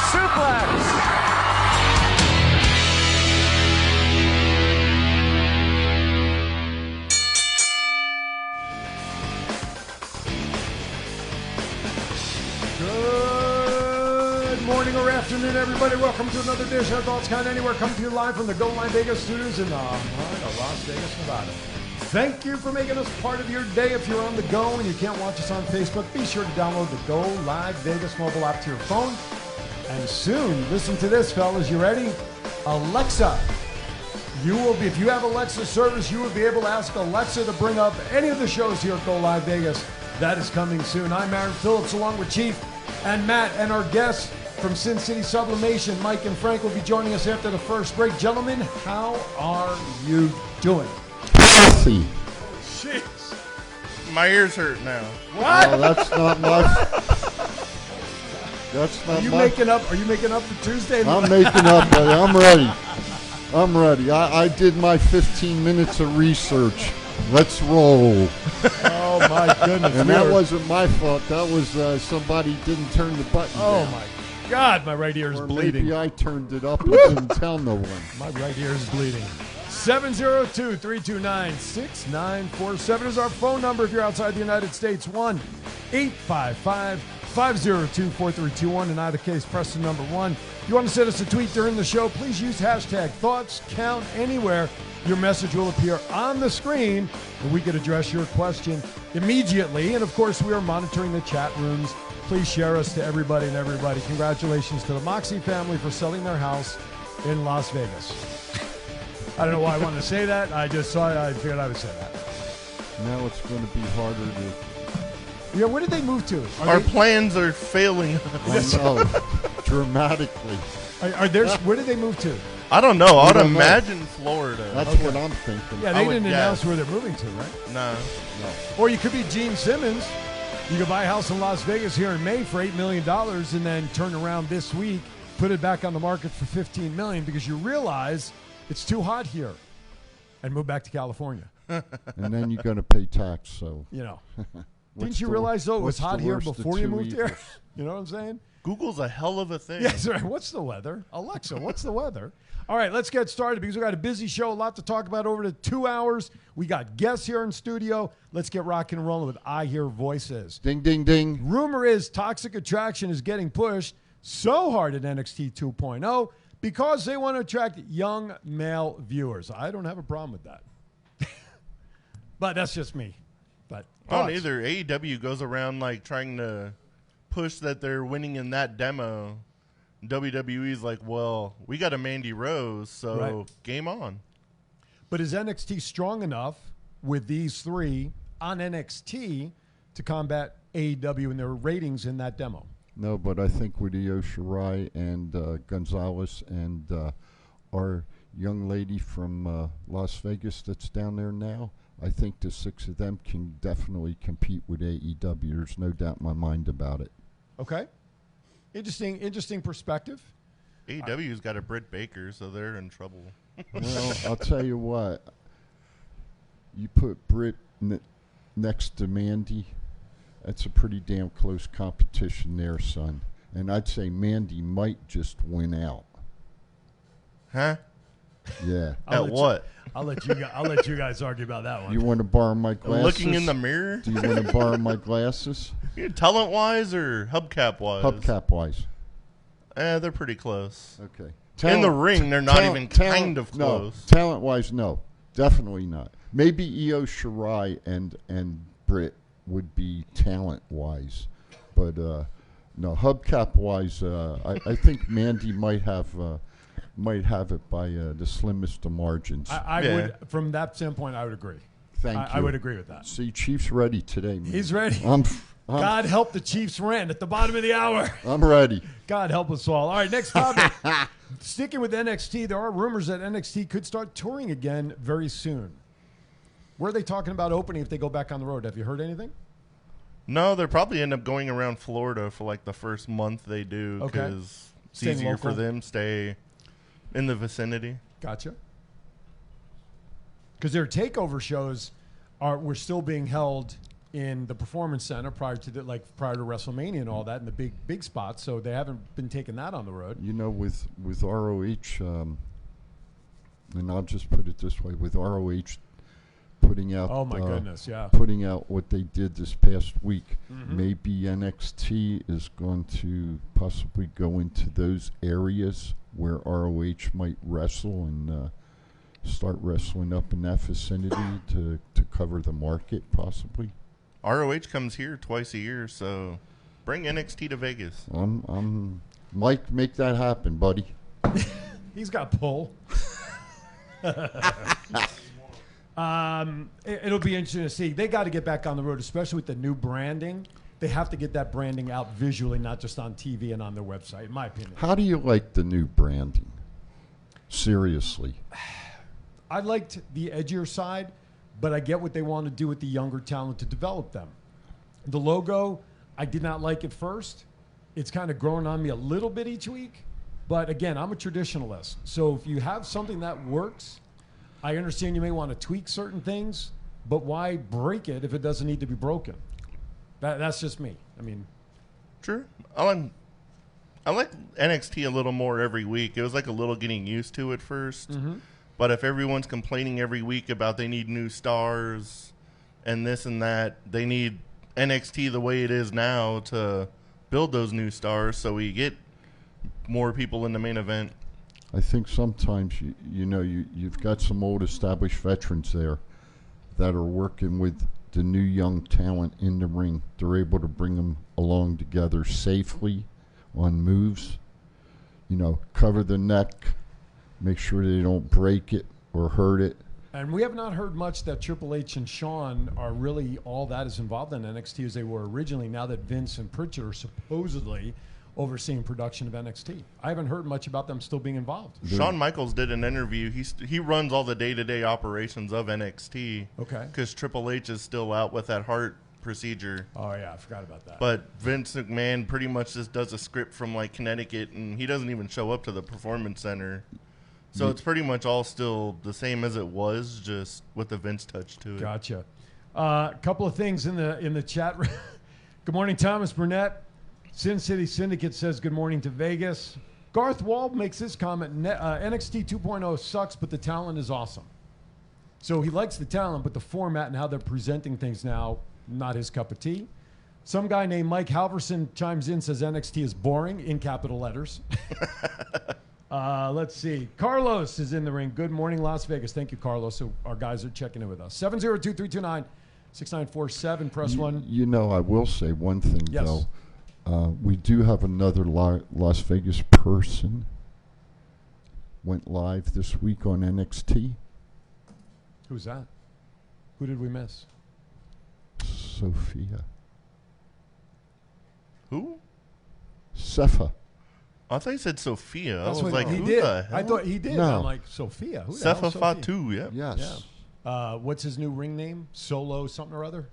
Suplex. Good morning or afternoon, everybody. Welcome to another edition of Thoughts Count Anywhere, coming to you live from the Go Live Vegas studios in the heart of Las Vegas, Nevada. Thank you for making us part of your day. If you're on the go and you can't watch us on Facebook, be sure to download the Go Live Vegas mobile app to your phone. And soon, listen to this, fellas. You ready? Alexa. You will be, if you have Alexa service, you will be able to ask Alexa to bring up any of the shows here at Go Live Vegas. That is coming soon. I'm Aaron Phillips, along with Chief and Matt, and our guests from Sin City Sublimation, Mike and Frank, will be joining us after the first break. Gentlemen, how are you doing? Jeez. My ears hurt now. What? No, that's not my. That's not. Are you my, making up? Are you making up for Tuesday? I'm making up, buddy. I'm ready. I'm ready. I did my 15 minutes of research. Let's roll. Oh my goodness! And that wasn't my fault. That was somebody didn't turn the button. Oh down. my God! My right ear is or bleeding. Maybe I turned it up and didn't tell no one. My right ear is bleeding. 702-329-6947 is our phone number if you're outside the United States. 1-855-502-4321. In either case, press the number 1. If you want to send us a tweet during the show, please use hashtag ThoughtsCountAnywhere. Your message will appear on the screen, and we can address your question immediately. And, of course, we are monitoring the chat rooms. Please share us to everybody and everybody. Congratulations to the Moxie family for selling their house in Las Vegas. I don't know why I wanted to say that. I just saw it. I figured I would say that. Now it's going to be harder to... Yeah, where did they move to? Our plans are failing. I know. Dramatically. Where did they move to? I don't know. I would don't imagine Florida. That's Okay. what I'm thinking. Yeah, they didn't announce where they're moving to, right? No. Or you could be Gene Simmons. You could buy a house in Las Vegas here in May for $8 million and then turn around this week, put it back on the market for $15 million because you realize it's too hot here and move back to California. And then you're going to pay tax, so... You know. Didn't you realize, though, it was hot here before you moved here? You know what I'm saying? Google's a hell of a thing. Yes, right. What's the weather? Alexa, what's the weather? All right, let's get started because we got a busy show, a lot to talk about over the 2 hours. We got guests here in studio. Let's get rocking and rolling with I Hear Voices. Ding, ding, ding. Rumor is Toxic Attraction is getting pushed so hard at NXT 2.0 because they want to attract young male viewers. I don't have a problem with that. But that's just me. But I don't either. AEW goes around like trying to push that they're winning in that demo. WWE's like, well, we got a Mandy Rose, so Right. game on. But is NXT strong enough with these three on NXT to combat AEW and their ratings in that demo? No, but I think with Io Shirai and Gonzalez and our young lady from Las Vegas that's down there now, I think the 6 of them can definitely compete with AEW. There's no doubt in my mind about it. Okay. Interesting perspective. AEW's got a Britt Baker, so they're in trouble. Well, I'll tell you what. You put Britt next to Mandy, that's a pretty damn close competition there, son. And I'd say Mandy might just win out. Huh? Yeah. At what? I'll let you guys argue about that one. You want to borrow my glasses? Looking in the mirror? Do you want to borrow my glasses? Talent-wise or hubcap-wise? Hubcap-wise. They're pretty close. Okay. In the ring, they're not even kind of close. No, talent-wise, no. Definitely not. Maybe Io Shirai and Britt would be talent-wise. But, no, hubcap-wise, I think Mandy might have it by the slimmest of margins. I would, from that standpoint, I would agree. Thank you. I would agree with that. See, Chief's ready today, man. He's ready. God help the Chiefs rant at the bottom of the hour. I'm ready. God help us all. All right, next topic. Sticking with NXT, there are rumors that NXT could start touring again very soon. Where are they talking about opening if they go back on the road? Have you heard anything? No, they'll probably end up going around Florida for like the first month they do because Okay. it's Staying easier local. for them to stay in the vicinity. Gotcha. Because their takeover shows were still being held in the Performance Center prior to WrestleMania and all that, in the big spots. So they haven't been taking that on the road. You know, with ROH, and I'll just put it this way: with ROH putting out, Oh my goodness, yeah. putting out what they did this past week, Mhm. maybe NXT is going to possibly go into those areas where ROH might wrestle and start wrestling up in that vicinity to cover the market, possibly. ROH comes here twice a year, so bring NXT to Vegas. I'm Mike, make that happen, buddy. He's got pull. It'll be interesting to see. They got to get back on the road, especially with the new branding. They have to get that branding out visually, not just on TV and on their website, in my opinion. How do you like the new branding? Seriously. I liked the edgier side, but I get what they want to do with the younger talent to develop them. The logo, I did not like at first. It's kind of growing on me a little bit each week. But again, I'm a traditionalist. So if you have something that works, I understand you may want to tweak certain things, but why break it if it doesn't need to be broken? That's just me. I mean, Sure. I like NXT a little more every week. It was like a little getting used to at 1st. But if everyone's complaining every week about they need new stars and this and that, they need NXT the way it is now to build those new stars so we get more people in the main event. I think sometimes you've got some old established veterans there that are working with the new young talent in the ring. They're able to bring them along together safely on moves. Cover the neck, make sure they don't break it or hurt it. and we have not heard much that Triple H and Shawn are really all that is involved in NXT as they were originally, now that Vince and Pritchard are supposedly overseeing production of NXT. I haven't heard much about them still being involved. Shawn Michaels did an interview. He runs all the day-to-day operations of NXT. Okay. Because Triple H is still out with that heart procedure. Oh, yeah, I forgot about that. But Vince McMahon pretty much just does a script from, like, Connecticut, and he doesn't even show up to the Performance Center. So it's pretty much all still the same as it was, just with the Vince touch to it. Gotcha. A couple of things in the chat. Good morning, Thomas Burnett. Sin City Syndicate says good morning to Vegas. Garth Wald makes this comment. NXT 2.0 sucks, but the talent is awesome. So he likes the talent, but the format and how they're presenting things now, not his cup of tea. Some guy named Mike Halverson chimes in, says NXT is boring, in capital letters. Let's see. Carlos is in the ring. Good morning, Las Vegas. Thank you, Carlos. So our guys are checking in with us. 702-329-6947. Press 1. I will say one thing, Yes. though. We do have another Las Vegas person went live this week on NXT. Who's that? Who did we miss? Sophia. Who? Cepha. I thought you said Sophia. That's I was what like, he who did. the hell? I thought he did. No. I'm like, Sophia. Who the hell Sefa is Sophia? Fatu, yeah. Yes. Yeah. What's his new ring name? Solo something or other?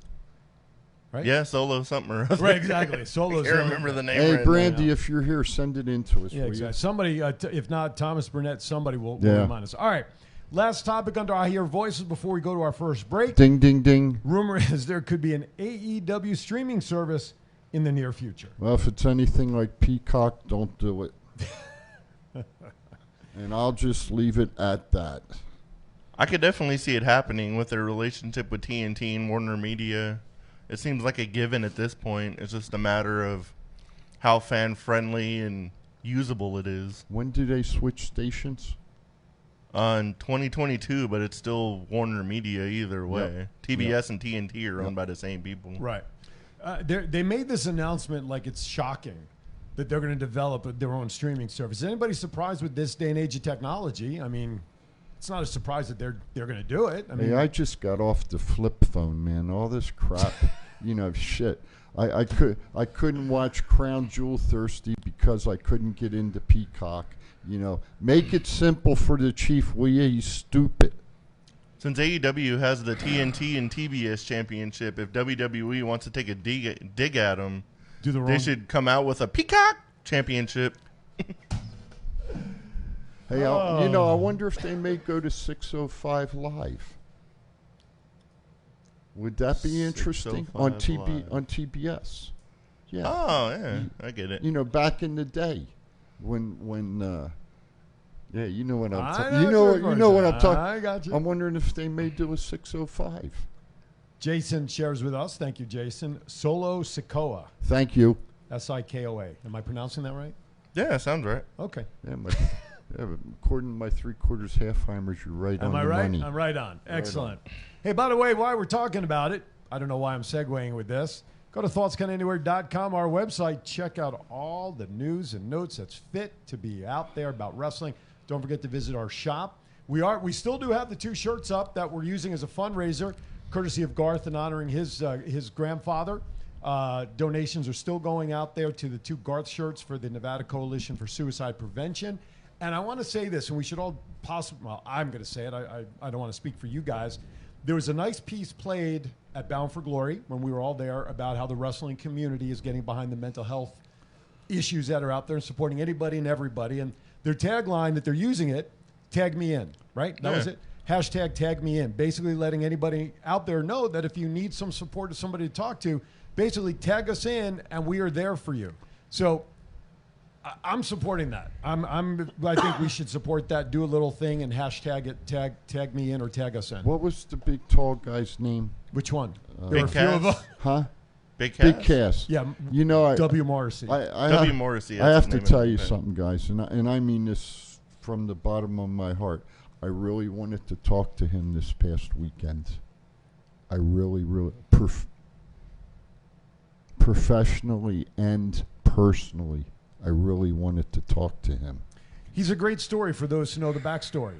Right? Yeah, Solo something or other. Right, exactly. Solo. I can't remember the name Hey, right Brandy, now. if you're here, send it in to us, Yeah, will exactly. you? Somebody, if not Thomas Burnett, somebody will Yeah. remind us. All right. Last topic under I Hear Voices before we go to our first break. Ding, ding, ding. Rumor is there could be an AEW streaming service in the near future. Well, if it's anything like Peacock, don't do it. And I'll just leave it at that. I could definitely see it happening with their relationship with TNT and Warner Media. It seems like a given at this point. It's just a matter of how fan-friendly and usable it is. When do they switch stations? In 2022, but it's still Warner Media either way. TBS and TNT are owned by the same people. Right. They made this announcement like it's shocking that they're going to develop their own streaming service. Is anybody surprised with this day and age of technology? I mean, it's not a surprise that they're going to do it. I mean, Hey, I just got off the flip phone, man. All this crap, shit. I couldn't watch Crown Jewel Thirsty because I couldn't get into Peacock. Make it simple for the chief, will you? He's stupid. Since AEW has the TNT and TBS championship, if WWE wants to take a dig at them, do the they wrong. should come out with a Peacock championship. Hey, I wonder if they may go to 605 Live. Would that be interesting on 605 Live. on TBS? Yeah. Oh, yeah. I get it. You know, back in the day, when yeah, you know what I'm I talking. know You know what I'm talking. I got you. I'm wondering if they may do a 605. Jason shares with us. Thank you, Jason. Solo Sikoa. Thank you. Sikoa. Am I pronouncing that right? Yeah, sounds right. Okay. Yeah, according to my 3/4 halfheimers, you're right on Am I the right? money. I'm right on. Excellent. Hey, by the way, while we're talking about it, I don't know why I'm segueing with this. Go to thoughtskindanywhere.com, our website. Check out all the news and notes that's fit to be out there about wrestling. Don't forget to visit our shop. We still do have the 2 shirts up that we're using as a fundraiser, courtesy of Garth and honoring his grandfather. Donations are still going out there to the 2 Garth shirts for the Nevada Coalition for Suicide Prevention. And I want to say this, and we should all well, I'm going to say it. I don't want to speak for you guys. There was a nice piece played at Bound for Glory when we were all there about how the wrestling community is getting behind the mental health issues that are out there and supporting anybody and everybody. And their tagline that they're using it, tag me in, right? That was it. Hashtag tag me in. Basically letting anybody out there know that if you need some support or somebody to talk to, basically tag us in and we are there for you. So I'm supporting that. I think we should support that. Do a little thing and hashtag it. Tag me in or tag us in. What was the big tall guy's name? Which one? Big a few of Cass? them. Huh? Big Cass? Big Cass. Yeah. You know, W. Morrissey. W. Morrissey. I that's have the to name tell of you the band. something, guys, and I mean this from the bottom of my heart. I really wanted to talk to him this past weekend. I really, professionally and personally, I really wanted to talk to him. He's a great story for those who know the backstory.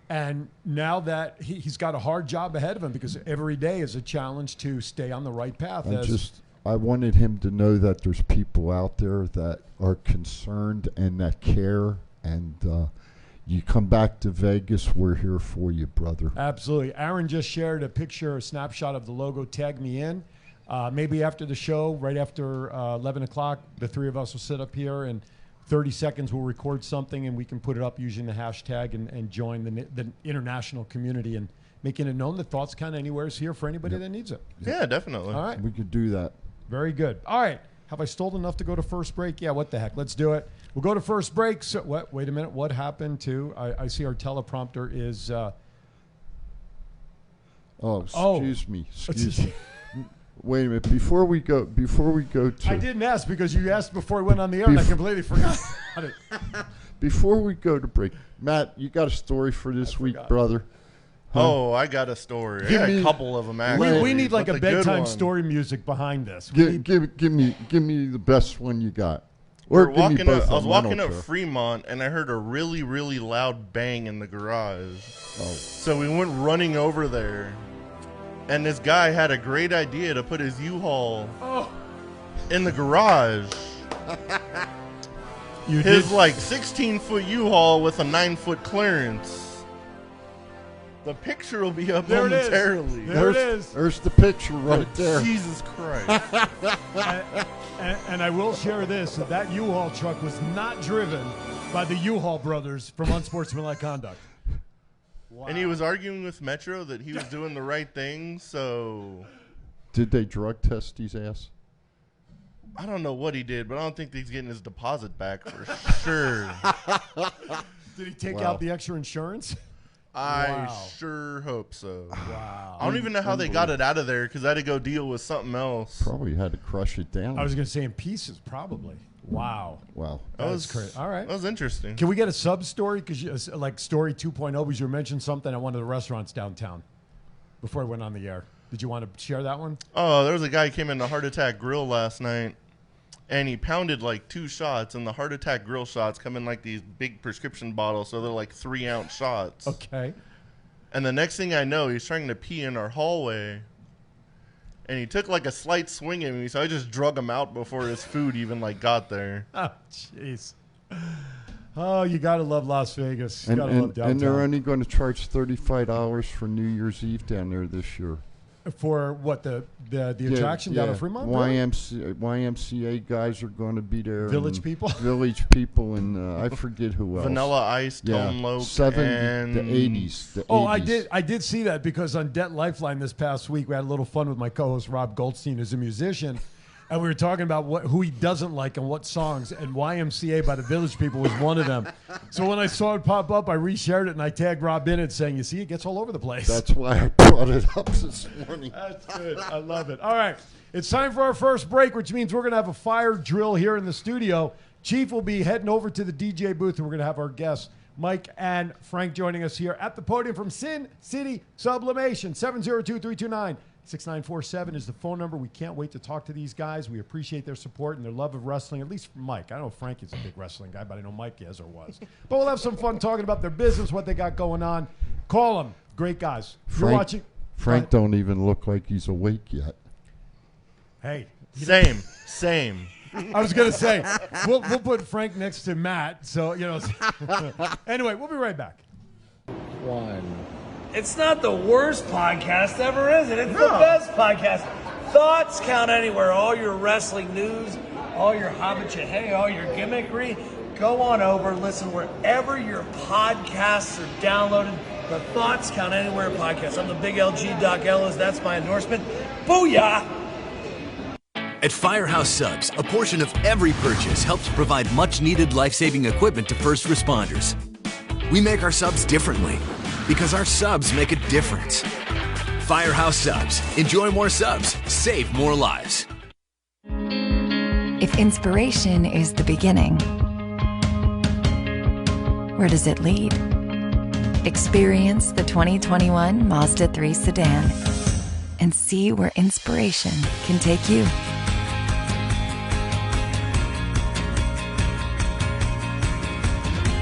And now that he's got a hard job ahead of him because every day is a challenge to stay on the right path. I wanted him to know that there's people out there that are concerned and that care. And you come back to Vegas, we're here for you, brother. Absolutely. Aaron just shared a snapshot of the logo, Tag Me In. Maybe after the show, right after 11 o'clock, the 3 of us will sit up here and 30 seconds we'll record something and we can put it up using the hashtag and join the international community and making it known that Thoughts Count Anywhere is here for anybody that needs it. Yeah, definitely. All right. We could do that. Very good. All right. Have I stalled enough to go to first break? Yeah, what the heck? Let's do it. We'll go to first break. So, wait a minute. What happened to... I see our teleprompter is... Excuse me. Wait a minute. Before we go to... I didn't ask because you asked before we went on the air and I completely forgot about it. Before we go to break, Matt, you got a story for this week, brother? Huh? Oh, I got a story. I got a couple of them, actually. We need like but a the good bedtime one- story music behind this. Give me the best one you got. I Or give me both. was of 'em, I walking don't up care. Fremont, and I heard a really, really loud bang in the garage. Oh. So we went running over there, and this guy had a great idea to put his U-Haul in the garage. His 16-foot U-Haul with a 9-foot clearance. The picture will be up There it is. momentarily. There it is. There's the picture right there. Jesus Christ. And I will share this, that U-Haul truck was not driven by the U-Haul brothers from Unsportsmanlike Conduct. Wow. And he was arguing with Metro that he was doing the right thing, so... Did they drug test his ass? I don't know what he did, but I don't think he's getting his deposit back for sure. Did he take out the extra insurance? I sure hope so. Wow. I don't even know how they got it out of there because I had to go deal with something else. Probably had to crush it down. I was going to say in pieces, probably. Wow. Wow. That was crazy. All right. That was interesting. Can we get a sub-story? Because like story 2.0, because you mentioned something at one of the restaurants downtown before I went on the air. Did you want to share that one? Oh, there was a guy who came into Heart Attack Grill last night, and he pounded 2 shots, and the Heart Attack Grill shots come in these big prescription bottles, so they're 3-ounce shots. Okay. And the next thing I know, he's trying to pee in our hallway, and he took a slight swing at me, so I just drug him out before his food even got there. Oh, jeez. Oh, you got to love Las Vegas. You got to love downtown. And they're only going to charge $35 for New Year's Eve down there this year. For what, the attraction down in Fremont? YMCA guys are going to be there. Village people? Village people, and I forget who else. Vanilla Ice, Tone Loc, the 80s. The 80s. I did see that because on Debt Lifeline this past week, we had a little fun with my co-host Rob Goldstein, who's a musician, and we were talking about who he doesn't like and what songs, and YMCA by the Village People was one of them. So when I saw it pop up, I reshared it, and I tagged Rob in it saying, you see, it gets all over the place. That's why I brought it up this morning. That's good. I love it. All right. It's time for our first break, which means we're going to have a fire drill here in the studio. Chief will be heading over to the DJ booth, and we're going to have our guests, Mike and Frank, joining us here at the podium from Sin City Sublimation. 702-329-6947 is the phone number. We can't wait to talk to these guys. We appreciate their support and their love of wrestling, at least from Mike. I know Frank is a big wrestling guy, but I know Mike is or was. But we'll have some fun talking about their business, what they got going on. Call them. Great guys. You're watching. Frank don't even look like he's awake yet. Hey. Same. I was going to say, we'll put Frank next to Matt. So, anyway, we'll be right back. It's not the worst podcast ever, is it? It's the best podcast. Thoughts count anywhere. All your wrestling news, all your hobbit hey, all your gimmickry. Go on over, listen wherever your podcasts are downloaded. The Thoughts Count Anywhere podcast. I'm the big LG Doc Ellis. That's my endorsement. Booyah! At Firehouse Subs, a portion of every purchase helps provide much-needed life-saving equipment to first responders. We make our subs differently because our subs make a difference. Firehouse Subs. Enjoy more subs. Save more lives. If inspiration is the beginning, where does it lead? Experience the 2021 Mazda 3 sedan and see where inspiration can take you.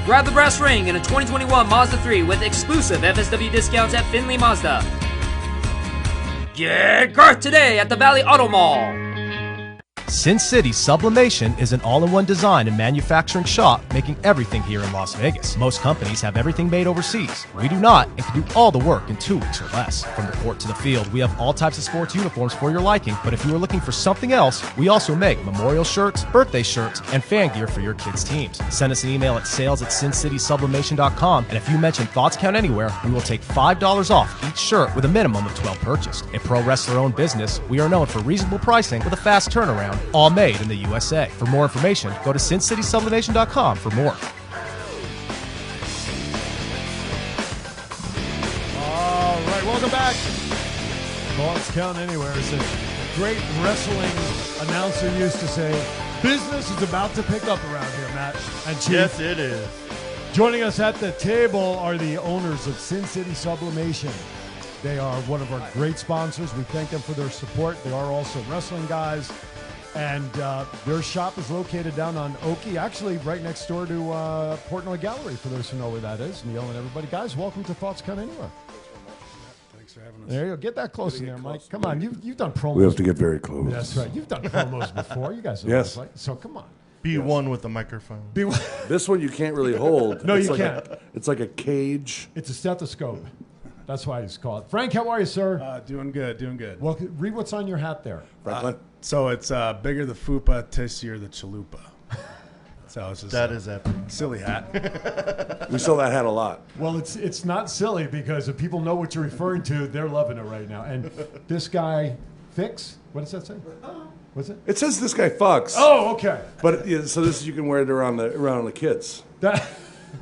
Grab the brass ring in a 2021 Mazda 3 with exclusive FSW discounts at Findlay Mazda. Get Garth today at the Valley Auto Mall. Sin City Sublimation is an all-in-one design and manufacturing shop making everything here in Las Vegas. Most companies have everything made overseas. We do not and can do all the work in 2 weeks or less. From the court to the field, we have all types of sports uniforms for your liking, but if you are looking for something else, we also make memorial shirts, birthday shirts, and fan gear for your kids' teams. Send us an email at sales@sincitysublimation.com, and if you mention Thoughts Count Anywhere, we will take $5 off each shirt with a minimum of 12 purchased. A pro wrestler-owned business, we are known for reasonable pricing with a fast turnaround, all made in the USA. For more information, go to sincitysublimation.com for more. All right, welcome back. Thoughts Count Anywhere. As a great wrestling announcer used to say, business is about to pick up around here, Matt and Chief. Yes, it is. Joining us at the table are the owners of Sin City Sublimation. They are one of our great sponsors. We thank them for their support. They are also wrestling guys. And their shop is located down on Oakey, actually right next door to Portnoy Gallery, for those who know where that is. Neil and everybody. Guys, welcome to Thoughts Count Anywhere. Thanks for having us. There you go. Get that close in there, Mike. Come on. You've done promos. We have to get very close. That's right. You've done promos before. You guys know Yes. what it's like. So come on. Be one with the microphone. This one you can't really hold. No, It's you like can't. It's like a cage. It's a stethoscope. That's why it's called. Frank, how are you, sir? Doing good. Well, read what's on your hat there. Franklin. So it's bigger the fupa, tastier the chalupa. So it's just That is epic. silly hat. We sell that hat a lot. Well, it's not silly because if people know what you're referring to, they're loving it right now. And this guy, Fix, what does that say? What's it? It says this guy fucks. Oh, okay. But so this you can wear it around the kids That,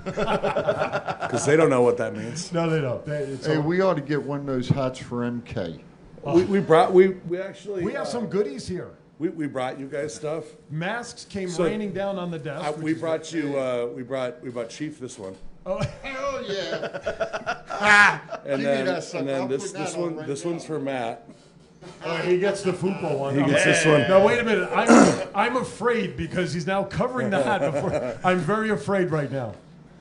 because they don't know what that means. no, they don't. Hey, we ought to get one of those hats for MK. We actually We have some goodies here. we brought you guys stuff. Masks came So, raining down on the desk. We brought you. We brought Chief this one. Oh, Hell yeah. And Give me then, that sucker. and then I'll this put that on one right this now. one's for Matt. he gets the fupa one. He gets this one. Now, wait a minute. I'm afraid because he's now covering the hat before. I'm very afraid right now.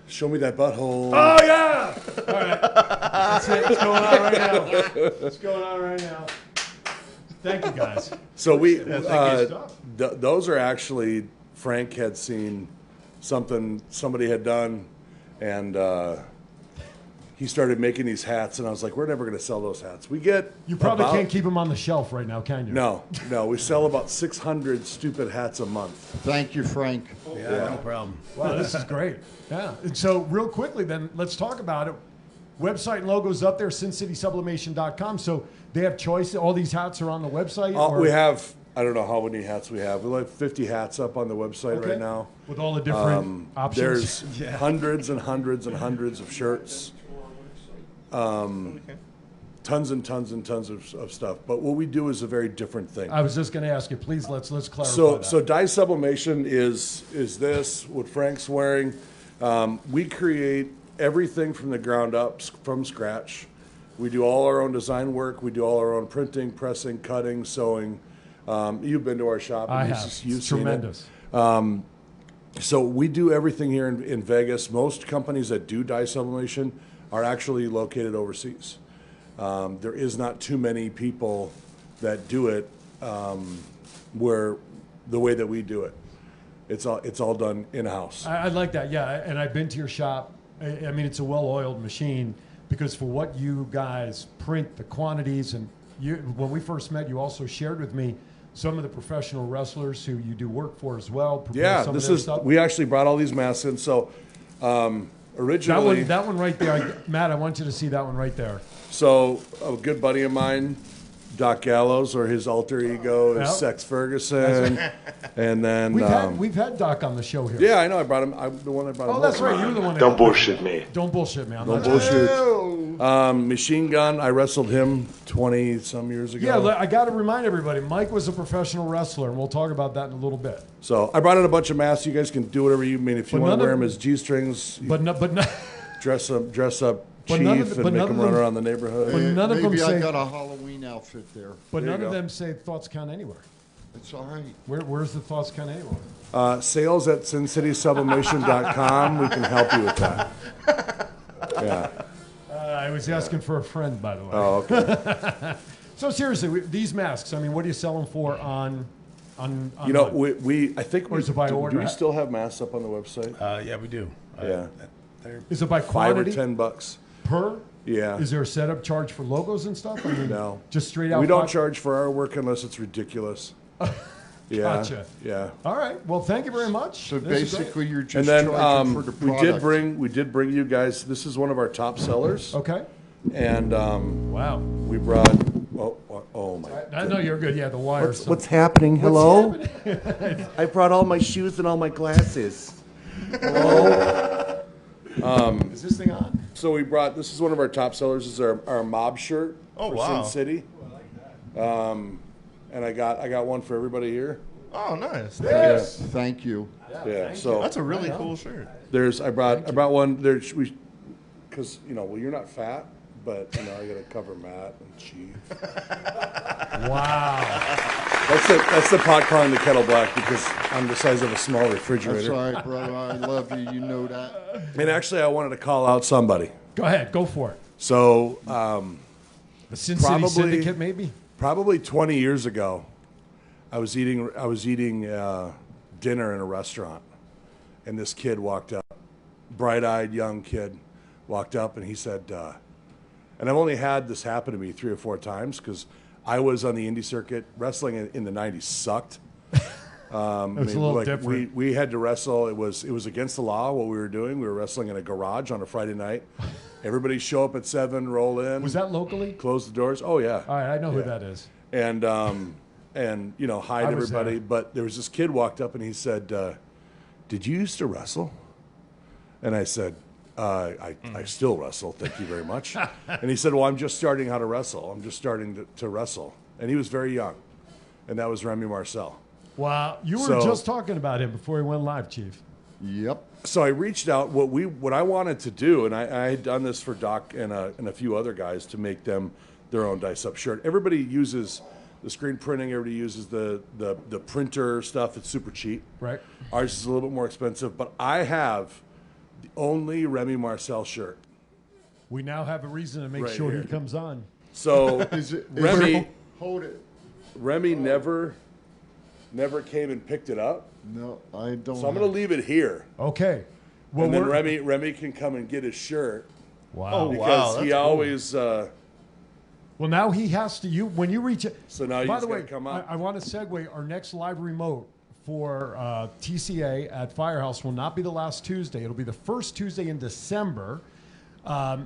Show me that butthole. Oh, yeah! All right. That's it. What's going on right now? What's going on right now? Thank you, guys. So we thank you. those are actually Frank had seen something somebody had done, and he started making these hats, and I was like, we're never going to sell those hats. We get You probably can't keep them on the shelf right now, can you? No, we sell about 600 stupid hats a month. Thank you, Frank. Yeah, no problem. Wow, this is great. Yeah. And so real quickly then, let's talk about it. Website and logo's up there, sincitysublimation.com. So they have choice. All these hats are on the website? We have, I don't know how many hats we have. We have 50 hats up on the website right now. With all the different options? There's hundreds and hundreds and hundreds of shirts. Tons and tons and tons of stuff. But what we do is a very different thing. I was just going to ask you, please, let's clarify that. So dye sublimation is this, what Frank's wearing. We create everything from the ground up, from scratch. We do all our own design work. We do all our own printing, pressing, cutting, sewing. You've been to our shop. I have. It's tremendous. So we do everything here in Vegas. Most companies that do dye sublimation are actually located overseas. There is not too many people that do it where the way that we do it. It's all done in-house. I like that, yeah. And I've been to your shop. I mean, it's a well-oiled machine because for what you guys print, the quantities, and when we first met, you also shared with me some of the professional wrestlers who you do work for as well. Yeah, we actually brought all these masks in. So originally, that one right there, Matt, I want you to see that one right there. So a good buddy of mine, Doc Gallows, or his alter ego is Sex Ferguson, and then we've had Doc on the show here. Yeah, I know. I brought him. I'm the one that brought him. Oh, that's right. You're the one. Don't bullshit me. Don't bullshit me. Don't bullshit. Machine Gun. I wrestled him 20-some years ago. Yeah, I got to remind everybody. Mike was a professional wrestler, and we'll talk about that in a little bit. So I brought in a bunch of masks. You guys can do whatever you mean. If you want to wear them as G-strings, but dress up. Chief and make them run around the neighborhood. But none of them say, I got a Halloween outfit there. But none of them say thoughts count anywhere. It's all right. Where's the thoughts count anywhere? Sales at sincitysublimation.com. We can help you with that. Yeah. I was asking for a friend, by the way. Oh, okay. So seriously, these masks. I mean, what do you sell them for on? You know, I think or is it by order? Do we still have masks up on the website? Yeah, we do. Yeah. Is it by quantity? $5 or $10 per? Yeah. Is there a setup charge for logos and stuff? I mean, no. Just straight out. We don't charge for our work unless it's ridiculous. Yeah. Gotcha. Yeah. All right. Well, thank you very much. So basically, you're just and then charging for the product. we did bring you guys. This is one of our top sellers. Okay. And wow. We brought. Oh my. I know you're good. Yeah, the wires. What's happening? Hello. I brought all my shoes and all my glasses. Hello. Is this thing on? So we brought. This is one of our top sellers. This is our mob shirt for Sin City. And I got one for everybody here. Oh, nice. Yes. Yeah, thank you. Yeah. So that's a really cool shirt. I brought one. Because you're not fat, but I got to cover Matt and Chief. Wow. That's the pot calling the kettle black because I'm the size of a small refrigerator. That's all right, brother. I love you. You know that. And actually, I wanted to call out somebody. Go ahead. Go for it. So, the Sin City Syndicate, maybe. Probably 20 years ago, I was eating dinner in a restaurant, and this kid walked up, bright-eyed young kid, walked up, and he said, and I've only had this happen to me 3 or 4 times because I was on the indie circuit. Wrestling in the 90s sucked. It was a little different. We had to wrestle. It was against the law what we were doing. We were wrestling in a garage on a Friday night. Everybody show up at 7, roll in. Was that locally? Close the doors. Oh yeah. All right, I know who that is. And hide everybody. There. But there was this kid walked up and he said, "Did you used to wrestle?" And I said, I still wrestle. Thank you very much. And he said, "Well, I'm just starting how to wrestle. I'm just starting to wrestle." And he was very young, and that was Remy Marcel. Wow, you were just talking about him before he went live, Chief. Yep. So I reached out. What I wanted to do, and I had done this for Doc and a few other guys to make them their own dice up shirt. Everybody uses the screen printing. Everybody uses the printer stuff. It's super cheap. Right. Ours is a little bit more expensive, but I have the only Remy Marcel shirt. We now have a reason to make sure he comes on. So Remy, hold it. Remy never came and picked it up. No, I don't. So I'm going to leave it here. Okay. Well, and then Remy can come and get his shirt Wow. Oh, Because wow, he that's cool. always. Well, now he has to. When you reach it. So now by he's the gotta way, come up. I want to segue. Our next live remote for TCA at Firehouse will not be the last Tuesday. It'll be the first Tuesday in December.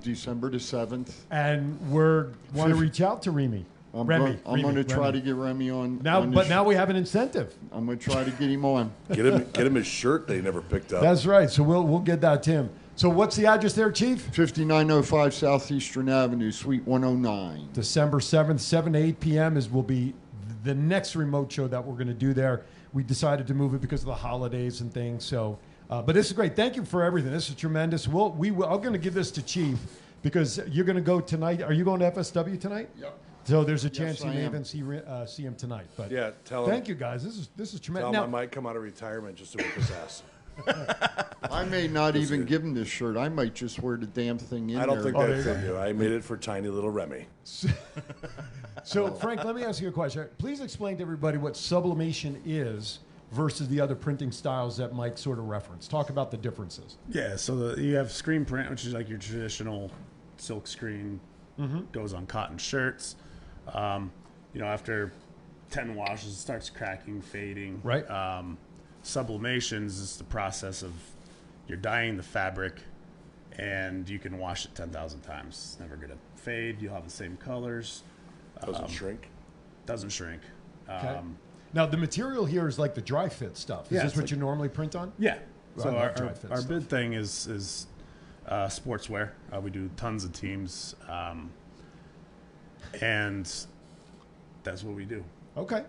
December the 7th. And we're want to reach out to Remy. I'm Remy. going to try to get Remy on. Now, on but now we have an incentive. I'm going to try to get him on. Get him his shirt they never picked up. That's right. So we'll get that to him. So what's the address there, Chief? 5905 Southeastern Avenue, Suite 109. December 7th, 7 to 8 p.m. will be the next remote show that we're going to do there. We decided to move it because of the holidays and things. So, but this is great. Thank you for everything. This is tremendous. I'm going to give this to Chief because you're going to go tonight. Are you going to FSW tonight? Yep. So there's a chance you I may am. even see him tonight. But Yeah, tell him. thank you guys. This is tremendous. Tell Now, him I might come out of retirement just to whip his ass. I may not even give him this shirt. I might just wear the damn thing in I don't there. think there that you fit you. I made it for tiny little Remy. So, Frank, let me ask you a question. Please explain to everybody what sublimation is versus the other printing styles that Mike sort of referenced. Talk about the differences. Yeah, so you have screen print, which is like your traditional silk screen, goes on cotton shirts. After 10 washes, it starts cracking, fading. Right. Sublimations is the process of you're dyeing the fabric, and you can wash it 10,000 times. It's never going to fade. You'll have the same colors. Doesn't shrink. Doesn't shrink. Okay. Now, the material here is like the dry fit stuff. Is Yeah, this it's what like- you normally print on? Yeah. I So love dry fit our stuff. big thing is sportswear. We do tons of teams, and that's what we do. Okay.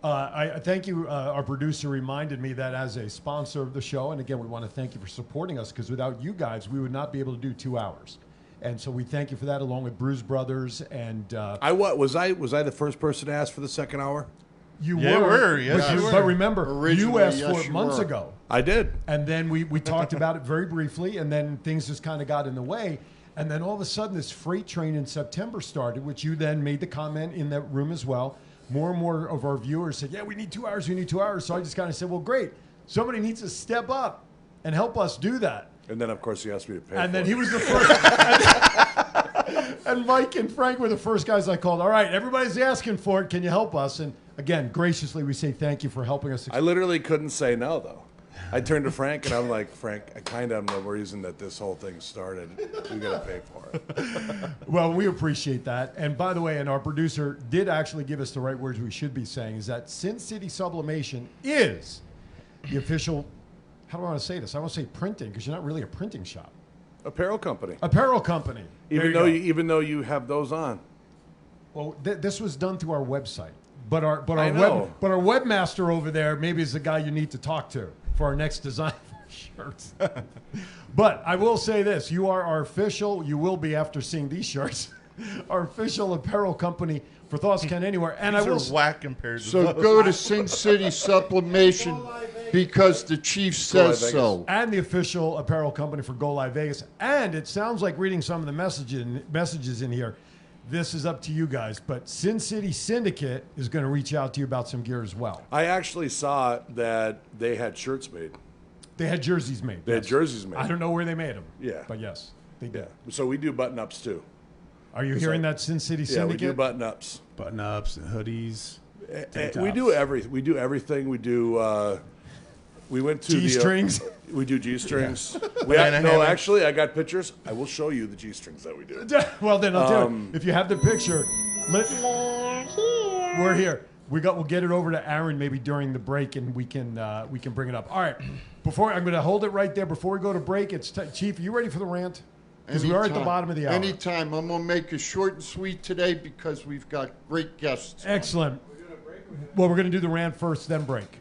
I thank you. Our producer reminded me that as a sponsor of the show, and again, we want to thank you for supporting us because without you guys, we would not be able to do 2 hours. And so we thank you for that, along with Bruise Brothers. And Was I the first person to ask for the second hour? you Yeah, were, yes, but, you were. but remember, you Originally, asked yes, for it you months were. ago. I did. And then we talked about it very briefly, and then things just kind of got in the way. And then all of a sudden, this freight train in September started, which you then made the comment in that room as well. More and more of our viewers said, yeah, we need 2 hours, we need 2 hours. So I just kind of said, well, great. Somebody needs to step up and help us do that. And then, of course, he asked me to pay And for then it. he was the first. And Mike and Frank were the first guys I called. All right, everybody's asking for it. Can you help us? And again, graciously, we say thank you for helping us. I literally couldn't say no, though. I turned to Frank, and I'm like, Frank, I kind of am the reason that this whole thing started. We got to pay for it. Well, we appreciate that. And by the way, and our producer did actually give us the right words we should be saying, is that Sin City Sublimation is the official, how do I want to say this? I want to say printing, because you're not really a printing shop. Apparel company. Apparel company. There you go. Even though you have those on. Well, this was done through our website. But our I know. webmaster over there maybe is the guy you need to talk to for our next design shirts. But I will say this: you are our official. You will be after seeing these shirts. Our official apparel company for Thoughts Can Anywhere. And These I will are whack compared to So those. go to Sin City Sublimation because the chief says Vegas. so. and the official apparel company for Go Live Vegas. And it sounds like reading some of the messages in here. This is up to you guys, but Sin City Syndicate is going to reach out to you about some gear as well. I actually saw that they had shirts made. They had jerseys made. They had jerseys made. I don't know where they made them. Yeah. But yes, they did. Yeah. So we do button-ups, too. Are you hearing that, Sin City Yeah, we do Syndicate? button-ups. Button-ups and hoodies. tank We tops. do everything. We do everything. We do. We went to G-strings? We do G-strings. Banana No, hammocks. actually, I got pictures. I will show you the G-strings that we do. Well, then I'll tell you. If you have the picture, we're here. We'll get it over to Aaron maybe during the break, and we can bring it up. All right. I'm going to hold it right there. Before we go to break, Chief, are you ready for the rant? Because we are at the Anytime. bottom of the hour. Anytime. I'm going to make it short and sweet today because we've got great guests. Excellent. Well, we're going to do the rant first, then break.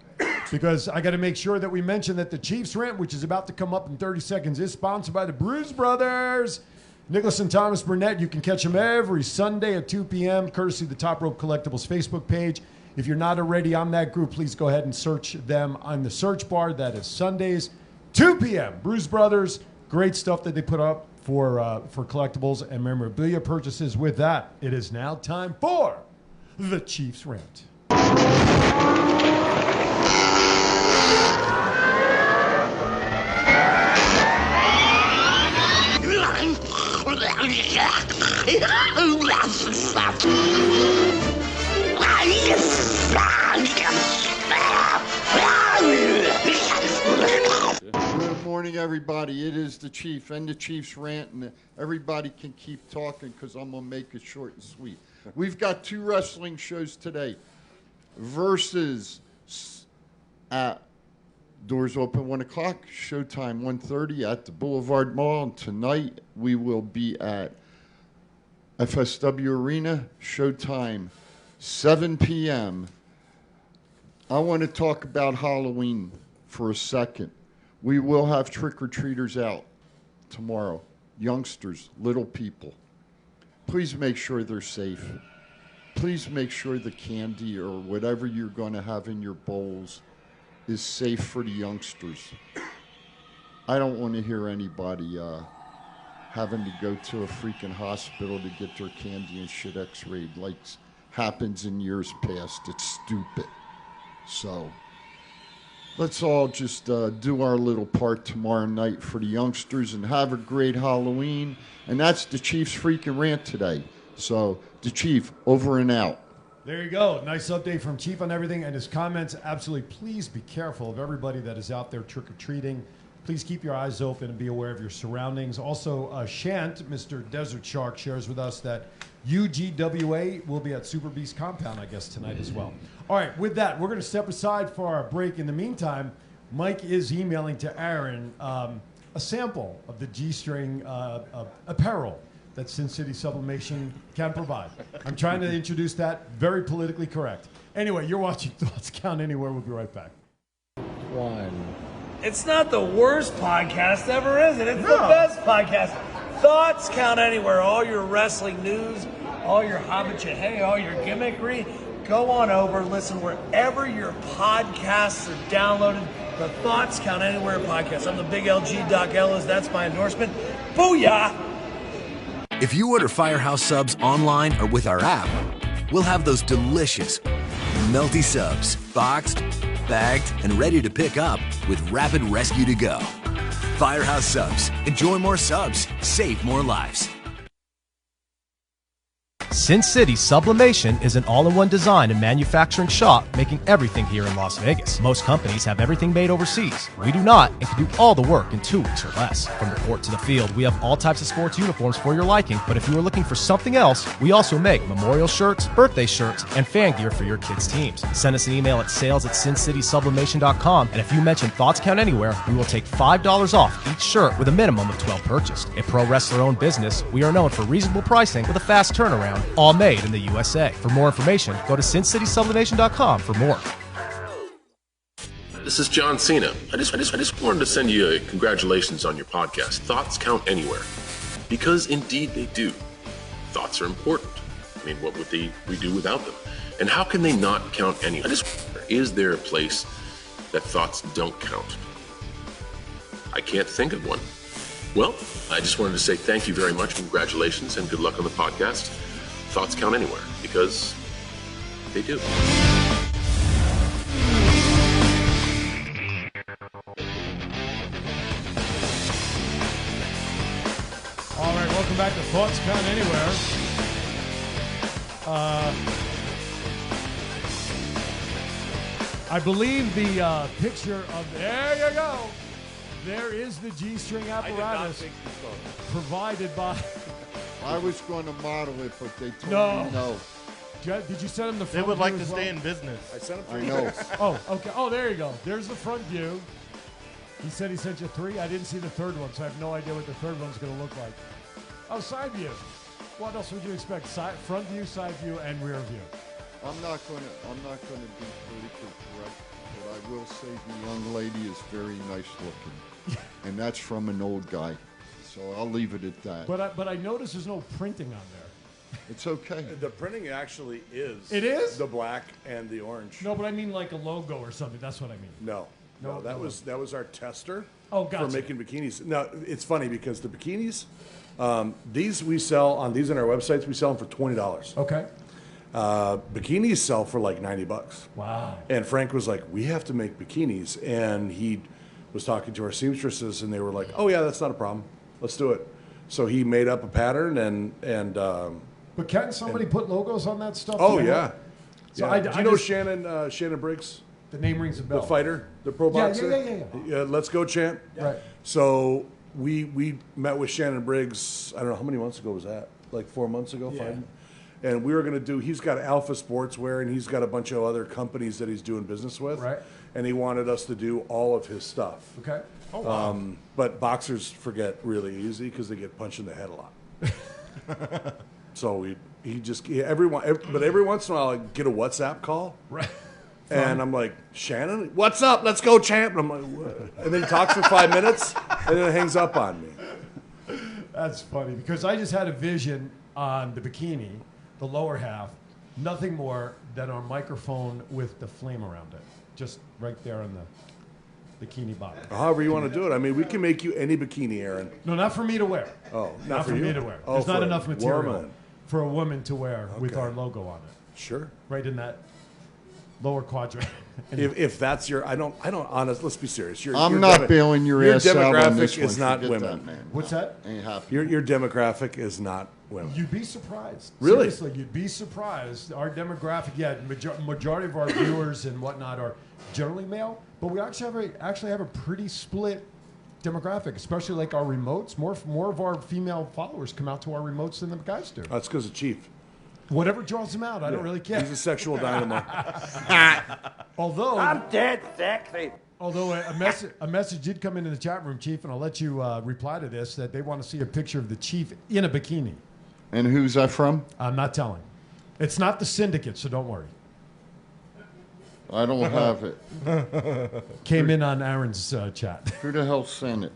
Because I got to make sure that we mention that the Chiefs rant, which is about to come up in 30 seconds, is sponsored by the Bruise Brothers. Nicholas and Thomas Burnett. You can catch them every Sunday at 2 p.m., courtesy of the Top Rope Collectibles Facebook page. If you're not already on that group, please go ahead and search them on the search bar. That is Sundays, 2 p.m. Bruise Brothers. Great stuff that they put up for collectibles and memorabilia purchases. With that, it is now time for the Chiefs rant. Good morning, everybody. It is the Chief and the Chief's rant, and everybody can keep talking because I'm going to make it short and sweet. We've got 2 wrestling shows today. Versus at doors open 1 o'clock, showtime 1:30 at the Boulevard Mall. And tonight we will be at FSW Arena, showtime 7 p.m. I want to talk about Halloween for a second. We will have trick-or-treaters out tomorrow. Youngsters, little people. Please make sure they're safe. Please make sure the candy or whatever you're going to have in your bowls is safe for the youngsters. I don't want to hear anybody having to go to a freaking hospital to get their candy and shit x-rayed like happens in years past. It's stupid. So let's all just do our little part tomorrow night for the youngsters and have a great Halloween. And that's the Chief's freaking rant today. So the Chief, over and out. There you go. Nice update from Chief on everything and his comments. Absolutely, please be careful of everybody that is out there trick-or-treating. Please keep your eyes open and be aware of your surroundings. Also, Shant, Mr. Desert Shark, shares with us that UGWA will be at Super Beast Compound, I guess, tonight as well. All right, with that, we're going to step aside for our break. In the meantime, Mike is emailing to Aaron a sample of the G-string apparel that Sin City Sublimation can provide. I'm trying to introduce that. Very politically correct. Anyway, you're watching Thoughts Count Anywhere. We'll be right back. It's not the worst podcast ever, is it? It's the best podcast. Thoughts Count Anywhere. All your wrestling news, all your hobbit-hey, all your gimmickry. Go on over, listen wherever your podcasts are downloaded. The Thoughts Count Anywhere podcast. I'm the big LG Doc Ellis. That's my endorsement. Booyah! If you order Firehouse subs online or with our app, we'll have those delicious, melty subs boxed, bagged, and ready to pick up with rapid rescue to go. Firehouse Subs. Enjoy more subs. Save more lives. Sin City Sublimation is an all-in-one design and manufacturing shop making everything here in Las Vegas. Most companies have everything made overseas. We do not and can do all the work in 2 weeks or less. From the court to the field, we have all types of sports uniforms for your liking, but if you are looking for something else, we also make memorial shirts, birthday shirts, and fan gear for your kids' teams. Send us an email at sales@sincitysublimation.com, and if you mention Thoughts Count Anywhere, we will take $5 off each shirt with a minimum of 12 purchased. A pro wrestler-owned business, we are known for reasonable pricing with a fast turnaround, all made in the USA. For more information, go to sincitysublimation.com for more. This is John Cena. I just wanted to send you a congratulations on your podcast. Thoughts count anywhere. Because indeed they do. Thoughts are important. I mean, what would we do without them? And how can they not count anywhere? Is there a place that thoughts don't count? I can't think of one. Well, I just wanted to say thank you very much, congratulations, and good luck on the podcast. Thoughts count anywhere, because they do. All right, welcome back to Thoughts Count Anywhere. I believe the picture of, there you go. There is the G-string apparatus provided by... I was going to model it, but they told me no. Did you send them the front They would view like to as stay well? in business. I sent him I 3 know. pics. Oh, okay. Oh, there you go. There's the front view. He said he sent you 3. I didn't see the third one, so I have no idea what the third one's going to look like. Oh, side view. What else would you expect? Front view, side view, and rear view. I'm not going to be politically correct, but I will say the young lady is very nice looking, and that's from an old guy. So I'll leave it at that. But I noticed there's no printing on there. It's okay. The printing actually is. It is? The black and the orange. No, but I mean like a logo or something. That's what I mean. No, that was our tester. Oh, gotcha. For making bikinis. Now it's funny because the bikinis, these we sell on these on our websites. We sell them for $20. Okay. Bikinis sell for like $90. Wow. And Frank was like, "We have to make bikinis," and he was talking to our seamstresses, and they were like, "Oh yeah, that's not a problem. Let's do it." So he made up a pattern and. But can somebody put logos on that stuff? Oh too? yeah. So Yeah. Do you know Shannon Briggs? The name rings a bell. The fighter, the pro boxer. Yeah. Let's go, champ. Right. So we met with Shannon Briggs. I don't know how many months ago was that? Like 4 months ago, 5. And we were going to do. He's got Alpha Sportswear, and he's got a bunch of other companies that he's doing business with. Right. And he wanted us to do all of his stuff. Okay. Oh wow. But boxers forget really easy because they get punched in the head a lot. So every once in a while I get a WhatsApp call. Right. And I'm like, Shannon, what's up? Let's go, champ. And I'm like, what? And then he talks for 5 minutes, and then it hangs up on me. That's funny because I just had a vision on the bikini, the lower half, nothing more than our microphone with the flame around it, just right there on the bikini bottom. However you want to do it. I mean, we can make you any bikini, Aaron. No, not for me to wear. Oh, not for you? me to wear. Oh, There's not for a enough material woman. for a woman to wear with our logo on it. Sure. Right in that lower quadrant. If that's your, I don't honest. Let's be serious. I'm not bailing your ass out on this demographic one. is not Forget women. that, man. What's that? Ain't happy. Your demographic is not women. You'd be surprised. Really? Seriously, you'd be surprised. Our demographic, majority of our viewers and whatnot are generally male, but we actually have a pretty split demographic, especially like our remotes. More of our female followers come out to our remotes than the guys do. That's because of Chief. Whatever draws them out, I don't really care. He's a sexual dynamo. Although I'm dead sexy. Although a message did come into the chat room, Chief, and I'll let you reply to this, that they want to see a picture of the Chief in a bikini. And who's that from? I'm not telling. It's not the syndicate, so don't worry. I don't have it. Came in on Aaron's chat. Who the hell sent it?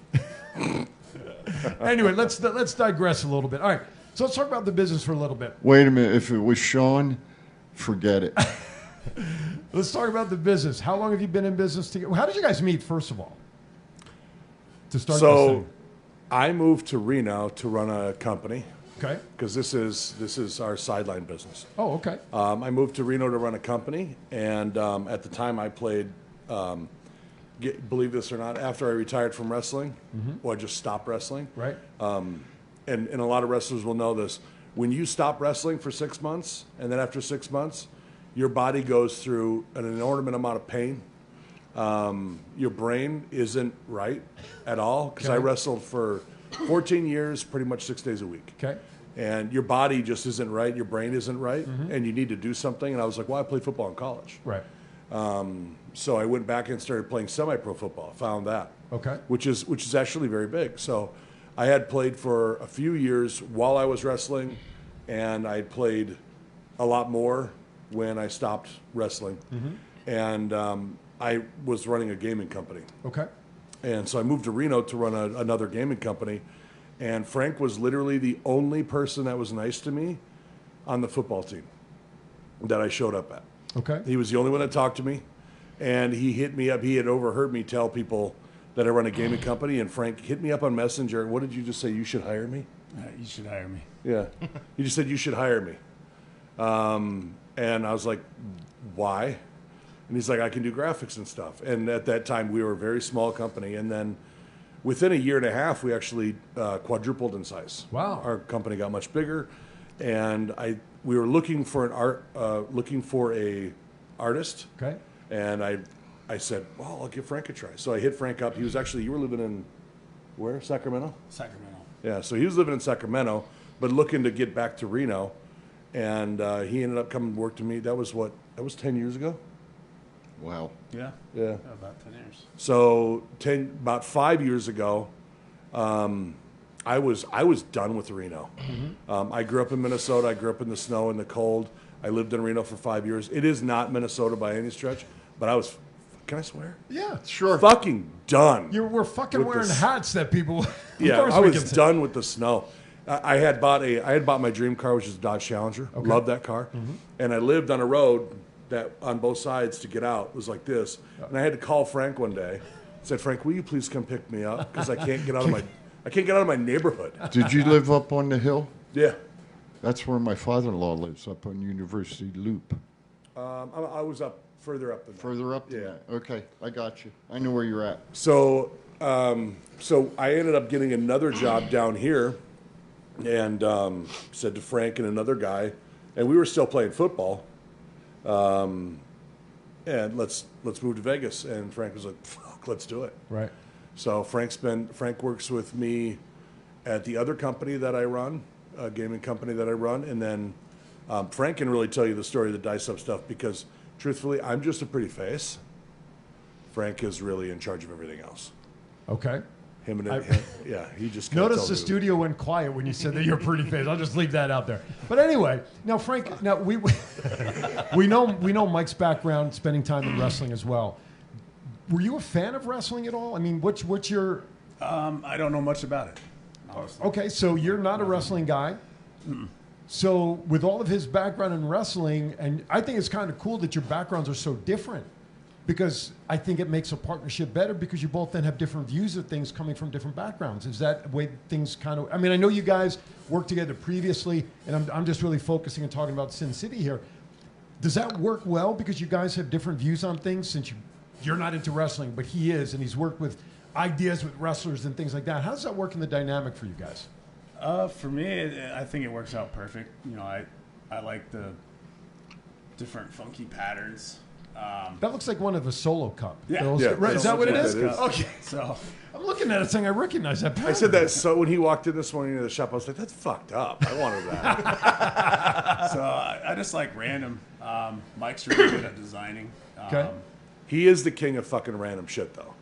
Anyway, let's digress a little bit. All right, so let's talk about the business for a little bit. Wait a minute. If it was Sean, forget it. Let's talk about the business. How long have you been in business together? How did you guys meet, first of all? To start this thing. I moved to Reno to run a company. Okay. Because this is our sideline business. Oh, okay. I moved to Reno to run a company, and at the time I played. Believe this or not, after I retired from wrestling, well, I just stopped wrestling. Right. And a lot of wrestlers will know this. When you stop wrestling for 6 months, and then after 6 months, your body goes through an inordinate amount of pain. Your brain isn't right at all, because I wrestled for 14 years, pretty much 6 days a week. Okay. And your body just isn't right, your brain isn't right, and you need to do something. And I was like, well, I played football in college. Right. So I went back and started playing semi-pro football. Found that. Okay. Which is actually very big. So I had played for a few years while I was wrestling, and I played a lot more when I stopped wrestling. And I was running a gaming company. Okay. And so I moved to Reno to run another gaming company. And Frank was literally the only person that was nice to me on the football team that I showed up at. Okay. He was the only one that talked to me. And he hit me up. He had overheard me tell people that I run a gaming company. And Frank hit me up on Messenger. What did you just say? You should hire me? You should hire me. Yeah. He just said, you should hire me. And I was like, why? And he's like, I can do graphics and stuff. And at that time, we were a very small company. And then within a year and a half, we actually quadrupled in size. Wow. Our company got much bigger. And we were looking for a artist. Okay. And I said, well, I'll give Frank a try. So I hit Frank up. He was actually, you were living in where? Sacramento? Sacramento. Yeah, so he was living in Sacramento, but looking to get back to Reno. And he ended up coming to work to me. That was 10 years ago? Wow. Yeah. Yeah. About 10 years. So about 5 years ago, I was done with Reno. I grew up in Minnesota. I grew up in the snow and the cold. I lived in Reno for 5 years. It is not Minnesota by any stretch, but I was, can I swear? Yeah. Sure. Fucking done. We're fucking with wearing the hats that people. Yeah, I was done with the snow. I had bought my dream car, which is a Dodge Challenger. Okay. Loved that car, and I lived on a road that on both sides to get out was like this. And I had to call Frank one day. Said, Frank, will you please come pick me up because I can't get out of my neighborhood. Did you live up on the hill? Yeah. That's where my father-in-law lives, up on University Loop. I was further up than that. Further up than Yeah. that. Okay, I got you. I know where you're at. So I ended up getting another job down here and said to Frank and another guy, and we were still playing football, and let's move to Vegas. And Frank was like, "Fuck, let's do it." Right. So Frank works with me at the other company that I run, a gaming company that I run, and then Frank can really tell you the story of the Dice Up stuff because, truthfully, I'm just a pretty face. Frank is really in charge of everything else. Okay. He just kinda Notice tells the me. studio went quiet when you said that you're pretty face. I'll just leave that out there. But anyway, now Frank, now we know Mike's background, spending time in wrestling as well. Were you a fan of wrestling at all? I mean, what's your? I don't know much about it. Honestly. Okay, so you're not a wrestling guy. So with all of his background in wrestling, and I think it's kind of cool that your backgrounds are so different. Because I think it makes a partnership better because you both then have different views of things coming from different backgrounds. Is that the way things kind of... I mean, I know you guys worked together previously, and I'm just really focusing and talking about Sin City here. Does that work well because you guys have different views on things since you're not into wrestling, but he is, and he's worked with ideas with wrestlers and things like that. How does that work in the dynamic for you guys? For me, I think it works out perfect. You know, I like the different funky patterns. That looks like one of a solo cup. Yeah. Right, is that what it is? Okay. So I'm looking at it saying I recognize that pattern. I said that so when he walked in this morning to the shop, I was like, "That's fucked up. I wanted that." So I just like random. Mike's really good at designing. Okay. He is the king of fucking random shit, though.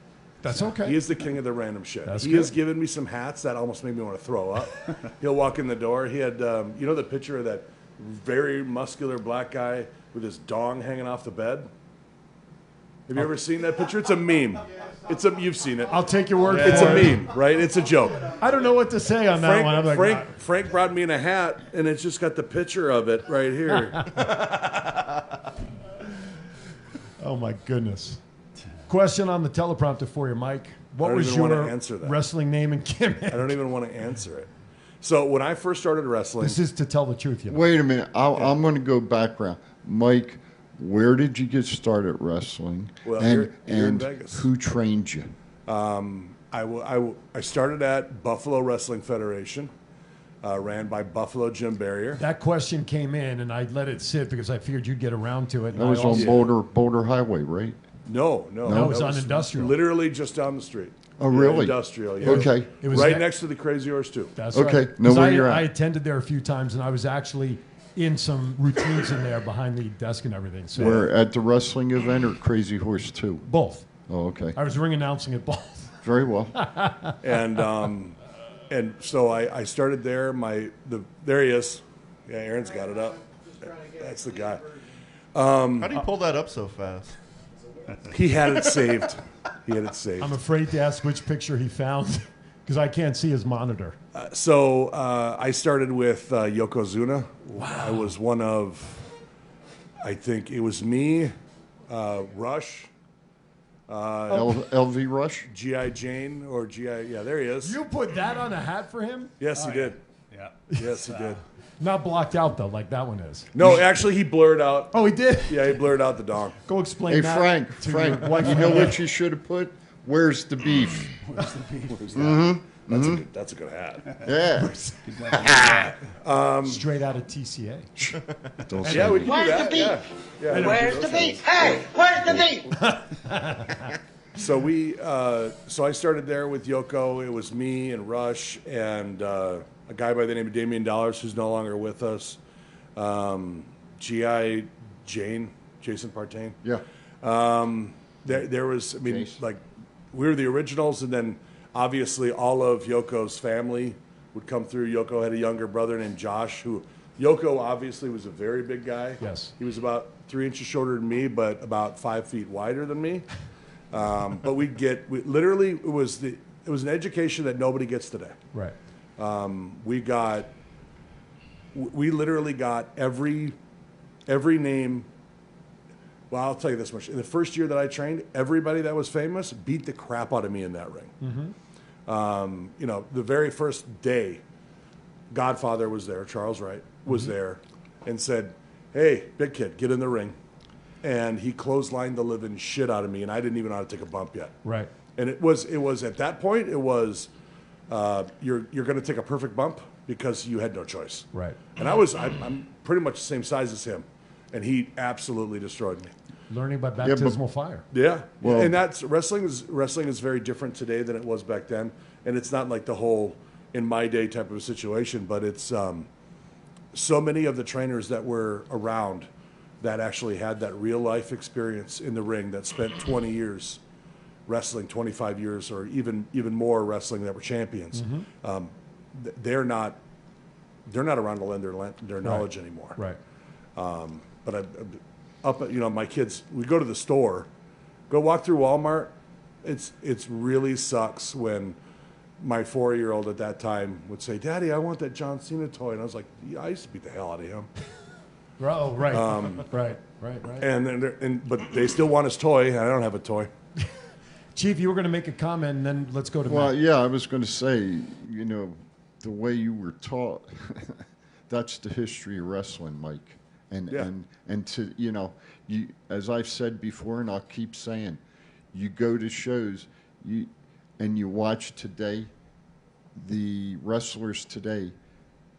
That's okay. He is the king of the random shit. That's he good. has given me some hats that almost made me want to throw up. He'll walk in the door. He had, you know, the picture of that very muscular black guy with his dong hanging off the bed. Have you ever seen that picture? It's a meme. You've seen it. I'll take your word for it. It's a meme, right? It's a joke. I don't know what to say on that one. I'm like, Frank brought me in a hat, and it's just got the picture of it right here. Oh my goodness. Question on the teleprompter for you, Mike. What don't was even wanna your answer that. wrestling name and gimmick? I don't even want to answer it. So when I first started wrestling, This is to tell the truth, you know. Wait a minute. I'm going to go background. Mike, where did you get started wrestling? Well, and here in and Vegas. who trained you? I started at Buffalo Wrestling Federation, ran by Buffalo Jim Barrier. That question came in, and I let it sit because I figured you'd get around to it. and That was I on also- Boulder Highway, right? No, No, it was that on Industrial. Literally just down the street. Oh, really? Industrial, yeah. Okay. It was right ne- next to the Crazy Horse, too. That's Okay, right. know 'Cause where you're at. I attended there a few times, and I was actually in some routines in there behind the desk and everything. So Where at the wrestling event or Crazy Horse 2? both. Oh, okay. I was ring announcing at both. Very well. And so I started there. There he is. Yeah, Aaron's got it up. That's the guy. How do you pull that up so fast? He had it saved. I'm afraid to ask which picture he found because I can't see his monitor. So I started with Yokozuna. Wow. I was one of, I think it was me, Rush, LV Rush? G.I. Jane, or G.I. Yeah, there he is. You put that on a hat for him? Yes, he did. yeah. Yes, he did. Not blocked out, though, like that one is. No, actually, he blurred out. Oh, he did? Yeah, he blurred out the dong. Go explain Hey, that. Frank, to your wife. you know what you should have put? Where's the beef? That's a good hat. Yeah. Straight out of TCA. Don't say Yeah, we that. can do that. Yeah. Where's the beef? Hey, where's the beef? So I started there with Yoko. It was me and Rush and a guy by the name of Damian Dollars, who's no longer with us. G.I. Jane, Jason Partain. Yeah. There was, Jason. like, we were the originals, and then obviously all of Yoko's family would come through. Yoko had a younger brother named Josh, who Yoko obviously was a very big guy. Yes. He was about 3 inches shorter than me, but about 5 feet wider than me. But it was an education that nobody gets today. Right. We literally got every name. Well, I'll tell you this much. In the first year that I trained, everybody that was famous beat the crap out of me in that ring. The very first day, Godfather was there, Charles Wright was there, and said, "Hey, big kid, get in the ring." And he clotheslined the living shit out of me, and I didn't even know how to take a bump yet. Right. And it was at that point, it was you're going to take a perfect bump because you had no choice. Right. And I'm pretty much the same size as him, and he absolutely destroyed me. Learning by baptismal fire. Yeah. Well- And that's wrestling is very different today than it was back then. And it's not like the whole in my day type of a situation, but it's so many of the trainers that were around that actually had that real life experience in the ring, that spent 20 years wrestling, 25 years, or even more wrestling, that were champions. They're not around to lend their knowledge anymore. Right. But my kids, we go to the store, go walk through Walmart. It's really sucks when my 4-year-old at that time would say, "Daddy, I want that John Cena toy," and I was like, "Yeah, I used to beat the hell out of him." Oh, right. Right. But they still want his toy, and I don't have a toy. Chief, you were going to make a comment, and then let's go to Well, Matt. yeah, I was going to say, the way you were taught, that's the history of wrestling, Mike. And to, you, as I've said before, and I'll keep saying, you go to shows, and you watch today, the wrestlers today,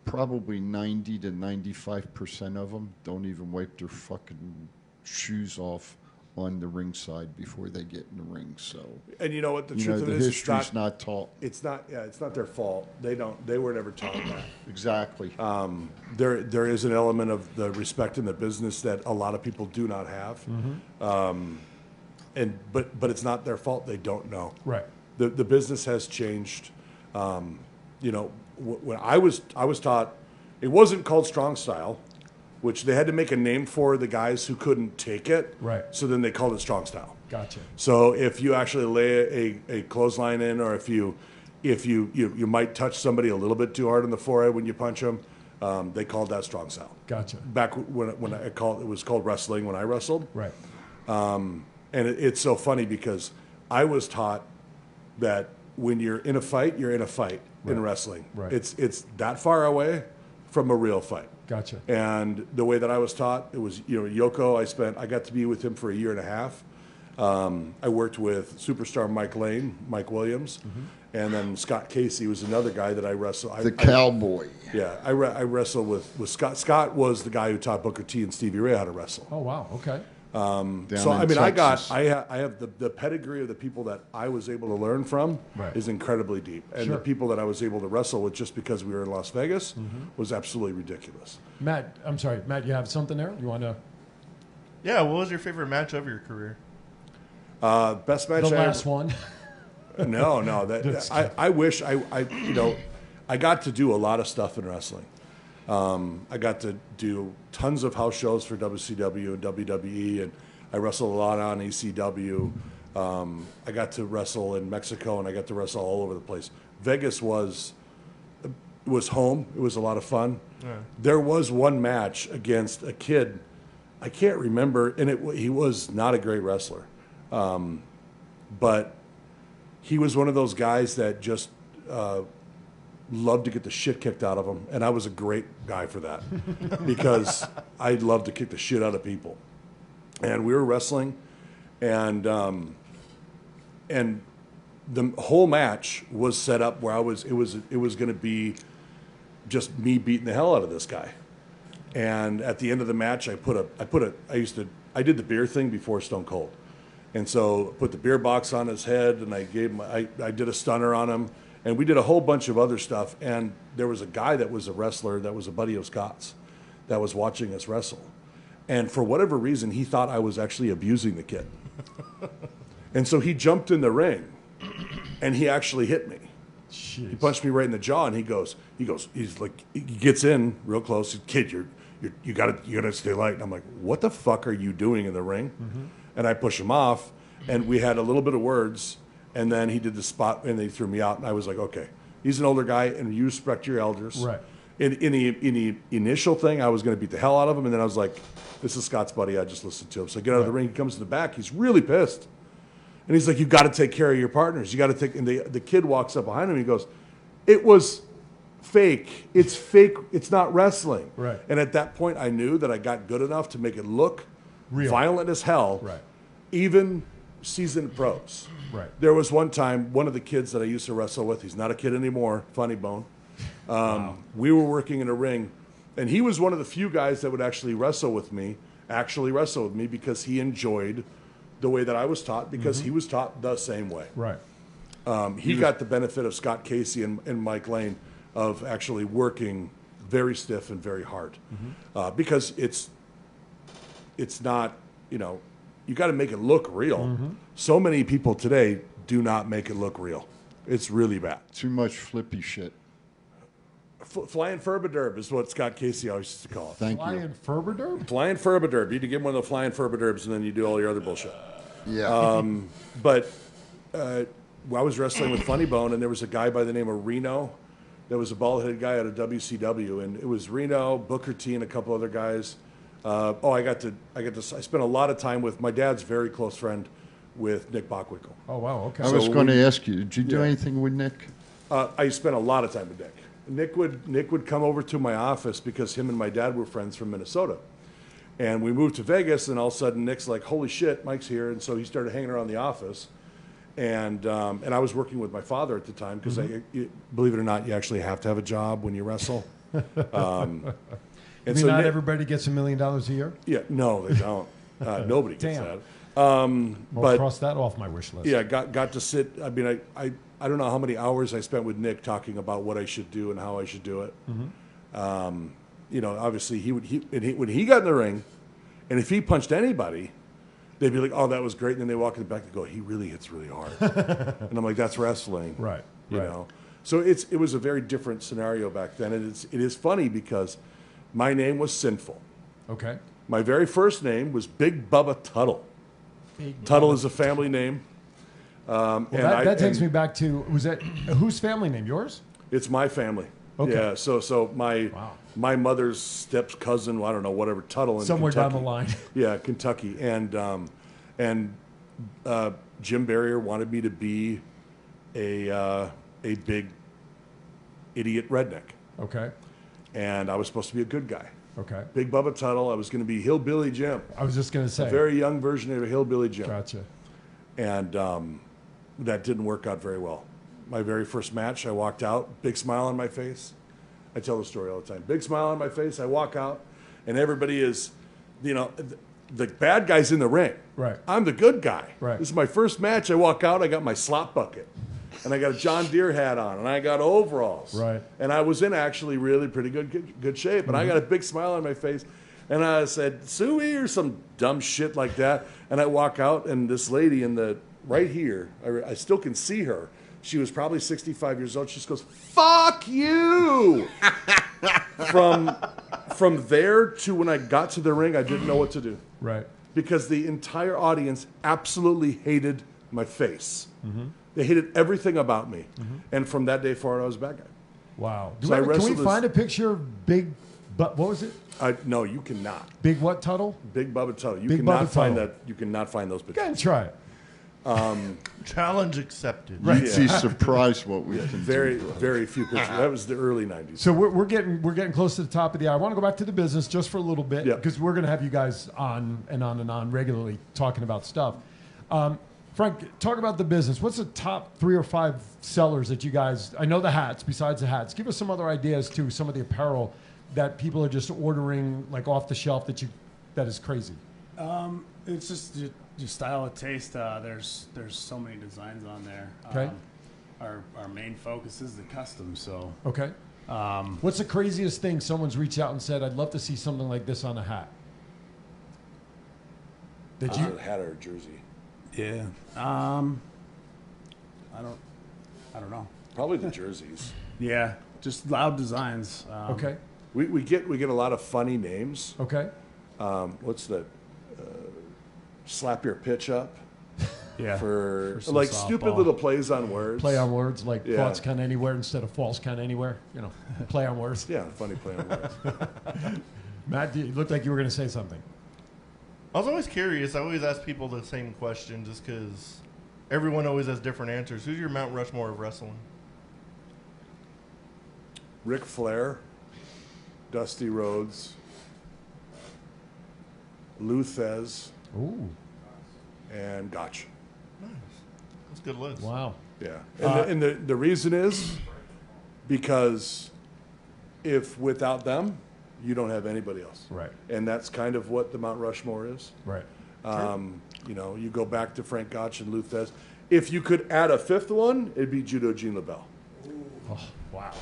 probably 90 to 95% of them don't even wipe their fucking shoes off on the ringside before they get in the ring. So, And you know what? The truth of it is, history's not taught. It's not their fault. They were never taught that. Exactly. There is an element of the respect in the business that a lot of people do not have. But it's not their fault. They don't know. Right. The business has changed. When I was taught, it wasn't called strong style, which they had to make a name for the guys who couldn't take it. Right. So then they called it strong style. Gotcha. So if you actually lay a clothesline in, or if you might touch somebody a little bit too hard on the forehead when you punch them, they called that strong style. Gotcha. Back when it was called wrestling when I wrestled. Right. And it's so funny because I was taught that when you're in a fight, you're in a fight in wrestling. Right. It's that far away from a real fight. Gotcha. And the way that I was taught, it was, Yoko, I got to be with him for a year and a half. I worked with superstar Mike Williams, and then Scott Casey was another guy that I wrestled. The cowboy. I wrestled with Scott. Scott was the guy who taught Booker T and Stevie Ray how to wrestle. Oh, wow. Okay. So I mean, Texas. I have the pedigree of the people that I was able to learn from is incredibly deep, and the people that I was able to wrestle with just because we were in Las Vegas was absolutely ridiculous. Matt, I'm sorry, Matt, you have something there? You want to? Yeah, what was your favorite match of your career? Best match. The last one. No. I wish I got to do a lot of stuff in wrestling. I got to do tons of house shows for WCW and WWE, and I wrestled a lot on ECW. I got to wrestle in Mexico, and I got to wrestle all over the place. Vegas was home. It was a lot of fun. Yeah. There was one match against a kid, I can't remember, and he was not a great wrestler, but he was one of those guys that just loved to get the shit kicked out of him, and I was a great guy for that because I loved to kick the shit out of people. And we were wrestling, and the whole match was set up where it was going to be just me beating the hell out of this guy. And at the end of the match, I did the beer thing before Stone Cold, and so put the beer box on his head, and I did a stunner on him. And we did a whole bunch of other stuff. And there was a guy that was a wrestler that was a buddy of Scott's that was watching us wrestle. And for whatever reason, he thought I was actually abusing the kid. And so he jumped in the ring, and he actually hit me. Jeez. He punched me right in the jaw, and he gets in real close. He said, "Kid, you gotta stay light." And I'm like, "What the fuck are you doing in the ring?" And I push him off, and we had a little bit of words. And then he did the spot, and they threw me out. And I was like, okay, he's an older guy, and you respect your elders. Right. In the initial thing, I was going to beat the hell out of him. And then I was like, this is Scott's buddy. I just listened to him. So I get out of the ring. He comes to the back. He's really pissed. And he's like, you've got to take care of your partners. You got to take. And the kid walks up behind him. And he goes, it was fake. It's fake. It's not wrestling. Right. And at that point, I knew that I got good enough to make it look real, violent as hell. Right. Even seasoned pros. Right. There was one time, one of the kids that I used to wrestle with, he's not a kid anymore, Funny Bone. We were working in a ring, and he was one of the few guys that would actually wrestle with me because he enjoyed the way that I was taught, because he was taught the same way. Right. He got the benefit of Scott Casey and Mike Lane of actually working very stiff and very hard, because it's not, you got to make it look real. So many people today do not make it look real. It's really bad. Too much flippy shit. Flying Furbaderb is what Scott Casey always used to call it. Thank you. Flying Furbaderb? Flying Furbaderb. You need to give him one of the Flying Furbaderbs, and then you do all your other bullshit. Yeah. But I was wrestling with Funny Bone, and there was a guy by the name of Reno. There was a bald-headed guy out of WCW, and it was Reno, Booker T, and a couple other guys. I spent a lot of time with my dad's very close friend with Nick Bockwinkel. Oh, wow, okay. I was going to ask you, did you do anything with Nick? I spent a lot of time with Nick. Nick would come over to my office because him and my dad were friends from Minnesota. And we moved to Vegas, and all of a sudden Nick's like, holy shit, Mike's here. And so he started hanging around the office. And I was working with my father at the time because, believe it or not, you actually have to have a job when you wrestle. And so not everybody gets $1 million a year? Yeah, no, they don't. Nobody gets Damn. that. But cross that off my wish list. Yeah, got to sit. I mean, I don't know how many hours I spent with Nick talking about what I should do and how I should do it. Obviously when he got in the ring, and if he punched anybody, they'd be like, "Oh, that was great," and then they walk in the back and go, "He really hits really hard," and I'm like, "That's wrestling." Right. You know. So it was a very different scenario back then, and it is funny because my name was Sinful. Okay. My very first name was Big Bubba Tuttle. Tuttle is a family name. Well, that takes me back to, whose family name? Yours? It's my family. Okay. Yeah. So my mother's step cousin, I don't know, whatever, Tuttle in somewhere Kentucky. down the line. Yeah, Kentucky, and Jim Barrier wanted me to be a big idiot redneck. Okay. And I was supposed to be a good guy. Okay. Big Bubba Tuttle. I was going to be Hillbilly Jim. I was just going to say. A very young version of a Hillbilly Jim. Gotcha. And that didn't work out very well. My very first match, I walked out, big smile on my face. I tell the story all the time. Big smile on my face. I walk out, and everybody is, the bad guy's in the ring. Right. I'm the good guy. Right. This is my first match. I walk out, I got my slop bucket. And I got a John Deere hat on, and I got overalls. Right. And I was in actually really pretty good shape, and I got a big smile on my face. And I said, "Suey," or some dumb shit like that. And I walk out, and this lady right here, I still can see her. She was probably 65 years old. She just goes, "Fuck you!" From there to when I got to the ring, I didn't know what to do. Right. Because the entire audience absolutely hated my face. They hated everything about me. And from that day forward, I was a bad guy. Wow. So can we find a picture of Big, what was it? No, you cannot. Big what Tuttle? Big Bubba Tuttle. You Big cannot Bubba find Tuttle. that. You cannot find those pictures. Go ahead and try it. Challenge accepted. You'd be surprised what we can Very, do. very few pictures. That was the early 90s. So we're getting close to the top of the hour. I want to go back to the business just for a little bit Yeah. because we're going to have you guys on and on and on regularly talking about stuff. Frank, talk about the business. What's the top 3 or 5 sellers that you guys? I know the hats. Besides the hats, give us some other ideas too. Some of the apparel that people are just ordering like off the shelf that is crazy. It's just your style of taste. There's so many designs on there. Okay. Our main focus is the custom. So Okay. What's the craziest thing someone's reached out and said, "I'd love to see something like this on a hat"? That you A hat or a jersey. yeah. I don't know. Probably the jerseys. Yeah, just loud designs. okay? We get a lot of funny names. Okay. What's the slap your pitch up? Yeah. For some like softball. stupid little plays on words. Play on words like Yeah. thoughts count anywhere instead of false count anywhere. Play on words. Yeah, funny play on words. Matt, you looked like you were going to say something. I was always curious. I always ask people the same question just because everyone always has different answers. Who's your Mount Rushmore of wrestling? Ric Flair, Dusty Rhodes, Lou Thez, Ooh. and Gotch. That's a good list. Wow. Yeah, and the reason is because if without them, you don't have anybody else. Right. And that's kind of what the Mount Rushmore is. Right. You know, you go back to Frank Gotch and Luthez. If you could add a fifth one, it'd be Judo Gene LaBelle. Oh, wow.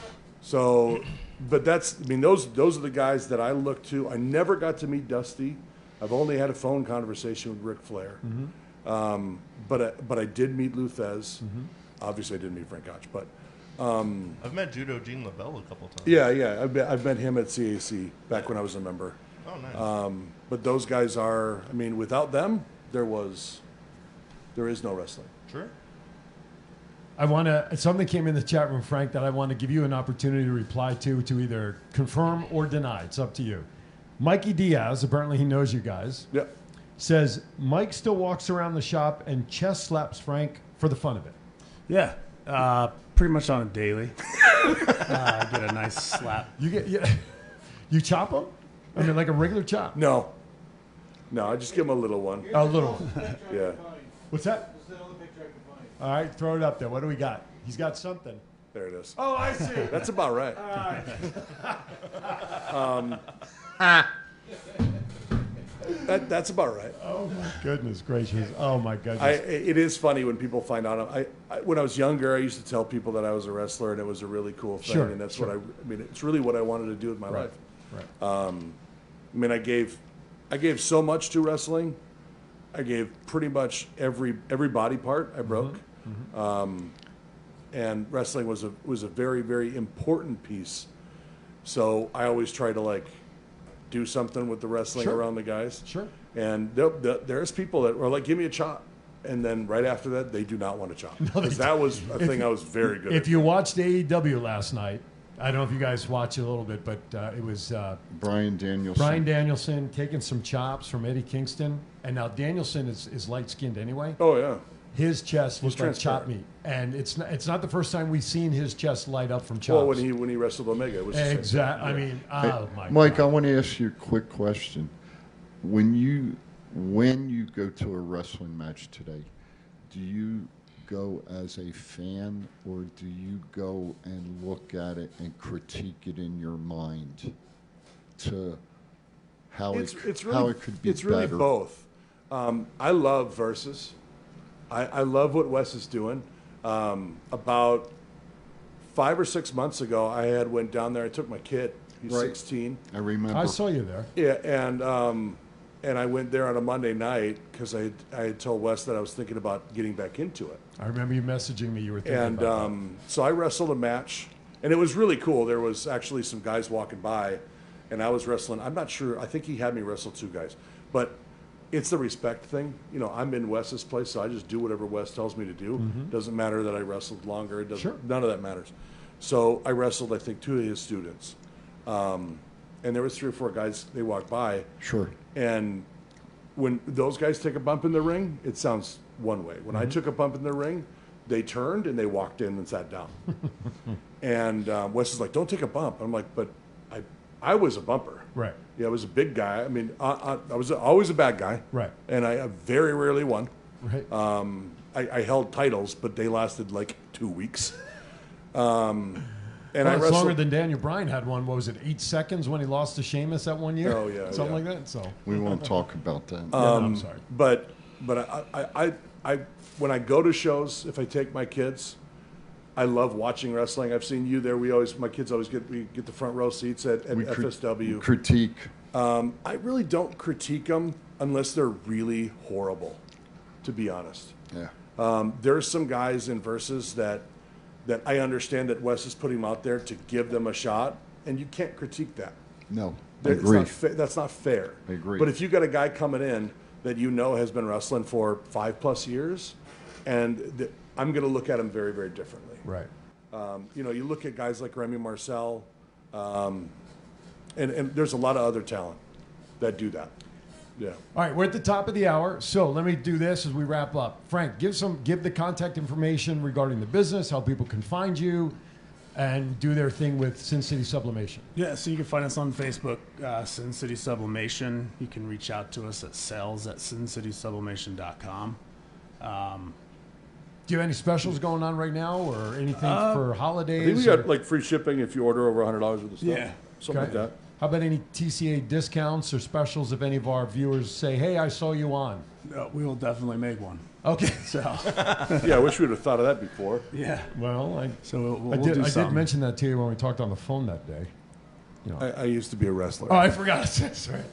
So, but that's, I mean, those are the guys that I look to. I never got to meet Dusty. I've only had a phone conversation with Ric Flair. But I did meet Luthez. Obviously, I didn't meet Frank Gotch, but I've met Judo Gene LaBelle a couple times. yeah. I've met him at CAC back when I was a member. Oh, nice. But those guys are, I mean, without them, there is no wrestling. Sure. Something came in the chat room, Frank, that I want to give you an opportunity to reply to either confirm or deny. It's up to you. Mikey Diaz, apparently he knows you guys, says Mike still walks around the shop and chest slaps Frank for the fun of it. Yeah, pretty much on a daily. I get a nice slap. You chop him? I mean, like a regular chop? No, I just give him a little one. A little one. Yeah. What's that? All right, throw it up there. What do we got? He's got something. There it is. Oh, I see. That's about right. All right. That's about right. Oh my goodness gracious! Oh my goodness! It is funny when people find out. When I was younger, I used to tell people that I was a wrestler, and it was a really cool thing. Sure, and that's sure. what I mean. It's really what I wanted to do with my life. Right. I mean, I gave so much to wrestling. I gave pretty much every body part I broke. And wrestling was a very, very important piece. So I always try to do something with the wrestling around the guys. Sure. And there's people that are like, give me a chop. And then right after that, they do not want to chop. Because that was a thing I was very good at. If you watched AEW last night, I don't know if you guys watched it a little bit, but it was Bryan Danielson. Bryan Danielson taking some chops from Eddie Kingston. And now Danielson is light-skinned anyway. Oh, yeah. His chest was like transparent. chop meat. And it's not the first time we've seen his chest light up from chops. Well, when he wrestled Omega, it was the same exactly. thing. I mean, oh my Mike, God. I want to ask you a quick question. When you go to a wrestling match today, do you go as a fan or do you go and look at it and critique it in your mind to how it could be It's really better? both. I love Versus. I love what Wes is doing. About 5 or 6 months ago, I went down there. I took my kid. He's 16. I remember. I saw you there. Yeah, and I went there on a Monday night because I had told Wes that I was thinking about getting back into it. I remember you messaging me. You were thinking about that. So I wrestled a match, and it was really cool. There was actually some guys walking by, and I was wrestling. I'm not sure. I think he had me wrestle 2 guys, but it's the respect thing. You know, I'm in Wes's place, so I just do whatever Wes tells me to do. Doesn't matter that I wrestled longer. It doesn't. None of that matters. So I wrestled, I think, 2 of his students, and there was 3 or 4 guys. They walked by. Sure. And when those guys take a bump in the ring, it sounds one way. When I took a bump in the ring, they turned and they walked in and sat down. And Wes is like, "Don't take a bump." I'm like, "But I was a bumper." Right. Yeah, I was a big guy. I mean, I was always a bad guy. Right. And I very rarely won. Right. I held titles, but they lasted like 2 weeks. And well, I it's wrestled longer than Daniel Bryan had one. What was it, 8 seconds when he lost to Sheamus that one year? Oh, yeah. Something like that. So We won't talk about that. no, I'm sorry. But I when I go to shows, if I take my kids, I love watching wrestling. I've seen you there. My kids always get the front row seats at FSW. Critique. I really don't critique them unless they're really horrible, to be honest. Yeah. There's some guys in Versus that I understand that Wes is putting them out there to give them a shot, and you can't critique that. No. I agree. That's not fair. I agree. But if you got a guy coming in that you know has been wrestling for 5+ years, and I'm going to look at him very, very differently. Right. You look at guys like Remy Marcel, and there's a lot of other talent that do that. Yeah. All right, we're at the top of the hour, so let me do this as we wrap up. Frank, give the contact information regarding the business, how people can find you, and do their thing with Sin City Sublimation. Yeah, so you can find us on Facebook, Sin City Sublimation. You can reach out to us at sales@sincitysublimation.com. Do you have any specials going on right now, or anything for holidays? I think we got like free shipping if you order over $100 worth of stuff. Yeah. Something like that. How about any TCA discounts or specials if any of our viewers say, hey, I saw you on? No, we will definitely make one. Okay. So. Yeah, I wish we would have thought of that before. Yeah. Well, I do did mention that to you when we talked on the phone that day. You know. I used to be a wrestler. Oh, I forgot. That's right.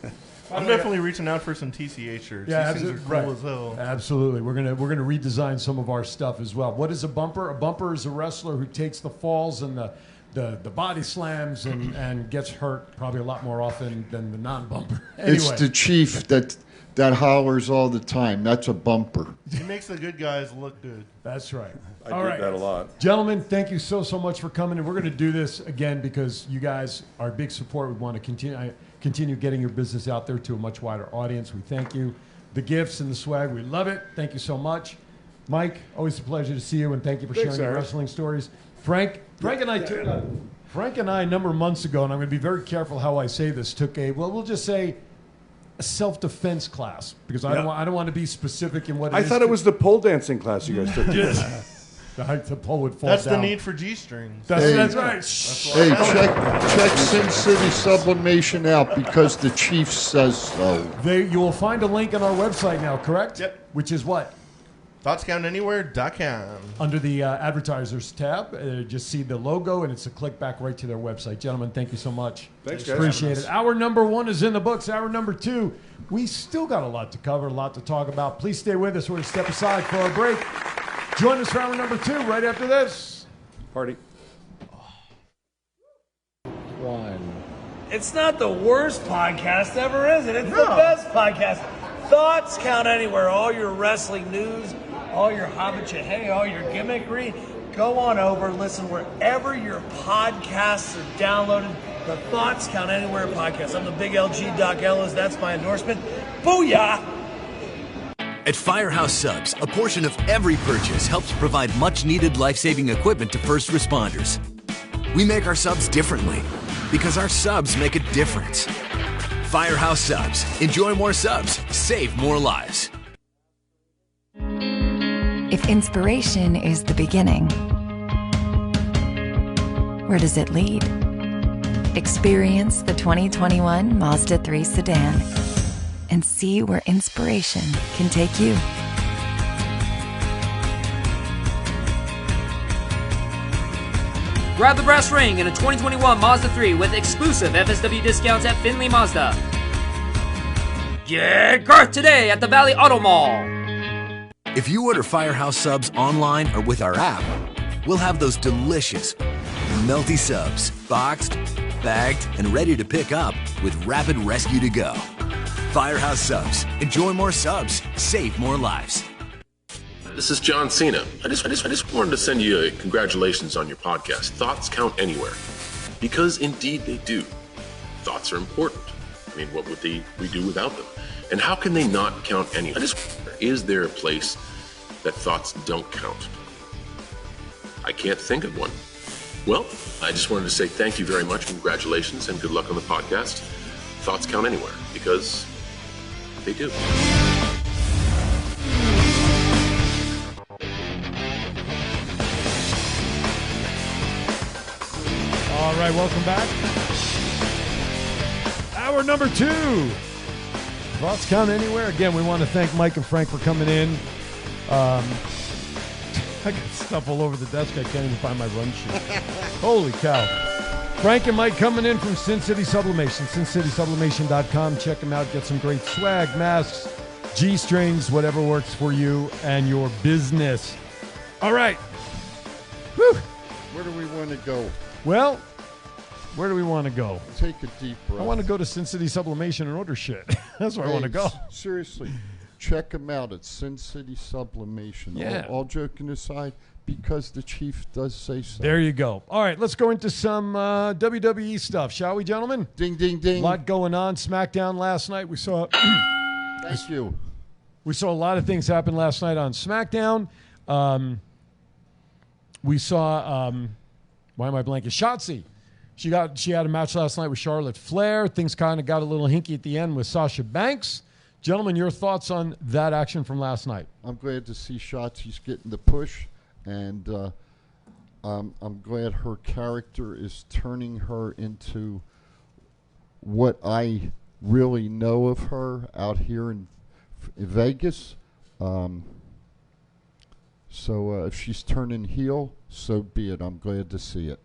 I'm definitely reaching out for some TCA shirts. Yeah, These things are cool as hell. Absolutely. We're gonna redesign some of our stuff as well. What is a bumper? A bumper is a wrestler who takes the falls and the body slams and gets hurt probably a lot more often than the non-bumper. Anyway. It's the chief that hollers all the time. That's a bumper. He makes the good guys look good. That's right. I get that a lot. Gentlemen, thank you so much for coming. And we're going to do this again because you guys are a big support. We want to continue getting your business out there to a much wider audience. We thank you. The gifts and the swag, we love it. Thank you so much. Mike, always a pleasure to see you, and thank you for sharing your wrestling stories. Frank and I a number of months ago, and I'm going to be very careful how I say this, took we'll just say a self-defense class, because I don't want to be specific in what it is. I thought it was the pole dancing class you guys took. The pole would fall That's down. the need for G-strings. That's right. Hey, check Sin City Sublimation out because the chief says so. You will find a link on our website now, correct? Yep. Which is what? ThoughtsCountAnywhere.com. Under the advertisers tab, just see the logo, and it's a click back right to their website. Gentlemen, thank you so much. Thanks, guys. Appreciate it. Hour number 1 is in the books. Hour number 2, we still got a lot to cover, a lot to talk about. Please stay with us. We're going to step aside for our break. Join us for hour number 2 right after this. Party. It's not the worst podcast ever, is it? It's the best podcast. Thoughts count anywhere. All your wrestling news, all your hobbit all your gimmickry. Go on over, listen wherever your podcasts are downloaded. The Thoughts Count Anywhere podcast. I'm the big LG Doc Ellis. That's my endorsement. Booyah! At Firehouse Subs, a portion of every purchase helps provide much-needed life-saving equipment to first responders. We make our subs differently because our subs make a difference. Firehouse Subs. Enjoy more subs. Save more lives. If inspiration is the beginning, where does it lead? Experience the 2021 Mazda 3 sedan and see where inspiration can take you. Grab the brass ring in a 2021 Mazda 3 with exclusive FSW discounts at Findlay Mazda. Get Garth today at the Valley Auto Mall. If you order Firehouse Subs online or with our app, we'll have those delicious, melty subs boxed, bagged, and ready to pick up with rapid rescue to go. Firehouse Subs. Enjoy more subs. Save more lives. This is John Cena. I just wanted to send you a congratulations on your podcast. Thoughts count anywhere. Because indeed they do. Thoughts are important. I mean, what would we do without them? And how can they not count anywhere? Is there a place that thoughts don't count? I can't think of one. Well, I just wanted to say thank you very much, congratulations, and good luck on the podcast. Thoughts count anywhere, because they do. All right, welcome back. Hour number 2. Thoughts count anywhere. Again, we want to thank Mike and Frank for coming in. I got stuff all over the desk. I can't even find my run sheet. Holy cow. Frank and Mike coming in from Sin City Sublimation. SinCitySublimation.com. Check them out. Get some great swag, masks, G-strings, whatever works for you and your business. All right. Whew. Where do we want to go? Well, where do we want to go? Take a deep breath. I want to go to Sin City Sublimation and order shit. That's where I want to go. Seriously, check them out at Sin City Sublimation. Yeah. All joking aside, because the chief does say so. There you go. All right, let's go into some WWE stuff, shall we, gentlemen? Ding, ding, ding. A lot going on. SmackDown last night. We saw. Thank you. We saw a lot of things happen last night on SmackDown. We saw. Why am I blanking? Shotzi. She had a match last night with Charlotte Flair. Things kind of got a little hinky at the end with Sasha Banks. Gentlemen, your thoughts on that action from last night? I'm glad to see Shotzi's getting the push, and I'm glad her character is turning her into what I really know of her out here in Vegas. So if she's turning heel, so be it. I'm glad to see it.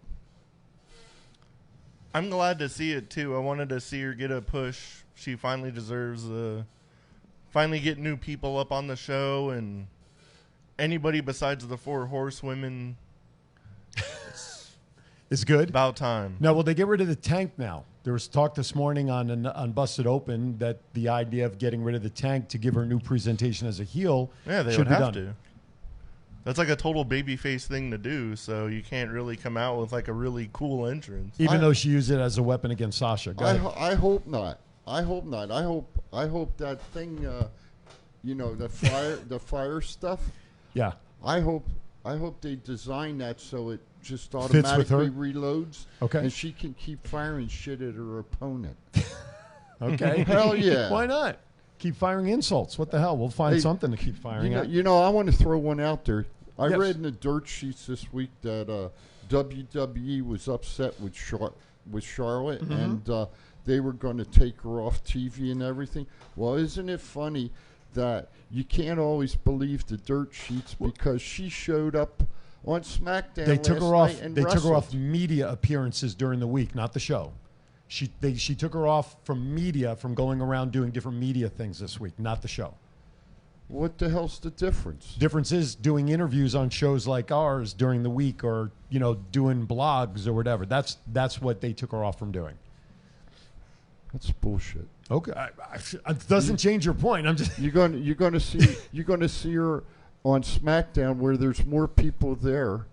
I'm glad to see it too. I wanted to see her get a push. She finally deserves finally get new people up on the show, and anybody besides the 4 horsewomen. It's good. About time. Now, will they get rid of the tank now? There was talk this morning on Busted Open that the idea of getting rid of the tank to give her a new presentation as a heel they should would be have done. to. That's like a total babyface thing to do, so you can't really come out with like a really cool entrance. Even though she used it as a weapon against Sasha. Go ahead. I hope not. I hope not. I hope that thing, the fire stuff. Yeah. I hope they design that so it just Fits with automatically her? reloads. Okay. And she can keep firing shit at her opponent. Okay. Hell yeah. Why not? Keep firing insults. What the hell? We'll find Hey, something to keep firing at. I want to throw one out there. I Yes. read in the dirt sheets this week that WWE was upset with Charlotte, and they were going to take her off TV and everything. Well, isn't it funny that you can't always believe the dirt sheets because she showed up on SmackDown They took last her off. night and They took her off wrestled. media appearances during the week, not the show. She took her off from media, from going around doing different media things this week, not the show. What the hell's the difference? Difference is doing interviews on shows like ours during the week, or doing blogs or whatever. That's what they took her off from doing. That's bullshit. Okay, it doesn't change your point. I'm just you're going to see her on SmackDown where there's more people there,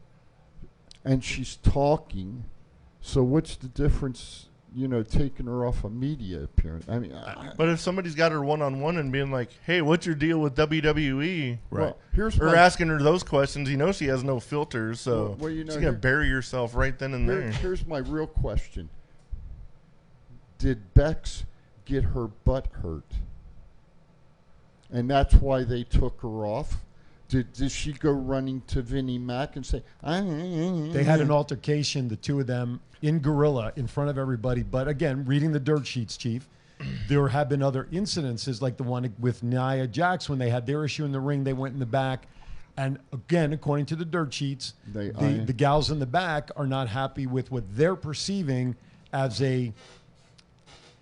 and she's talking. So what's the difference? Taking her off a media appearance. I mean, But if somebody's got her one-on-one and being like, "Hey, what's your deal with WWE?" Well, here's or asking her those questions, she has no filters, so Well, she's gonna bury herself right then and there. Here's my real question: did Bex get her butt hurt, and that's why they took her off? Did she go running to Vinnie Mac and say, They had an altercation, the two of them, in Gorilla, in front of everybody. But again, reading the dirt sheets, Chief, there have been other incidences like the one with Nia Jax when they had their issue in the ring. They went in the back. And again, according to the dirt sheets, the gals in the back are not happy with what they're perceiving as a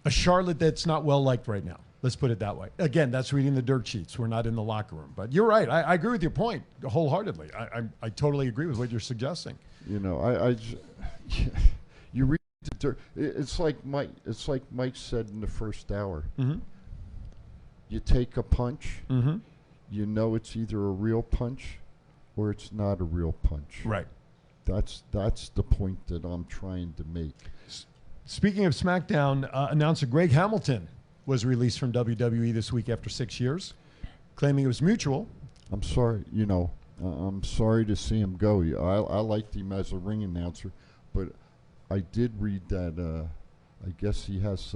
Charlotte that's not well liked right now. Let's put it that way. Again, that's reading the dirt sheets. We're not in the locker room. But you're right. I agree with your point wholeheartedly. I totally agree with what you're suggesting. you read the dirt. It's like Mike said in the first hour. Mm-hmm. You take a punch. Mm-hmm. You know it's either a real punch or it's not a real punch. Right. That's the point that I'm trying to make. Speaking of SmackDown, announcer Greg Hamilton was released from WWE this week after 6 years, claiming it was mutual. I'm sorry, I'm sorry to see him go. I liked him as a ring announcer, but I did read that I guess he has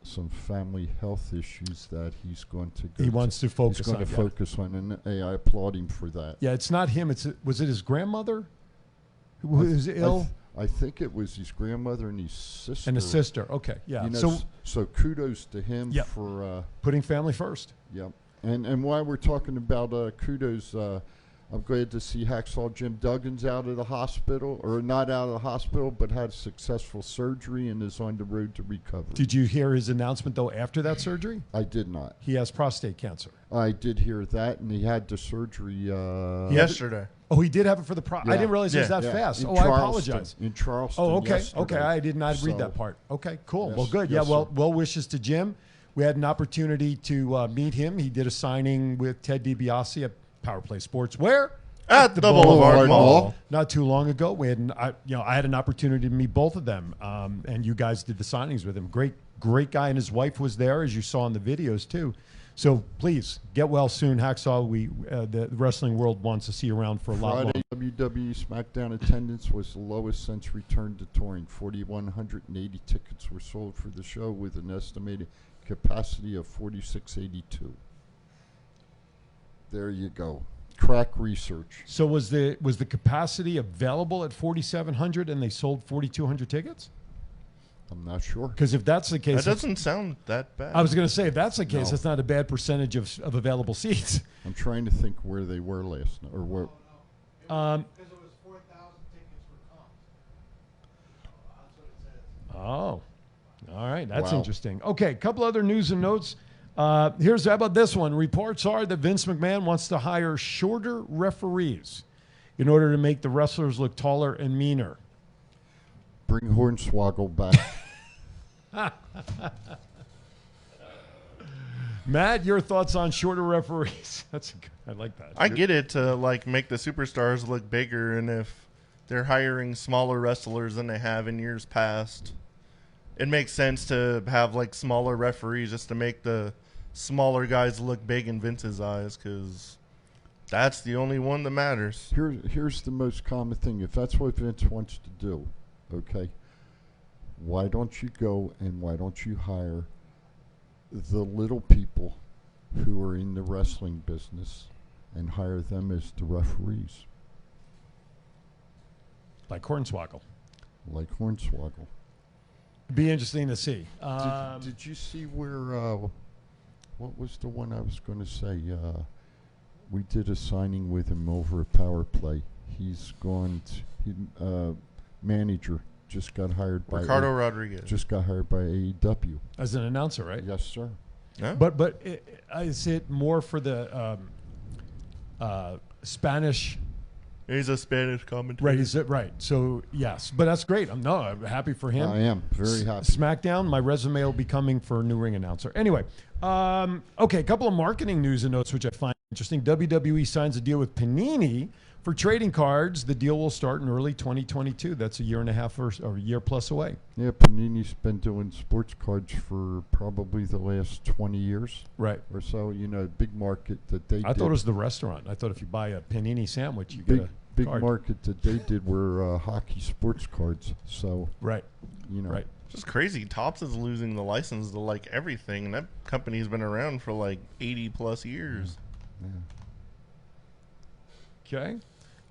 some family health issues that he's going to go. He wants to focus He's going on, to yeah. focus on, and hey, I applaud him for that. Yeah, it's not him. Was it his grandmother who was ill? I think it was his grandmother and his sister. And his sister. Okay, yeah. So kudos to him for putting family first. Yep. And while we're talking about kudos, I'm glad to see Hacksaw Jim Duggan's out of the hospital, or not out of the hospital, but had successful surgery and is on the road to recovery. Did you hear his announcement, though, after that surgery? I did not. He has prostate cancer. I did hear that, and he had the surgery yesterday. Oh, he did have it for the I didn't realize it was that fast. I apologize. In Charleston. Oh, okay. Yesterday. Okay, I did not read that part. Okay, cool. Yes, well, good. yes, Yeah, sir. well wishes to Jim. We had an opportunity to meet him. He did a signing with Ted DiBiase at Power Play Sports. Where? At the Boulevard Mall. Not too long ago, I had an opportunity to meet both of them, and you guys did the signings with him. Great guy, and his wife was there, as you saw in the videos too. So please get well soon, Hacksaw. The wrestling world wants to see you around for a lot longer. WWE SmackDown attendance was the lowest since return to touring. 4,180 tickets were sold for the show with an estimated capacity of 4,682. There you go. Crack research. So was the capacity available at 4,700 and they sold 4,200 tickets? I'm not sure. Because if that's the case, that doesn't sound that bad. I was going to say, if that's the case, No. that's not a bad percentage of available seats. I'm trying to think where they were last night, or where. Because it was 4,000 tickets were comped. That's what it says. Oh, all right. That's Wow. interesting. Okay, a couple other news and notes. How about this one? Reports are that Vince McMahon wants to hire shorter referees in order to make the wrestlers look taller and meaner. Bring Hornswoggle back. Matt, your thoughts on shorter referees? I like that. I get it to like make the superstars look bigger, and if they're hiring smaller wrestlers than they have in years past, it makes sense to have like smaller referees just to make the smaller guys look big in Vince's eyes, because that's the only one that matters. Here's the most common thing. If that's what Vince wants to do, okay, why don't you go and why don't you hire the little people who are in the wrestling business and hire them as the referees? Like Hornswoggle. Like Hornswoggle. Be interesting to see. Did you see where, what was the one I was going to say? We did a signing with him over at Power Play. He's gone to, manager just got hired by Ricardo Rodriguez. Just got hired by AEW As an announcer, right? Yes, sir. Yeah. But is it more for the Spanish? He's a Spanish commentator. Right, is it right? So yes, but that's great. I'm happy for him. I am very happy. SmackDown, my resume will be coming for a new ring announcer. Anyway, okay, a couple of marketing news and notes which I find interesting. WWE signs a deal with Panini for trading cards. The deal will start in early 2022. That's a year and a half or a year plus away. Yeah, Panini's been doing sports cards for probably the last 20 years. Right. Or so, big market that they I did. thought it was the restaurant. I thought if you buy a Panini sandwich, you big, get a big card. market that they did were hockey sports cards. So, right. Right. Just crazy. Topps is losing the license to like everything, and that company's been around for like 80 plus years. Yeah. Okay.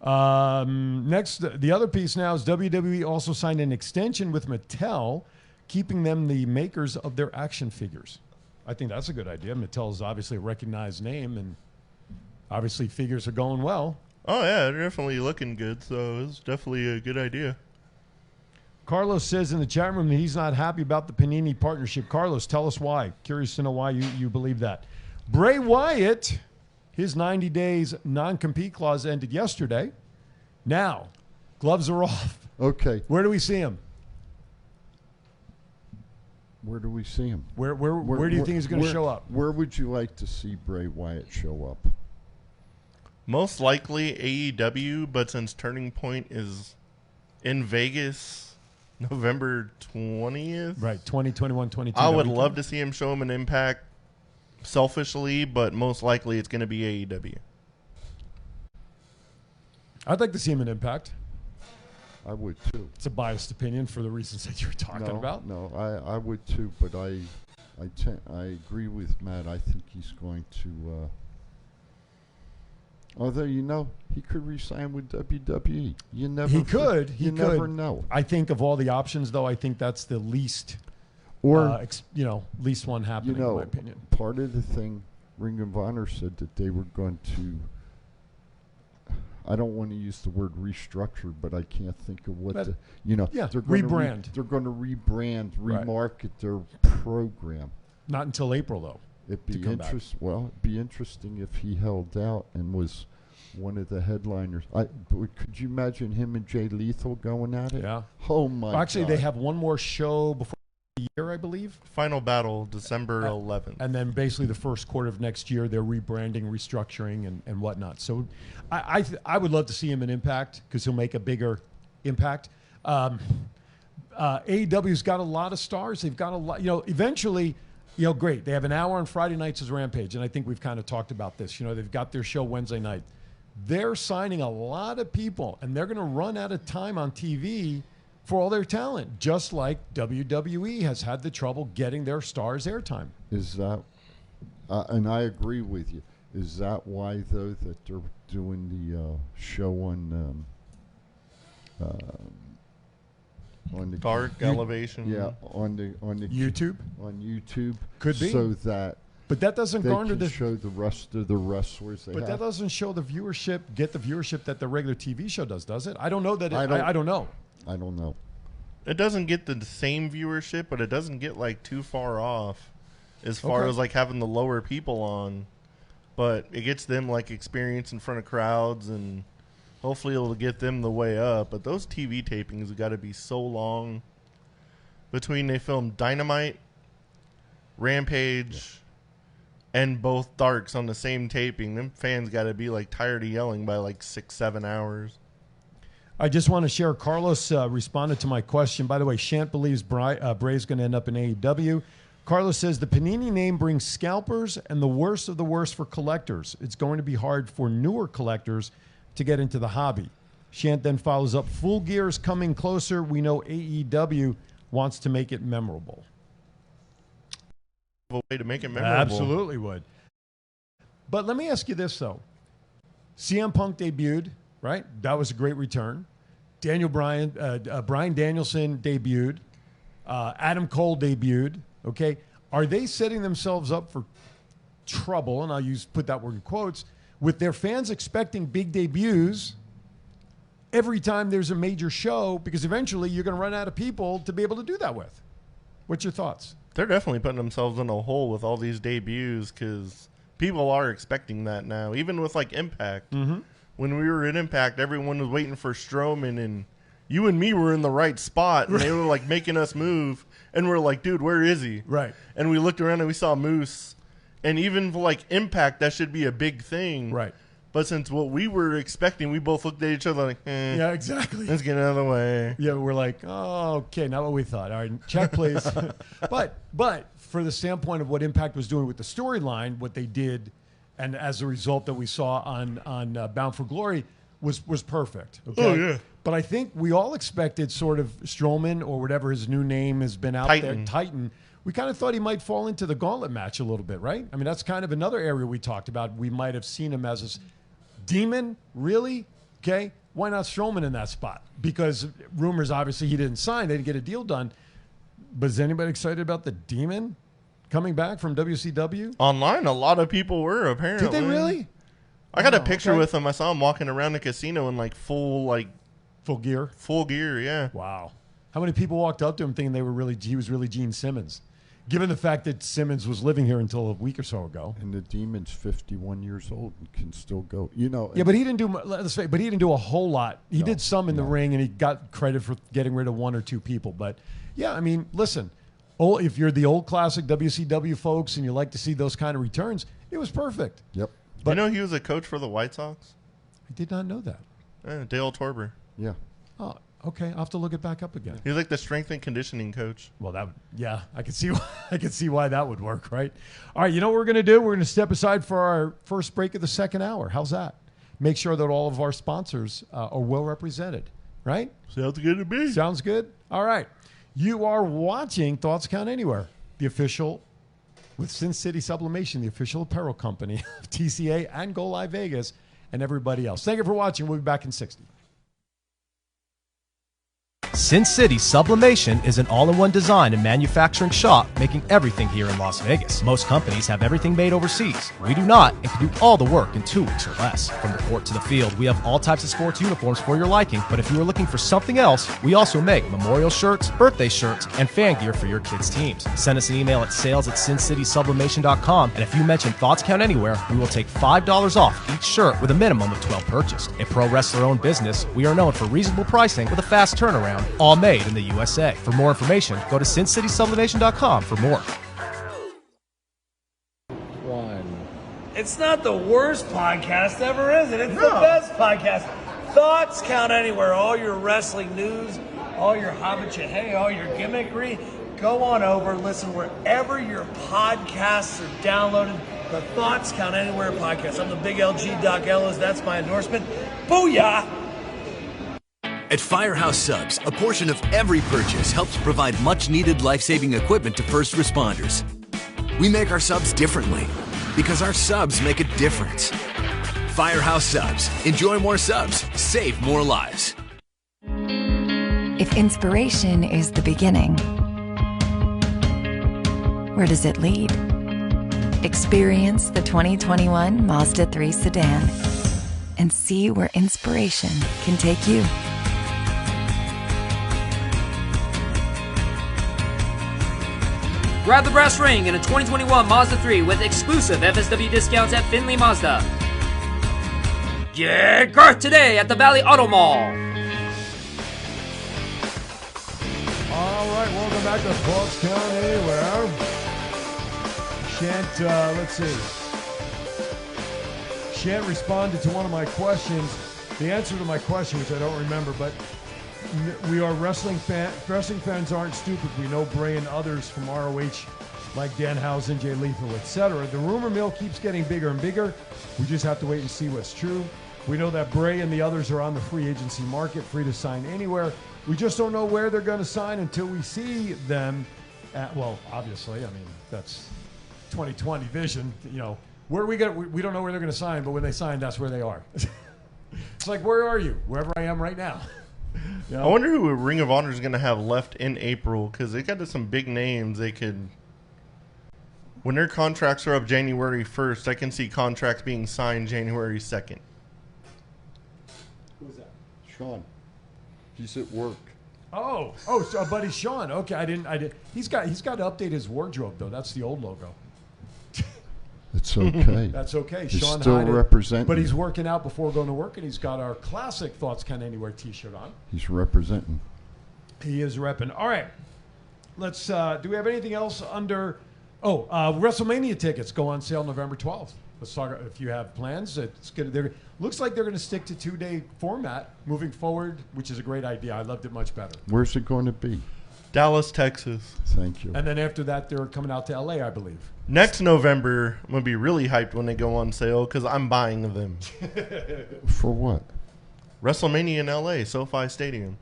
Next, the other piece now is WWE also signed an extension with Mattel, keeping them the makers of their action figures. I think that's a good idea. Mattel is obviously a recognized name, and obviously figures are going well. Oh, yeah, they're definitely looking good, so it's definitely a good idea. Carlos says in the chat room that he's not happy about the Panini partnership. Carlos, tell us why. Curious to know why you believe that. Bray Wyatt, his 90 days non-compete clause ended yesterday. Now, gloves are off. Okay. Where do we see him? Where do we see him? Where do you think he's going to show up? Where would you like to see Bray Wyatt show up? Most likely AEW, but since Turning Point is in Vegas November 20th. Right, 2021, 22. I would love to see him show him an Impact selfishly, but most likely it's going to be AEW. I'd like to see him in Impact. I would too. It's a biased opinion for the reasons that you were talking about. No, I would too, but I agree with Matt. I think he's going to. Although he could re-sign with WWE. You never. He could. He you could. never know. I think of all the options, though, I think that's the least. Or least one happening, in my opinion. Part of the thing, Ring of Honor said that they were going to. I don't want to use the word restructure, but I can't think of what they're going rebrand. They're going to rebrand, remarket their program. Not until April, though. It'd be interesting if he held out and was one of the headliners. Could you imagine him and Jay Lethal going at it? Yeah. Oh my! Actually, God. they have one more show before the year, I believe. Final Battle, December 11th. And then basically the first quarter of next year, they're rebranding, restructuring, and whatnot. So I would love to see him in Impact because he'll make a bigger impact. AEW's got a lot of stars. They've got a lot. Eventually, great. They have an hour on Friday nights as Rampage, and I think we've kind of talked about this. They've got their show Wednesday night. they're signing a lot of people, and they're going to run out of time on TV for all their talent, just like WWE has had the trouble getting their stars airtime. Is that, and I agree with you, is that why, though, that they're doing the show on the Dark Elevation? Yeah, on the YouTube? On YouTube. Could be. So that But that doesn't they garner can the show the rest of the wrestlers they But have. that doesn't show the viewership, get the viewership that the regular TV show does it? I don't know that. I don't know. I don't know. It doesn't get the same viewership, but it doesn't get like too far off as far as like having the lower people on. But it gets them like experience in front of crowds, and hopefully it'll get them the way up. But those TV tapings have got to be so long. Between they filmed Dynamite, Rampage, and both Darks on the same taping, them fans got to be like tired of yelling by like 6-7 hours. I just want to share. Carlos responded to my question. By the way, Shant believes Bray's going to end up in AEW. Carlos says the Panini name brings scalpers and the worst of the worst for collectors. It's going to be hard for newer collectors to get into the hobby. Shant then follows up, Full Gear is coming closer. We know AEW wants to make it memorable. A way to make it memorable. Absolutely would. But let me ask you this, though. CM Punk debuted, right? That was a great return. Bryan Danielson debuted. Adam Cole debuted. Okay, are they setting themselves up for trouble? And I'll put that word in quotes, with their fans expecting big debuts every time there's a major show, because eventually you're going to run out of people to be able to do that with. What's your thoughts? They're definitely putting themselves in a hole with all these debuts, because people are expecting that now. Even with like Impact, when we were at Impact, everyone was waiting for Strowman, and you and me were in the right spot, and they were like making us move. And we're like, dude, where is he? Right. And we looked around and we saw Moose. And even for like Impact, that should be a big thing. Right. But since what we were expecting, we both looked at each other like, Yeah, exactly. Let's get out of the way. Yeah, we're like, oh, okay, not what we thought. All right, check, please. but for the standpoint of what Impact was doing with the storyline, what they did, and as a result that we saw on Bound for Glory was perfect. Okay? Oh, yeah. But I think we all expected sort of Strowman, or whatever his new name has been out there, Titan. We kind of thought he might fall into the gauntlet match a little bit, right? I mean, that's kind of another area we talked about. We might have seen him as a demon, really? Okay, why not Strowman in that spot? Because rumors, obviously, he didn't sign. They didn't get a deal done. But is anybody excited about the demon coming back from WCW? Online, a lot of people were, apparently. Did they really? I got a picture with him. I saw him walking around the casino in like full gear. Full gear, yeah. Wow. How many people walked up to him thinking he was really Gene Simmons? Given the fact that Simmons was living here until a week or so ago. And the Demon's 51 years old and can still go. You know. Yeah, but he didn't do a whole lot. He did some in the ring, and he got credit for getting rid of one or two people. But yeah, I mean, listen, if you're the old classic WCW folks and you like to see those kind of returns, it was perfect. Yep. But you know he was a coach for the White Sox? I did not know that. Dale Torber. Yeah. Oh, okay. I'll have to look it back up again. He's like the strength and conditioning coach. Well, I could see why that would work, right? All right, you know what we're going to do? We're going to step aside for our first break of the second hour. How's that? Make sure that all of our sponsors are well represented, right? Sounds good to me. Sounds good? All right. You are watching Thoughts Count Anywhere, the official, with Sin City Sublimation, the official apparel company of TCA and Go Live Vegas and everybody else. Thank you for watching. We'll be back in 60. Sin City Sublimation is an all-in-one design and manufacturing shop making everything here in Las Vegas. Most companies have everything made overseas. We do not, and can do all the work in 2 weeks or less. From the court to the field, we have all types of sports uniforms for your liking, but if you are looking for something else, we also make memorial shirts, birthday shirts, and fan gear for your kids' teams. Send us an email at sales@sincitysublimation.com, and if you mention Thoughts Count Anywhere, we will take $5 off each shirt with a minimum of 12 purchased. A pro wrestler-owned business, we are known for reasonable pricing with a fast turnaround, all made in the USA. For more information, go to sincitysublimation.com for more. It's not the worst podcast ever, is it? It's the best podcast. Thoughts Count Anywhere. All your wrestling news, all your hobbit-cha-hey, all your gimmickry. Go on over, listen wherever your podcasts are downloaded. the Thoughts Count Anywhere podcast. I'm the big LG Doc Ellis. That's my endorsement. Booyah! At Firehouse Subs, a portion of every purchase helps provide much-needed life-saving equipment to first responders. We make our subs differently because our subs make a difference. Firehouse Subs. Enjoy more subs. Save more lives. If inspiration is the beginning, where does it lead? Experience the 2021 Mazda 3 sedan and see where inspiration can take you. Grab the brass ring in a 2021 Mazda 3 with exclusive FSW discounts at Findlay Mazda. Get girth today at the Valley Auto Mall. All right, welcome back to Thoughts Count Anywhere. Let's see. Shant responded to one of my questions. The answer to my question, which I don't remember, but we are wrestling fans. Wrestling fans aren't stupid. We know Bray and others from ROH, like Danhausen, Jay Lethal, etc. The rumor mill keeps getting bigger and bigger. We just have to wait and see what's true. We know that Bray and the others are on the free agency market, free to sign anywhere. We just don't know where they're going to sign until we see them. Well, obviously, I mean, that's 2020 vision. You know, where we don't know where they're going to sign, but when they sign, that's where they are. It's like, where are you? Wherever I am right now. You know? I wonder who Ring of Honor is going to have left in April, because they got some big names they could. When their contracts are up January 1st, I can see contracts being signed January 2nd. Who's that? Sean. He's at work. Oh, so our buddy Sean. Okay, I didn't. He's got to update his wardrobe though. That's the old logo. It's okay. That's okay. He's Sean still Hyde, representing. but he's working out before going to work, and he's got our classic Thoughts Count Anywhere T-shirt on. He's representing. He is repping. All right, let's. Do we have anything else under? Oh, WrestleMania tickets go on sale November 12th. Let's talk. If you have plans, it's good. Looks like they're going to stick to 2-day format moving forward, which is a great idea. I loved it much better. Where's it going to be? Dallas, Texas. Thank you. And then after that, they're coming out to LA, I believe. Next November, I'm going to be really hyped when they go on sale because I'm buying them. For what? WrestleMania in LA, SoFi Stadium.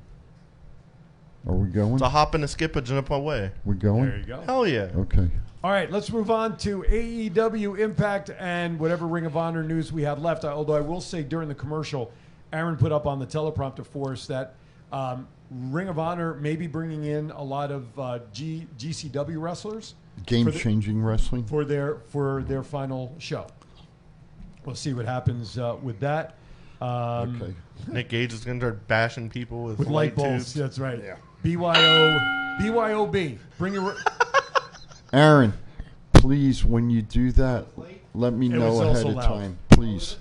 Are we going? It's a hop and a skip, a jump away. We're going? There you go. Hell yeah. Okay. All right, let's move on to AEW Impact and whatever Ring of Honor news we have left. Although I will say during the commercial, Aaron put up on the teleprompter for us that Ring of Honor may be bringing in a lot of GCW wrestlers. Game-changing wrestling? For their final show. We'll see what happens with that. Okay. Nick Gage is going to start bashing people with light bulbs. tubes. That's right. Yeah. BYOB. Bring your... Aaron, please, when you do that, let me know ahead of time, please.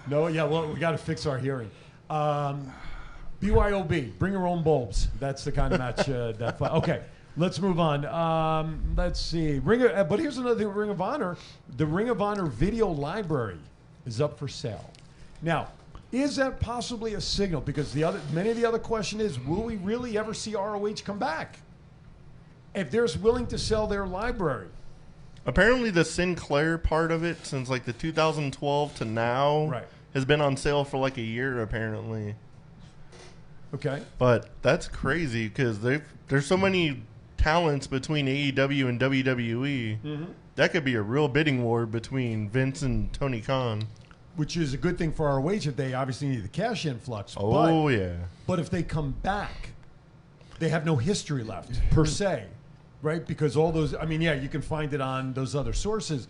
No, yeah, well, we got to fix our hearing. BYOB, bring your own bulbs. That's the kind of match that. Okay, let's move on. Let's see. But here's another thing. Ring of Honor. The Ring of Honor video library is up for sale. Now, is that possibly a signal? Because many of the other question is, will we really ever see ROH come back? If they're willing to sell their library. Apparently the Sinclair part of it, since like the 2012 to now, has been on sale for like a year apparently. Okay. But that's crazy because there's so many talents between AEW and WWE. Mm-hmm. That could be a real bidding war between Vince and Tony Khan. Which is a good thing for ROH if they obviously need the cash influx. Oh, yeah. But if they come back, they have no history left, per se. Right? Because all those, I mean, yeah, you can find it on those other sources.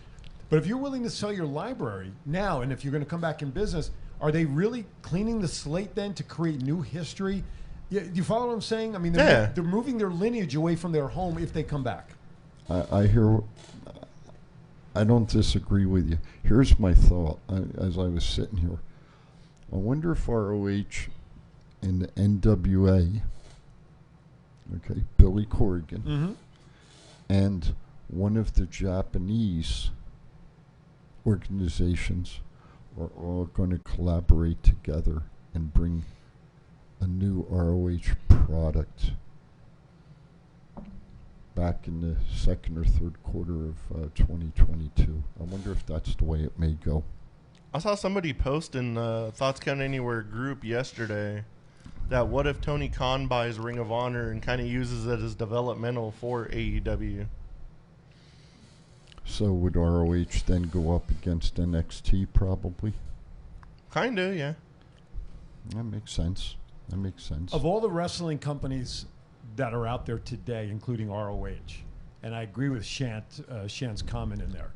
But if you're willing to sell your library now, and if you're going to come back in business, are they really cleaning the slate then to create new history? Yeah, do you follow what I'm saying? I mean, they're moving their lineage away from their home if they come back. I don't disagree with you. Here's my thought as I was sitting here. I wonder if ROH and the NWA, okay, Billy Corrigan, and one of the Japanese organizations are all going to collaborate together and bring a new ROH product back back in the second or third quarter of 2022. I wonder if that's the way it may go. I saw somebody post in the Thoughts Count Anywhere group yesterday that what if Tony Khan buys Ring of Honor and kind of uses it as developmental for AEW? So would ROH then go up against NXT probably? Kind of, yeah. That makes sense. That makes sense. Of all the wrestling companies that are out there today, including ROH, and I agree with Shan's comment in there,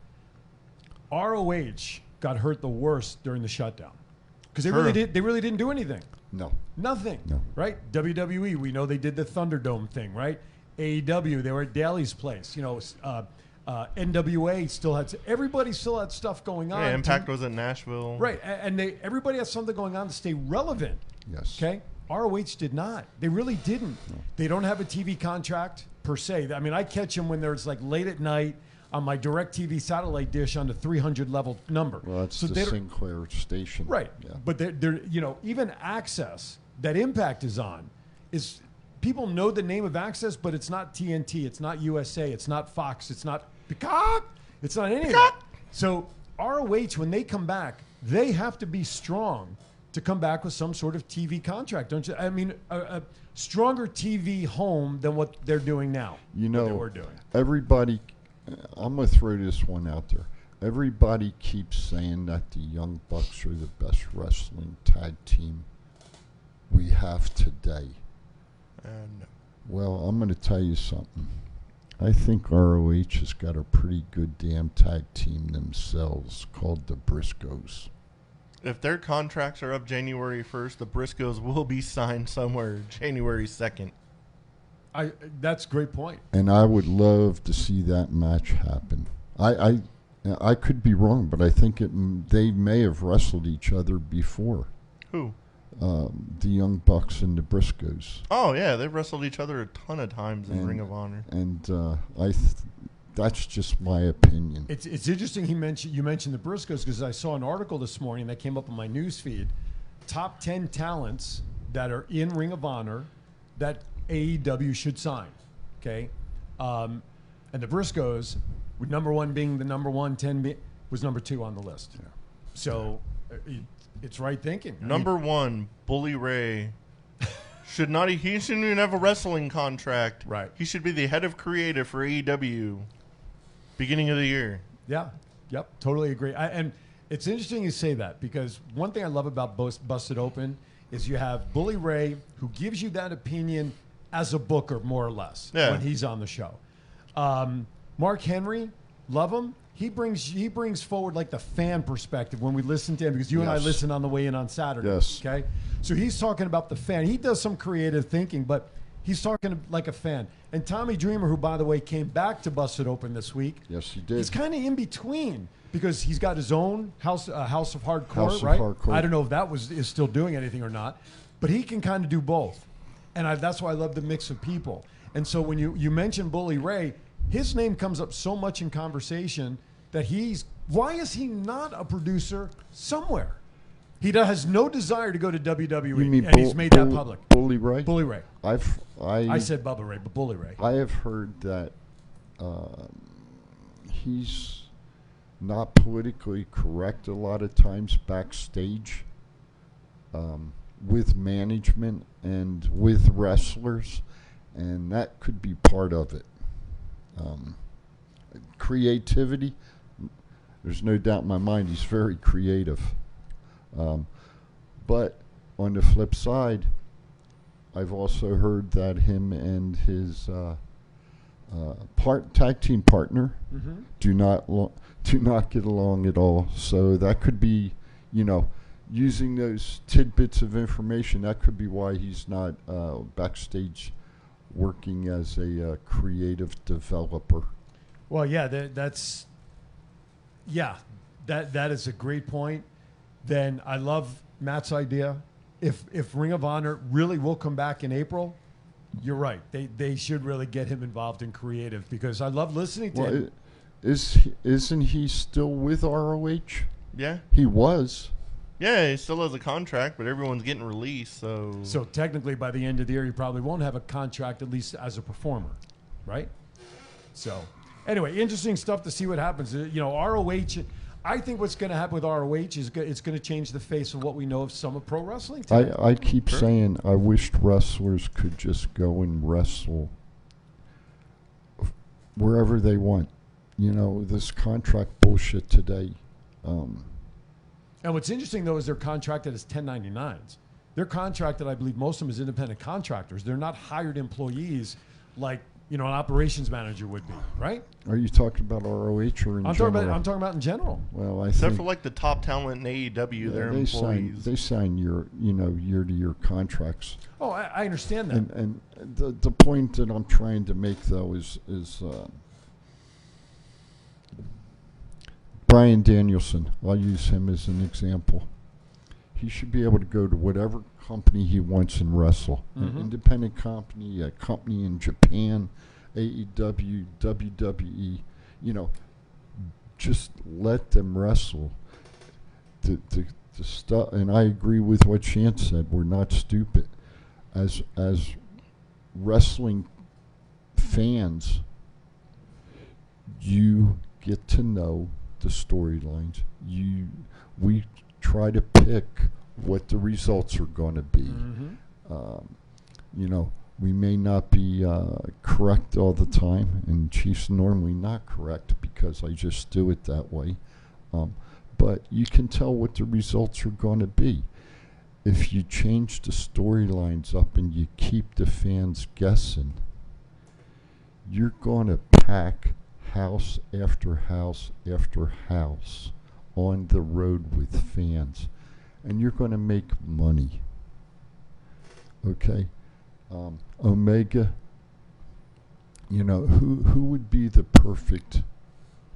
ROH got hurt the worst during the shutdown because they really didn't do anything. No. Nothing. No. Right? WWE, we know they did the Thunderdome thing, right? AEW, they were at Daly's place. You know, NWA still had everybody still had stuff going on. Yeah, Impact was in Nashville. Right, and everybody had something going on to stay relevant. Yes. Okay? ROH did not. They really didn't. No. They don't have a TV contract per se. I mean, I catch them when there's like late at night on my DirecTV satellite dish on the 300 level number. Well, that's the Sinclair station. Right. Yeah. But they're even Access that Impact is on is people know the name of Access, but it's not TNT, it's not USA, it's not Fox, it's not Peacock, it's not any of that. So ROH, when they come back, they have to be strong to come back with some sort of TV contract, don't you? I mean, a stronger TV home than what they're doing now. You know, what they were doing. Everybody, I'm going to throw this one out there. Everybody keeps saying that the Young Bucks are the best wrestling tag team we have today. No. Well, I'm going to tell you something. I think ROH has got a pretty good damn tag team themselves called the Briscoes. If their contracts are up January 1st, the Briscoes will be signed somewhere January 2nd. That's a great point. And I would love to see that match happen. I could be wrong, but I think they may have wrestled each other before. Who? The Young Bucks and the Briscoes. Oh, yeah. They've wrestled each other a ton of times in Ring of Honor. And that's just my opinion. It's interesting you mentioned the Briscoes because I saw an article this morning that came up on my news feed. Top 10 talents that are in Ring of Honor that AEW should sign. Okay? And the Briscoes, with number one being the number one, 10 was number 2 on the list. Yeah. So it's right thinking. Number 1, Bully Ray. He shouldn't even have a wrestling contract. Right. He should be the head of creative for AEW beginning of the year. Yeah. Yep. Totally agree. And it's interesting you say that because one thing I love about Busted Open is you have Bully Ray who gives you that opinion as a booker, more or less, when he's on the show. Mark Henry, love him. He brings forward like the fan perspective when we listen to him because you and I listen on the way in on Saturday. Yes. Okay. So he's talking about the fan. He does some creative thinking, but he's talking like a fan. And Tommy Dreamer, who by the way came back to Busted Open this week. Yes, he did. He's kind of in between because he's got his own House of Hardcore, House of right? Hardcore. I don't know if that is still doing anything or not, but he can kind of do both. And that's why I love the mix of people. And so when you mention Bully Ray, his name comes up so much in conversation that why is he not a producer somewhere? He has no desire to go to WWE, and he's made that public. Bully Ray? Bully Ray. I said Bubba Ray, but Bully Ray. I have heard that he's not politically correct a lot of times backstage with management and with wrestlers, and that could be part of it. Creativity, there's no doubt in my mind he's very creative. But on the flip side, I've also heard that him and his tag team partner do not get along at all. So that could be, using those tidbits of information, that could be why he's not backstage working as a creative developer. Well, yeah, that is a great point. Then I love Matt's idea. If Ring of Honor really will come back in April, you're right. They should really get him involved in creative because I love listening to him. Isn't he still with ROH? Yeah. He was. Yeah, he still has a contract, but everyone's getting released, so... So technically by the end of the year, he probably won't have a contract, at least as a performer, right? So, anyway, interesting stuff to see what happens. ROH. I think what's going to happen with ROH is it's going to change the face of what we know of some of pro wrestling today. I keep saying I wished wrestlers could just go and wrestle wherever they want. This contract bullshit today. And what's interesting, though, is they're contracted as 1099s. They're contracted, I believe, most of them as independent contractors. They're not hired employees like an operations manager would be, right? Are you talking about ROH or in general? I'm talking about in general. Well, except for like the top talent in AEW, they're employees. They sign year-to-year contracts. Oh, I understand that. And the point that I'm trying to make, though, is Bryan Danielson. I'll use him as an example. He should be able to go to whatever company he wants and wrestle. An independent company, a company in Japan, AEW, WWE, just let them wrestle. The stuff, and I agree with what Chance said. We're not stupid. As wrestling fans, you get to know the storylines. We try to pick what the results are going to be. We may not be correct all the time, and Chief's normally not correct because I just do it that way. But you can tell what the results are going to be. If you change the storylines up and you keep the fans guessing, you're going to pack house after house after house on the road with fans, and you're going to make money. Okay? Omega, who would be the perfect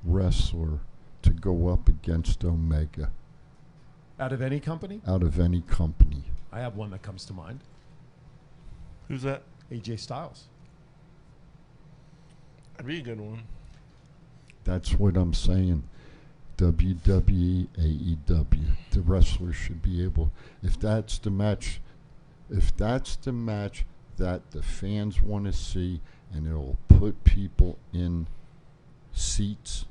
wrestler to go up against Omega? Out of any company? Out of any company. I have one that comes to mind. Who's that? AJ Styles. That'd be a good one. That's what I'm saying. WWE, AEW. The wrestlers should be able, if that's the match that the fans want to see and it'll put people in seats,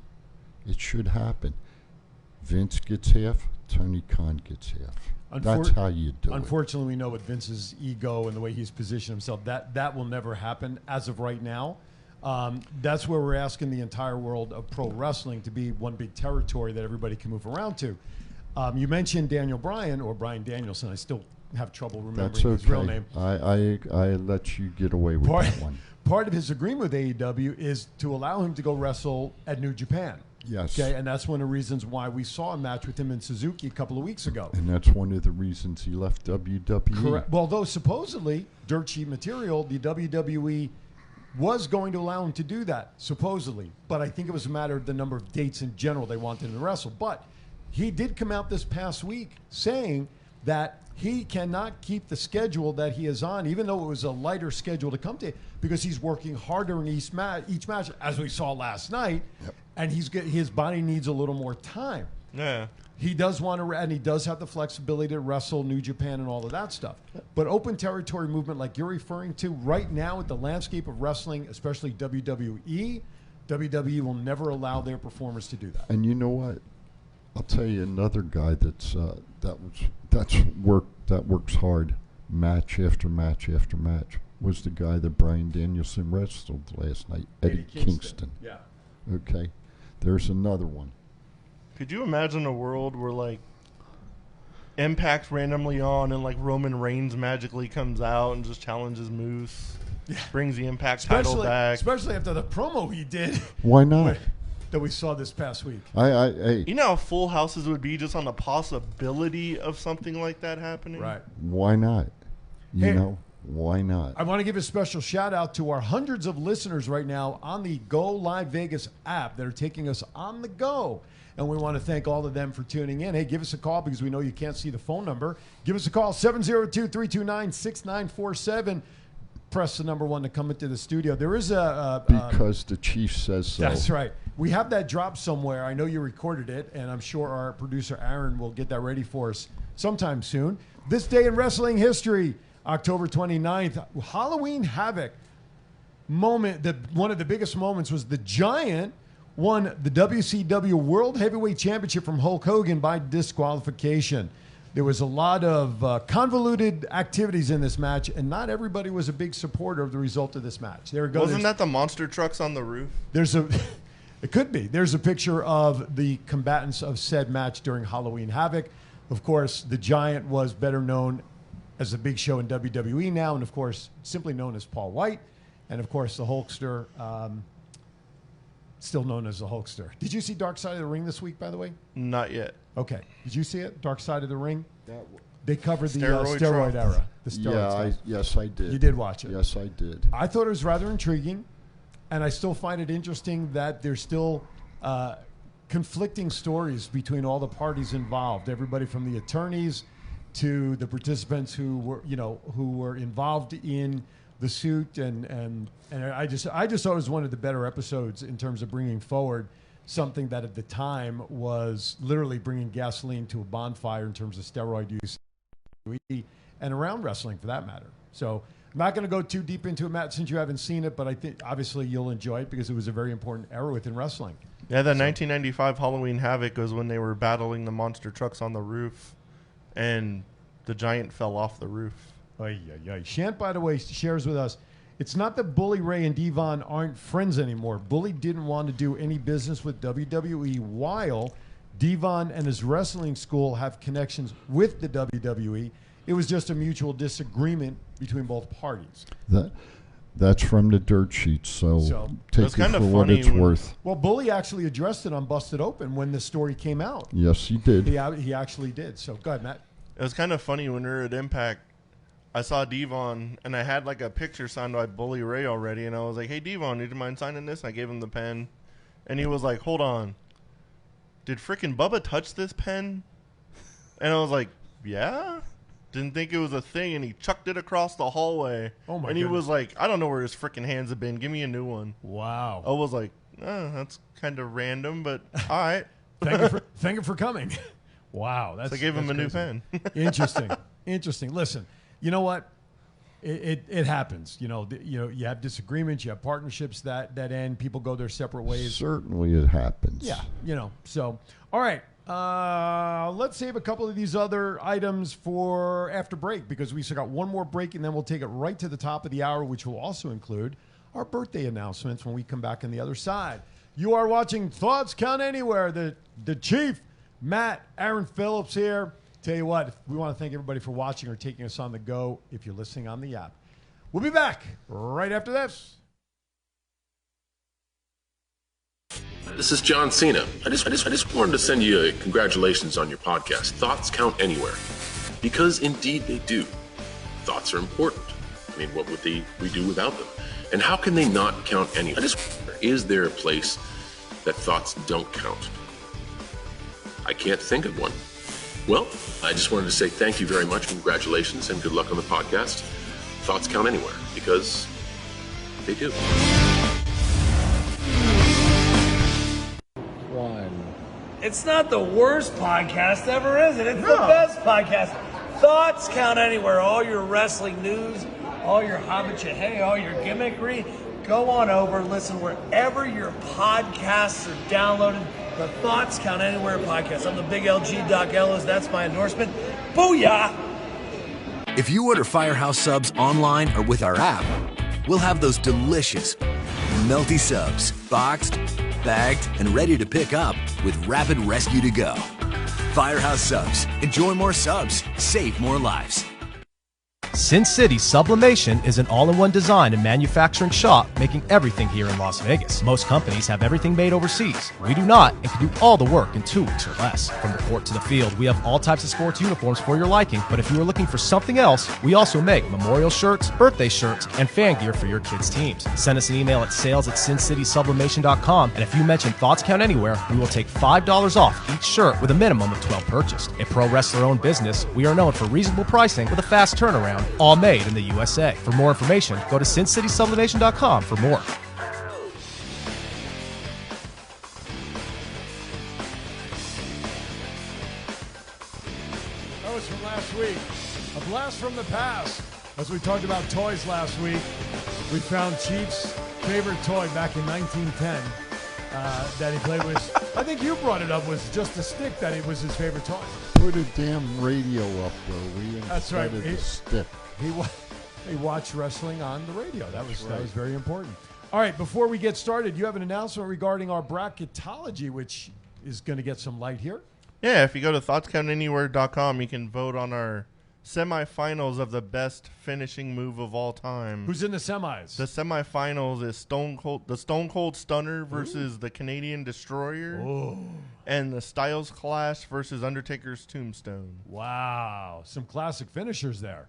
it should happen. Vince gets half, Tony Khan gets half. That's how you do it. Unfortunately, we know with Vince's ego and the way he's positioned himself, that will never happen as of right now. That's where we're asking the entire world of pro wrestling to be one big territory that everybody can move around to. You mentioned Daniel Bryan or Bryan Danielson. I still have trouble remembering his real name. I let you get away with that one. Part of his agreement with AEW is to allow him to go wrestle at New Japan. Yes. Okay, and that's one of the reasons why we saw a match with him in Suzuki a couple of weeks ago. And that's one of the reasons he left WWE. Correct. Well, though supposedly, dirt sheet material, the WWE was going to allow him to do that, supposedly. But I think it was a matter of the number of dates in general they wanted him to wrestle. But he did come out this past week saying that he cannot keep the schedule that he is on, even though it was a lighter schedule to come to, because he's working harder in each match, as we saw last night, and his body needs a little more time. Yeah. He does want to, and he does have the flexibility to wrestle New Japan and all of that stuff. But open territory movement, like you're referring to, right now with the landscape of wrestling, especially WWE will never allow their performers to do that. And you know what? I'll tell you another guy that works hard, match after match after match, was the guy that Bryan Danielson wrestled last night, Eddie Kingston. Yeah. Okay. There's another one. Could you imagine a world where, like, Impact's randomly on and, like, Roman Reigns magically comes out and just challenges Moose? Yeah. Brings the Impact title back. Especially after the promo he did. Why not? That we saw this past week. You know how full houses would be just on the possibility of something like that happening? Right. Why not? Why not? I want to give a special shout out to our hundreds of listeners right now on the Go Live Vegas app that are taking us on the go. And we want to thank all of them for tuning in. Hey, give us a call because we know you can't see the phone number. Give us a call, 702-329-6947. Press the number 1 to come into the studio. There is because the chief says so. That's right. We have that drop somewhere. I know you recorded it, and I'm sure our producer Aaron will get that ready for us sometime soon. This day in wrestling history, October 29th, Halloween Havoc. moment, one of the biggest moments was the Giant won the WCW World Heavyweight Championship from Hulk Hogan by disqualification. There was a lot of convoluted activities in this match, and not everybody was a big supporter of the result of this match. There we go. Wasn't that the monster trucks on the roof? It could be. There's a picture of the combatants of said match during Halloween Havoc. Of course, the Giant was better known as the Big Show in WWE now, and of course, simply known as Paul White. And of course, the Hulkster, still known as the Hulkster. Did you see Dark Side of the Ring this week, by the way? Not yet. Okay. Did you see it? Dark Side of the Ring? They covered the steroid trial. era. The steroid Yes, I did. You did watch it? Yes, I did. I thought it was rather intriguing, and I still find it interesting that there's still conflicting stories between all the parties involved. Everybody from the attorneys to the participants who were involved in the suit, and I just thought it was one of the better episodes in terms of bringing forward something that at the time was literally bringing gasoline to a bonfire in terms of steroid use and around wrestling for that matter. So I'm not going to go too deep into it, Matt, since you haven't seen it, but I think obviously you'll enjoy it because it was a very important era within wrestling. Yeah, the 1995 Halloween Havoc was when they were battling the monster trucks on the roof, and the Giant fell off the roof. Shant, by the way, shares with us, it's not that Bully Ray and Devon aren't friends anymore. Bully didn't want to do any business with WWE while Devon and his wrestling school have connections with the WWE. It was just a mutual disagreement between both parties. That's from the dirt sheets, so take it for what it's worth. Well, Bully actually addressed it on Busted Open when the story came out. Yes, he did. He actually did. So go ahead, Matt. It was kind of funny when we were at Impact. I saw Devon, and I had like a picture signed by Bully Ray already, and I was like, "Hey, Devon, would you mind signing this?" And I gave him the pen, and he was like, "Hold on, did frickin' Bubba touch this pen?" And I was like, "Yeah." Didn't think it was a thing, and he chucked it across the hallway. Oh my! And he was like, "I don't know where his frickin' hands have been. Give me a new one." Wow. I was like, "That's kind of random, but all right." Thank you for coming. Wow, I gave him a new pen. Interesting. Listen, you know what? It happens. You have disagreements. You have partnerships that end. People go their separate ways. Certainly, it happens. Yeah. So, all right. Let's save a couple of these other items for after break because we still got one more break, and then we'll take it right to the top of the hour, which will also include our birthday announcements when we come back on the other side. You are watching Thoughts Count Anywhere. The Chief, Matt, Aaron Phillips here. Tell you what, we want to thank everybody for watching or taking us on the go if you're listening on the app. We'll be back right after this. This is John Cena. I just wanted to send you a congratulations on your podcast. Thoughts count anywhere. Because indeed they do. Thoughts are important. I mean, what would we do without them? And how can they not count anywhere? I just wonder, is there a place that thoughts don't count? I can't think of one. Well, I just wanted to say thank you very much, congratulations, and good luck on the podcast. Thoughts count anywhere, because they do. It's not the worst podcast ever, is it? It's the best podcast. Thoughts count anywhere. All your wrestling news, all your hobbit-cha-hey, all your gimmickry. Go on over, listen wherever your podcasts are downloaded. The Thoughts Count Anywhere podcast. I'm the big LG Doc Ellis. That's my endorsement. Booyah! If you order Firehouse subs online or with our app, we'll have those delicious, melty subs, boxed, bagged, and ready to pick up with rapid rescue to go. Firehouse subs. Enjoy more subs. Save more lives. Sin City Sublimation is an all-in-one design and manufacturing shop making everything here in Las Vegas. Most companies have everything made overseas. We do not and can do all the work in 2 weeks or less. From the court to the field, we have all types of sports uniforms for your liking, but if you are looking for something else, we also make memorial shirts, birthday shirts, and fan gear for your kids' teams. Send us an email at sales@sincitysublimation.com, and if you mention Thoughts Count Anywhere, we will take $5 off each shirt with a minimum of 12 purchased. A pro wrestler-owned business, we are known for reasonable pricing with a fast turnaround, all made in the USA. For more information, go to sincitysublimation.com for more. That was from last week. A blast from the past. As we talked about toys last week, we found Chief's favorite toy back in 1910 that he played with. I think you brought it up, was just a stick that it was his favorite toy. Put a damn radio up there, will you? That's right. Instead of the stick. He watched wrestling on the radio. That was very important. All right, before we get started, you have an announcement regarding our bracketology, which is going to get some light here. Yeah, if you go to thoughtscountanywhere.com, you can vote on our semifinals of the best finishing move of all time. Who's in the semis? The semifinals is the Stone Cold Stunner versus the Canadian Destroyer, and the Styles Clash versus Undertaker's Tombstone. Wow, some classic finishers there.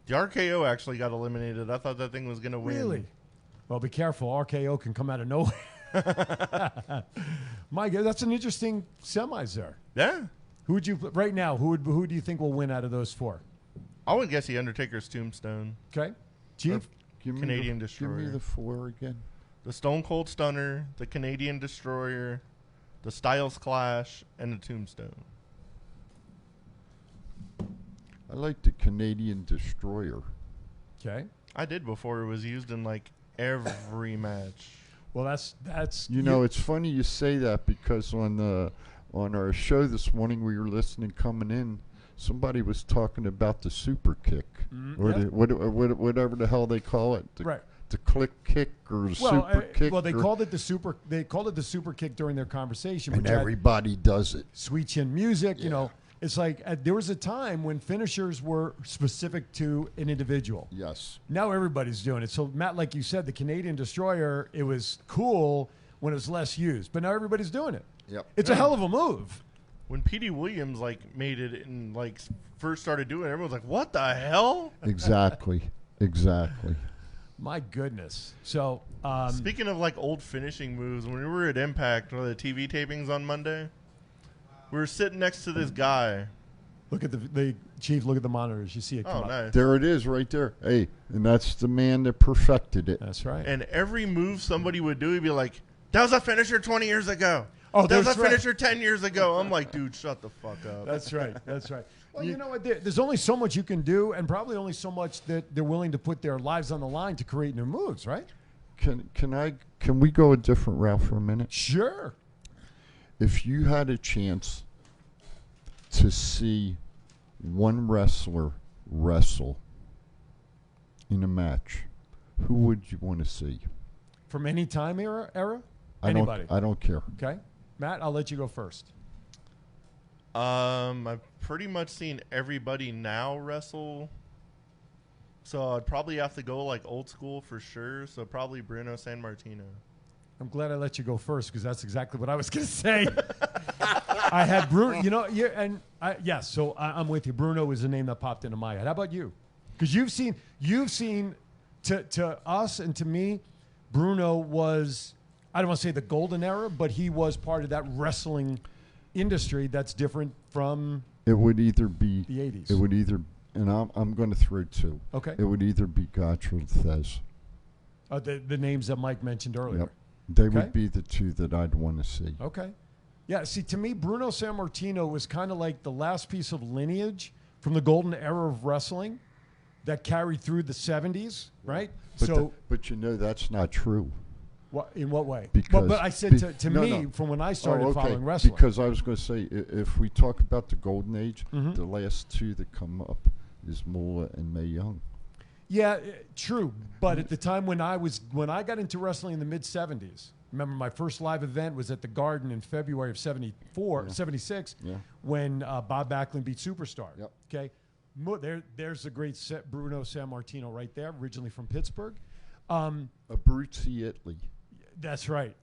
The RKO actually got eliminated. I thought that thing was going to win. Really? Well, be careful. RKO can come out of nowhere. My God, that's an interesting semis there. Yeah. Who would you right now? Who do you think will win out of those four? I would guess the Undertaker's Tombstone. Okay, Chief. Canadian Destroyer. Give me the four again. The Stone Cold Stunner, the Canadian Destroyer, the Styles Clash, and the Tombstone. I like the Canadian Destroyer. Okay. I did before it was used in like every match. Well, that's. You know, it's funny you say that because on our show this morning we were listening coming in. Somebody was talking about the super kick, or whatever the hell they call it. The click kick or super kick. Well, they called it the super. They called it the super kick during their conversation. And everybody does it. Sweet chin music, you know. It's like there was a time when finishers were specific to an individual. Yes. Now everybody's doing it. So, Matt, like you said, the Canadian Destroyer, it was cool when it was less used. But now everybody's doing it. Yep. It's a hell of a move. When Petey Williams made it and first started doing it, everyone was like, "What the hell?" Exactly. My goodness. So, speaking of old finishing moves, when we were at Impact for the TV tapings on Monday, we were sitting next to this guy. Look at the Chief. Look at the monitors. You see it come up. Nice. There it is right there. Hey, and that's the man that perfected it. That's right. And every move somebody would do, he'd be like, "That was a finisher 20 years ago. Oh, that was that's a finisher 10 years ago." I'm like, dude, shut the fuck up. That's right. Well, you know what? There's only so much you can do, and probably only so much that they're willing to put their lives on the line to create new moves, right? Can we go a different route for a minute? Sure. If you had a chance to see one wrestler wrestle in a match, who would you want to see? From any time era? Anybody. I don't care. Okay. Matt, I'll let you go first. I've pretty much seen everybody now wrestle. So I'd probably have to go old school for sure. So probably Bruno Sammartino. I'm glad I let you go first because that's exactly what I was going to say. I had Bruno, yes. So I'm with you. Bruno is a name that popped into my head. How about you? Because you've seen, to us and to me, Bruno was, I don't want to say the golden era, but he was part of that wrestling industry that's different from. It would either be the 80s. It would either, and I'm going to throw two. Okay. It would either be Gotch or Thez. The names that Mike mentioned earlier. Yep. They would be the two that I'd want to see. Okay. Yeah, see, to me, Bruno Sammartino was kind of like the last piece of lineage from the golden era of wrestling that carried through the 70s, right? But that's not true. What, in what way? Because but I said to me, from when I started following wrestling. Because I was going to say, if we talk about the golden age, the last two that come up is Moolah and Mae Young. Yeah, true. But at the time when I got into wrestling in the mid 70s, remember my first live event was at the Garden in February of 76 when Bob Backlund beat Superstar. Yep. Okay. There's the great Bruno Sammartino right there, originally from Pittsburgh. Abruzzi, Italy. That's right.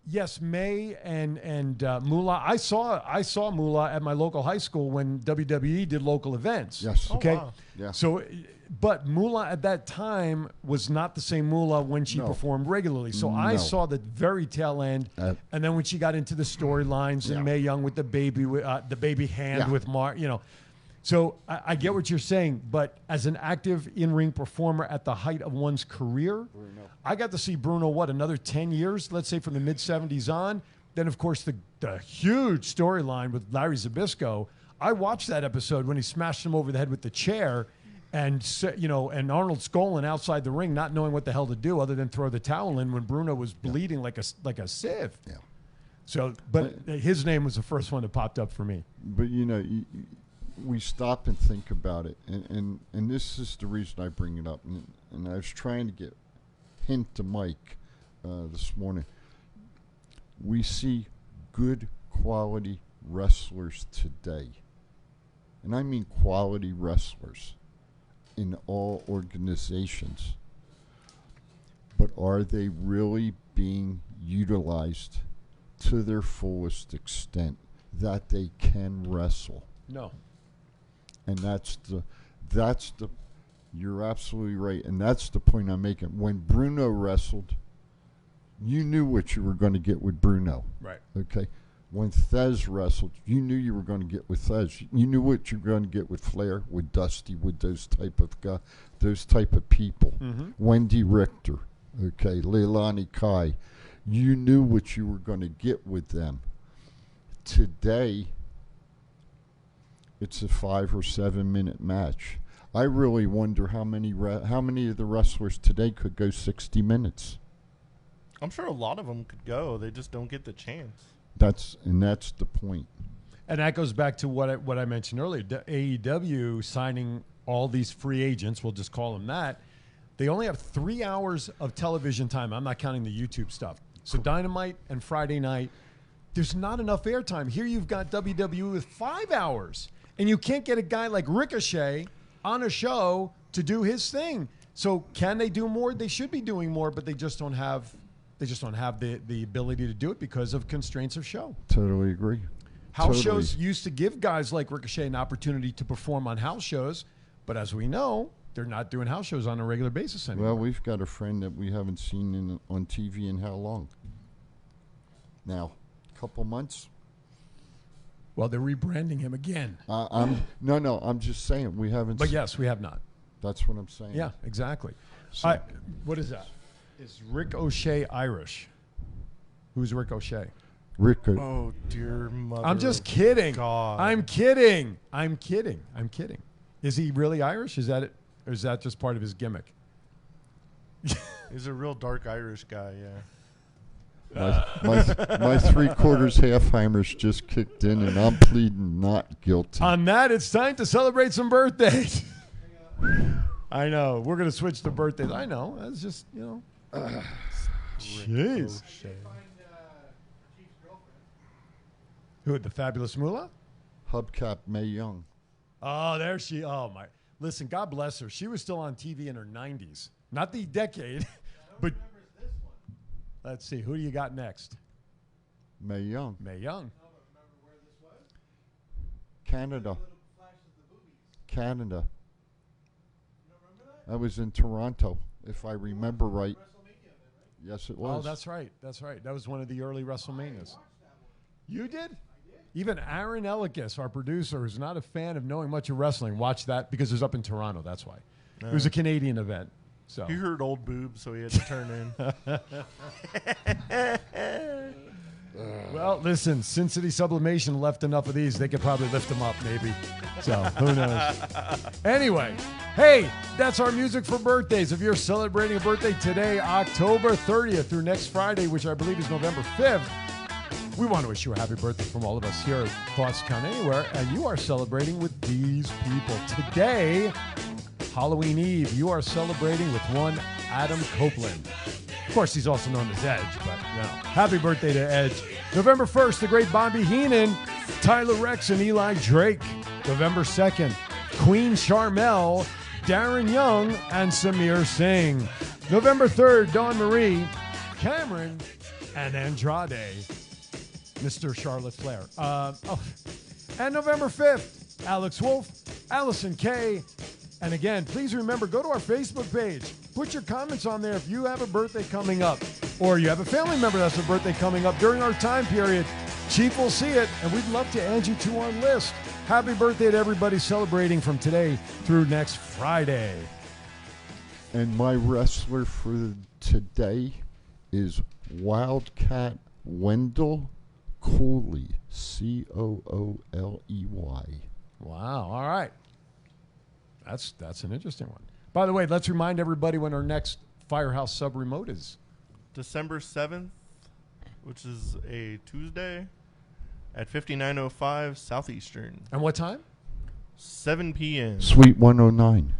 Yes, May and Moolah. I saw Moolah at my local high school when WWE did local events. Yes. Okay. Oh, wow. Yeah. So, but Moolah at that time was not the same Moolah when she performed regularly. So I saw the very tail end, and then when she got into the storylines and Mae Young with the baby hand with Mark, So I get what you're saying, but as an active in-ring performer at the height of one's career, I got to see Bruno, another 10 years, let's say from the mid-70s on. Then, of course, the huge storyline with Larry Zbyszko. I watched that episode when he smashed him over the head with the chair, And and Arnold Skolin outside the ring, not knowing what the hell to do other than throw the towel in when Bruno was bleeding like a sieve. Yeah. So, but his name was the first one that popped up for me. But we stop and think about it, and this is the reason I bring it up. And I was trying to hint to Mike this morning. We see good quality wrestlers today, and I mean quality wrestlers in all organizations. But are they really being utilized to their fullest extent that they can wrestle? No. And that's the you're absolutely right, and that's the point I'm making. When Bruno wrestled, you knew what you were going to get with Bruno. Right. Okay. When Thez wrestled, you knew you were going to get with Thez. You knew what you were going to get with Flair, with Dusty, with those type of people. Mm-hmm. Wendy Richter, okay, Leilani Kai. You knew what you were going to get with them. Today, it's a 5 or 7 minute match. I really wonder how many of the wrestlers today could go 60 minutes. I'm sure a lot of them could go. They just don't get the chance. That's the point. And that goes back to what I mentioned earlier. AEW signing all these free agents, we'll just call them that. They only have 3 hours of television time. I'm not counting the YouTube stuff. So Dynamite and Friday night, there's not enough airtime. Here you've got WWE with 5 hours, and you can't get a guy like Ricochet on a show to do his thing. So can they do more? They should be doing more, but they just don't have the ability to do it because of constraints of show. Totally agree. House shows used to give guys like Ricochet an opportunity to perform on house shows, but as we know, they're not doing house shows on a regular basis anymore. Well, we've got a friend that we haven't seen on TV in how long? Now, a couple months. Well, they're rebranding him again. I'm just saying we haven't. But yes, we have not. That's what I'm saying. Yeah, exactly. So, what is that? Is Rick O'Shea Irish? Who's Rick O'Shea? Oh, dear mother. I'm just kidding. God. I'm kidding. Is he really Irish? Is that it? Or is that just part of his gimmick? He's a real dark Irish guy, yeah. My 3/4 Halfheimers just kicked in, and I'm pleading not guilty. On that, it's time to celebrate some birthdays. I know. We're going to switch to birthdays. I know. That's just, Jeez. Who, the Fabulous Moolah? Hubcap Mae Young. Oh, there she. Oh, my. Listen, God bless her. She was still on TV in her 90s. Not the decade, but let's see. Who do you got next? Mae Young. Mae Young. Canada. I was in Toronto, if I remember right. Yes, it was. Oh, that's right. That was one of the early WrestleManias. You did? Even Aaron Ellicus, our producer, who's not a fan of knowing much of wrestling, watched that because it was up in Toronto. That's why. It was a Canadian event. So he heard old boobs, so he had to turn in. Well, listen, Sin City Sublimation left enough of these. They could probably lift them up, maybe. So, who knows? Anyway, hey, that's our music for birthdays. If you're celebrating a birthday today, October 30th through next Friday, which I believe is November 5th, we want to wish you a happy birthday from all of us here at Thoughts Count Anywhere. And you are celebrating with these people. Today, Halloween Eve, you are celebrating with one Adam Copeland. Of course, he's also known as Edge, but happy birthday to Edge. November 1st, the great Bobby Heenan, Tyler Rex, and Eli Drake. November 2nd, Queen Charmel, Darren Young, and Samir Singh. November 3rd, Dawn Marie, Cameron, and Andrade, Mr. Charlotte Flair. And November 5th, Alex Wolf, Allison Kay. And again, please remember, go to our Facebook page. Put your comments on there if you have a birthday coming up or you have a family member that's a birthday coming up during our time period. Chief will see it, and we'd love to add you to our list. Happy birthday to everybody celebrating from today through next Friday. And my wrestler for today is Wildcat Wendell Cooley, Cooley. Wow. All right. That's an interesting one. By the way, let's remind everybody when our next Firehouse Sub Remote is. December 7th, which is a Tuesday, at 5905 Southeastern. And what time? 7 p.m. Suite 109.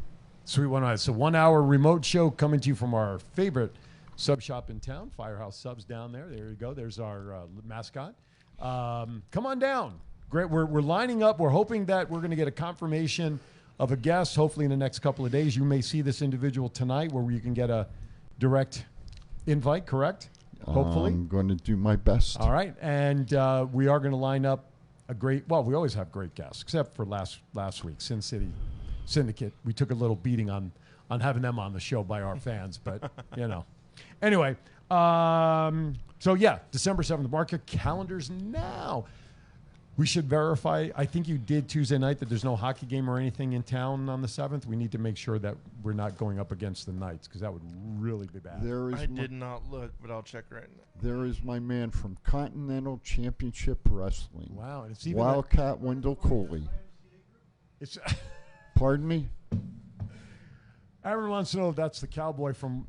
Suite 109. So 1 hour remote show coming to you from our favorite sub shop in town, Firehouse Subs down there. There you go. There's our mascot. Come on down. Great. We're lining up. We're hoping that we're going to get a confirmation of a guest, hopefully in the next couple of days. You may see this individual tonight where you can get a direct invite, correct? Hopefully. I'm going to do my best. All right. And we are going to line up a great, well, we always have great guests, except for last week, Sin City Syndicate. We took a little beating on having them on the show by our fans, but, you know. Anyway, so yeah, December 7th. Mark your calendars now. We should verify. I think you did Tuesday night that there's no hockey game or anything in town on the 7th. We need to make sure that we're not going up against the Knights because that would really be bad. I did not look, but I'll check right now. There is my man from Continental Championship Wrestling. Wow. And it's even Wildcat Wendell Coley. It's Pardon me? Aaron wants to know if that's the cowboy from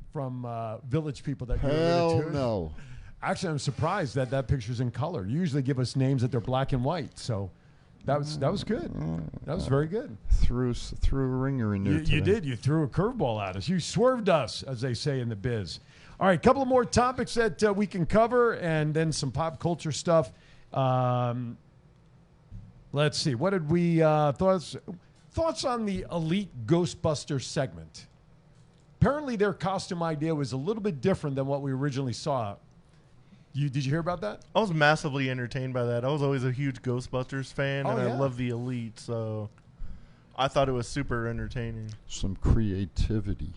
Village People that you Hell alluded to. no. Actually, I'm surprised that picture's in color. You usually give us names that they're black and white, so that was good. That was very good. Threw a ringer in there. You did. You threw a curveball at us. You swerved us, as they say in the biz. All right, a couple of more topics that we can cover, and then some pop culture stuff. Let's see. What did we thoughts on the Elite Ghostbusters segment? Apparently, their costume idea was a little bit different than what we originally saw. Did you hear about that? I was massively entertained by that. I was always a huge Ghostbusters fan, and I love the Elite, so I thought it was super entertaining. Some creativity.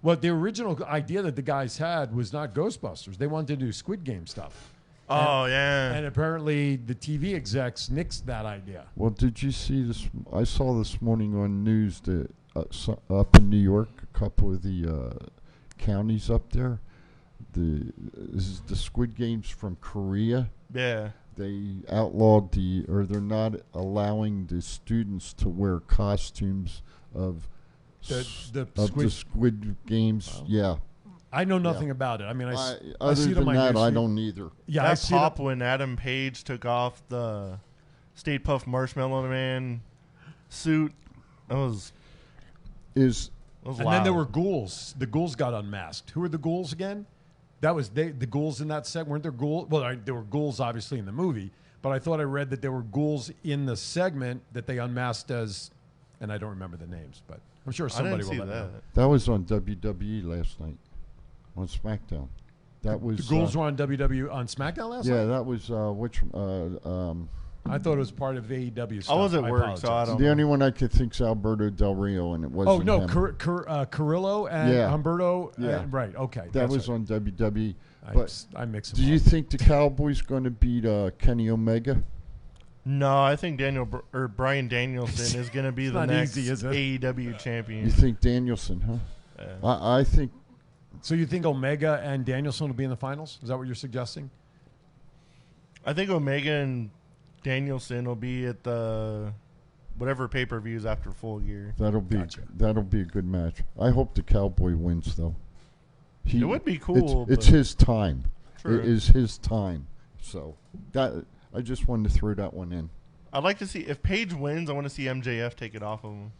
Well, the original idea that the guys had was not Ghostbusters. They wanted to do Squid Game stuff. And apparently the TV execs nixed that idea. Well, did you see this? I saw this morning on news that up in New York, a couple of the counties up there, this is the Squid Games from Korea. Yeah. They outlawed they're not allowing the students to wear costumes of the Squid Games. Wow. Yeah. I know nothing about it. I mean, I other see it than on my that, newsfeed. I don't either. Yeah, that I see pop when Adam Page took off the Stay Puft Marshmallow Man suit. That was and loud. then there were ghouls. The ghouls got unmasked. Who were the ghouls again? That was the ghouls in that set. Weren't there ghouls? Well, there were ghouls obviously in the movie, but I thought I read that there were ghouls in the segment that they unmasked as, and I don't remember the names, but I'm sure somebody will let me know. That was on WWE last night, on SmackDown. That was the ghouls were on WWE on SmackDown last night. Yeah, that was which. I thought it was part of AEW stuff. I was at work, so I don't know. The only one I could think is Alberto Del Rio, and it wasn't. Oh no, him. Carrillo and Humberto. Yeah, right. Okay, that was on WWE. But I mix them do up. you think the Cowboys going to beat Kenny Omega? No, I think Bryan Danielson is going to be the next AEW champion. You think Danielson, huh? Yeah. I think. So you think Omega and Danielson will be in the finals? Is that what you're suggesting? I think Omega and Danielson will be at the whatever pay-per-views after Full Gear. That'll be a good match. I hope the Cowboy wins though. It would be cool. It's his time. True. It is his time. So that I just wanted to throw that one in. I'd like to see if Page wins. I want to see MJF take it off of him.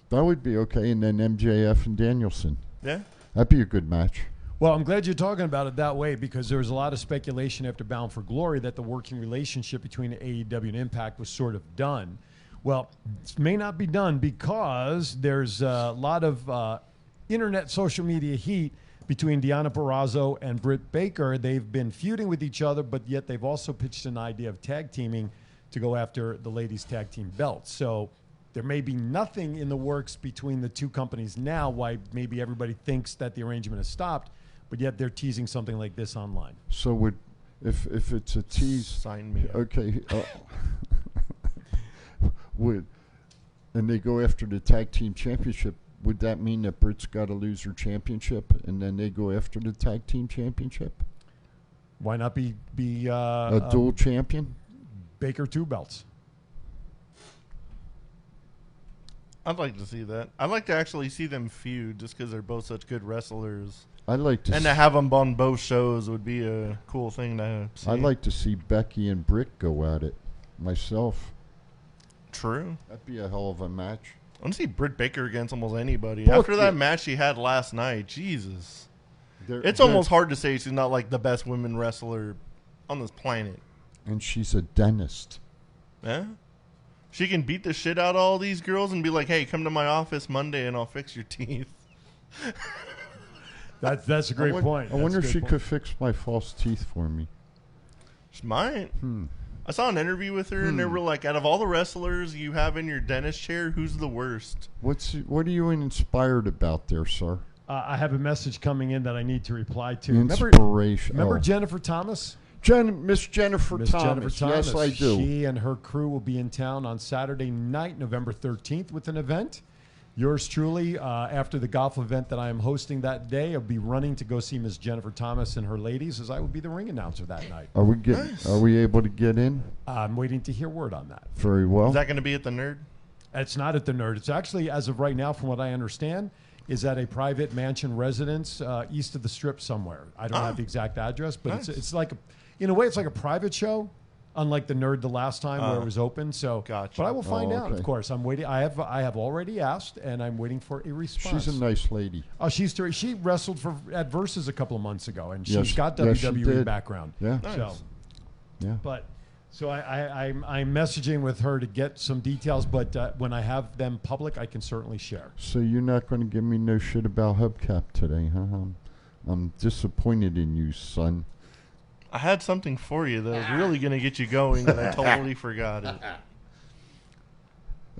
That would be okay, and then MJF and Danielson. Yeah, that'd be a good match. Well, I'm glad you're talking about it that way because there was a lot of speculation after Bound for Glory that the working relationship between AEW and Impact was sort of done. Well, it may not be done because there's a lot of internet social media heat between Deonna Purrazzo and Britt Baker. They've been feuding with each other, but yet they've also pitched an idea of tag teaming to go after the ladies' tag team belts. So there may be nothing in the works between the two companies now, why maybe everybody thinks that the arrangement has stopped, but yet they're teasing something like this online. So if it's a tease, sign me up. Okay. And they go after the tag team championship, would that mean that Britt's got to lose her championship and then they go after the tag team championship? Why not be a dual champion? Baker 2 belts. I'd like to see that. I'd like to actually see them feud just because they're both such good wrestlers. I'd like to and to have them on both shows would be a cool thing to see. I'd like to see Becky and Britt go at it myself. True. That'd be a hell of a match. I want to see Britt Baker against almost anybody. Book After that it. match she had last night, Jesus. It's they're- almost hard to say she's not like the best women wrestler on this planet. And she's a dentist. Yeah? She can beat the shit out of all these girls and be like, hey, come to my office Monday and I'll fix your teeth. That's a great point. I wonder if she could fix my false teeth for me. She might. I saw an interview with her and they were like, out of all the wrestlers you have in your dentist chair, who's the worst? What are you inspired about there, sir? I have a message coming in that I need to reply to. Inspiration. Remember Oh. Jennifer Thomas? Miss Jennifer Thomas. Yes, I do. She and her crew will be in town on Saturday night, November 13th, with an event. Yours truly, after the golf event that I am hosting that day, I'll be running to go see Miss Jennifer Thomas and her ladies, as I will be the ring announcer that night. Are we able to get in? I'm waiting to hear word on that. Very well. Is that going to be at the Nerd? It's not at the Nerd. It's actually, as of right now, from what I understand, is at a private mansion residence east of the Strip somewhere. I don't have the exact address, but Nice. it's like, in a way, it's like a private show, unlike the Nerd the last time where it was open. So, Gotcha. but I will find out, of okay. course. I'm waiting. I have already asked, and I'm waiting for a response. She's a nice lady. Oh, she wrestled at Versus a couple of months ago, and Yes, she's got yes, she WWE did. background. Yeah. Nice. So, Yeah. but so I'm messaging with her to get some details, but when I have them public, I can certainly share. So you're not going to give me no shit about Hubcap today, huh? I'm disappointed in you, son. I had something for you that was really going to get you going, and I totally forgot it.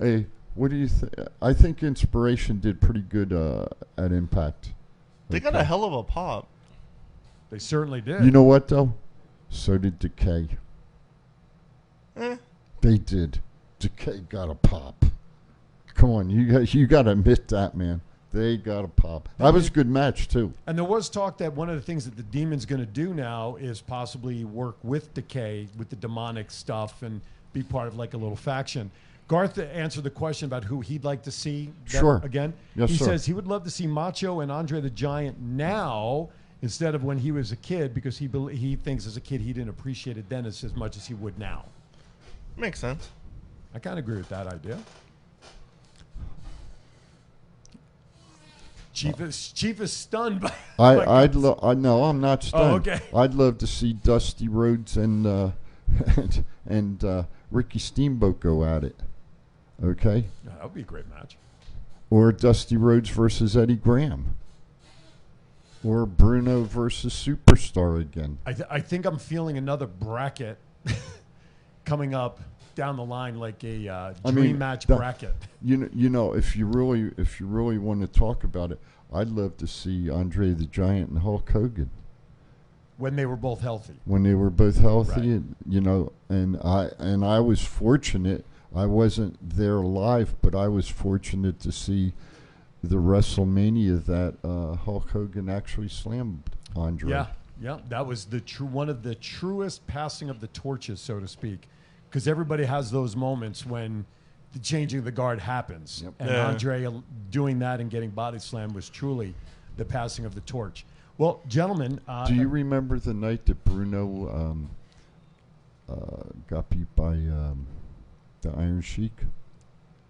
Hey, what do you think? I think Inspiration did pretty good at Impact. They got a hell of a pop. They certainly did. You know what, though? So did Decay. They did. Decay got a pop. Come on, you got to admit that, man. They got a pop. That was a good match, too. And there was talk that one of the things that the Demon's going to do now is possibly work with Decay, with the demonic stuff, and be part of like a little faction. Garth answered the question about who he'd like to see Sure. again. Yes, he sir. says he would love to see Macho and Andre the Giant now instead of when he was a kid, because he thinks as a kid he didn't appreciate it then as much as he would now. Makes sense. I kind of agree with that idea. Chief is stunned by. No, I'm not stunned. Oh, okay. I'd love to see Dusty Rhodes and Ricky Steamboat go at it. Okay. Yeah, that would be a great match. Or Dusty Rhodes versus Eddie Graham. Or Bruno versus Superstar again. I think I'm feeling another bracket coming up down the line, like a dream match bracket. You know, if you really want to talk about it, I'd love to see Andre the Giant and Hulk Hogan When they were both healthy. when they were both healthy. Right. And, you know, and I was fortunate. I wasn't there live, but I was fortunate to see the WrestleMania that Hulk Hogan actually slammed Andre. Yeah, that was one of the truest passing of the torches, so to speak, because everybody has those moments when the changing of the guard happens, and Andre doing that and getting body slammed was truly the passing of the torch. Well, gentlemen, do you remember the night that Bruno got beat by the Iron Sheik?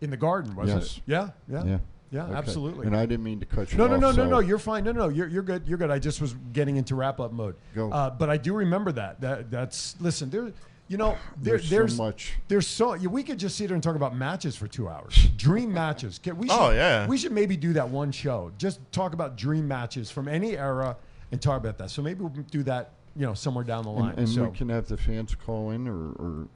In the Garden, wasn't Yes. it? Yeah. Okay. Absolutely. And I didn't mean to cut you No, off. no. You're fine. No. You're good. You're good. I just was getting into wrap up mode. Go. But I do remember that's listen. There's so much. We could just sit here and talk about matches for 2 hours. Dream matches. We should maybe do that one show. Just talk about dream matches from any era and talk about that. So maybe we'll do that. Somewhere down the line. And we can have the fans call in or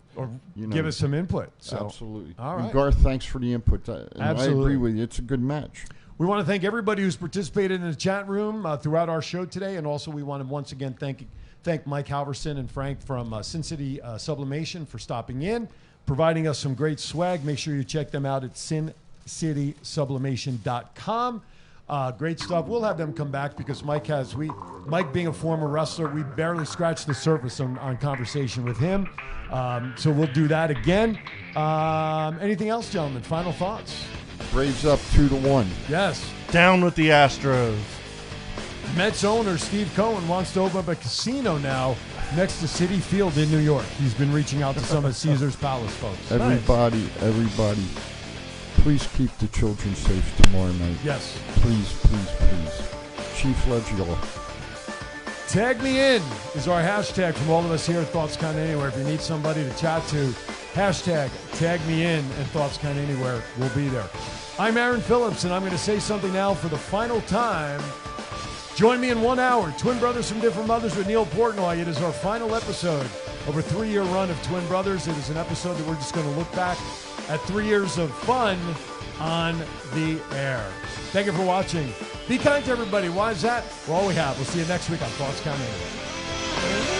give us some input. So. Absolutely. All right. And Garth, thanks for the input. And Absolutely. I agree with you. It's a good match. We want to thank everybody who's participated in the chat room throughout our show today. And also we want to once again thank Mike Halverson and Frank from Sin City Sublimation for stopping in, providing us some great swag. Make sure you check them out at sincitysublimation.com. Great stuff. We'll have them come back because Mike being a former wrestler, we barely scratched the surface on conversation with him. So we'll do that again. Anything else, gentlemen? Final thoughts? Braves up 2-1. Yes. Down with the Astros. Mets owner Steve Cohen wants to open up a casino now next to Citi Field in New York. He's been reaching out to some of Caesar's Palace folks. Everybody, please keep the children safe tomorrow night. Yes. Please. Chief loves you all. Tag me in is our hashtag from all of us here at Thoughts Count Anywhere. If you need somebody to chat to, hashtag tag me in and Thoughts Count Anywhere will be there. I'm Aaron Phillips, and I'm going to say something now for the final time. Join me in 1 hour. Twin Brothers from Different Mothers with Neil Portnoy. It is our final episode of a 3-year run of Twin Brothers. It is an episode that we're just going to look back at 3 years of fun on the air. Thank you for watching. Be kind to everybody. Why is that? Well, all we have. We'll see you next week on Thoughts Count Anywhere.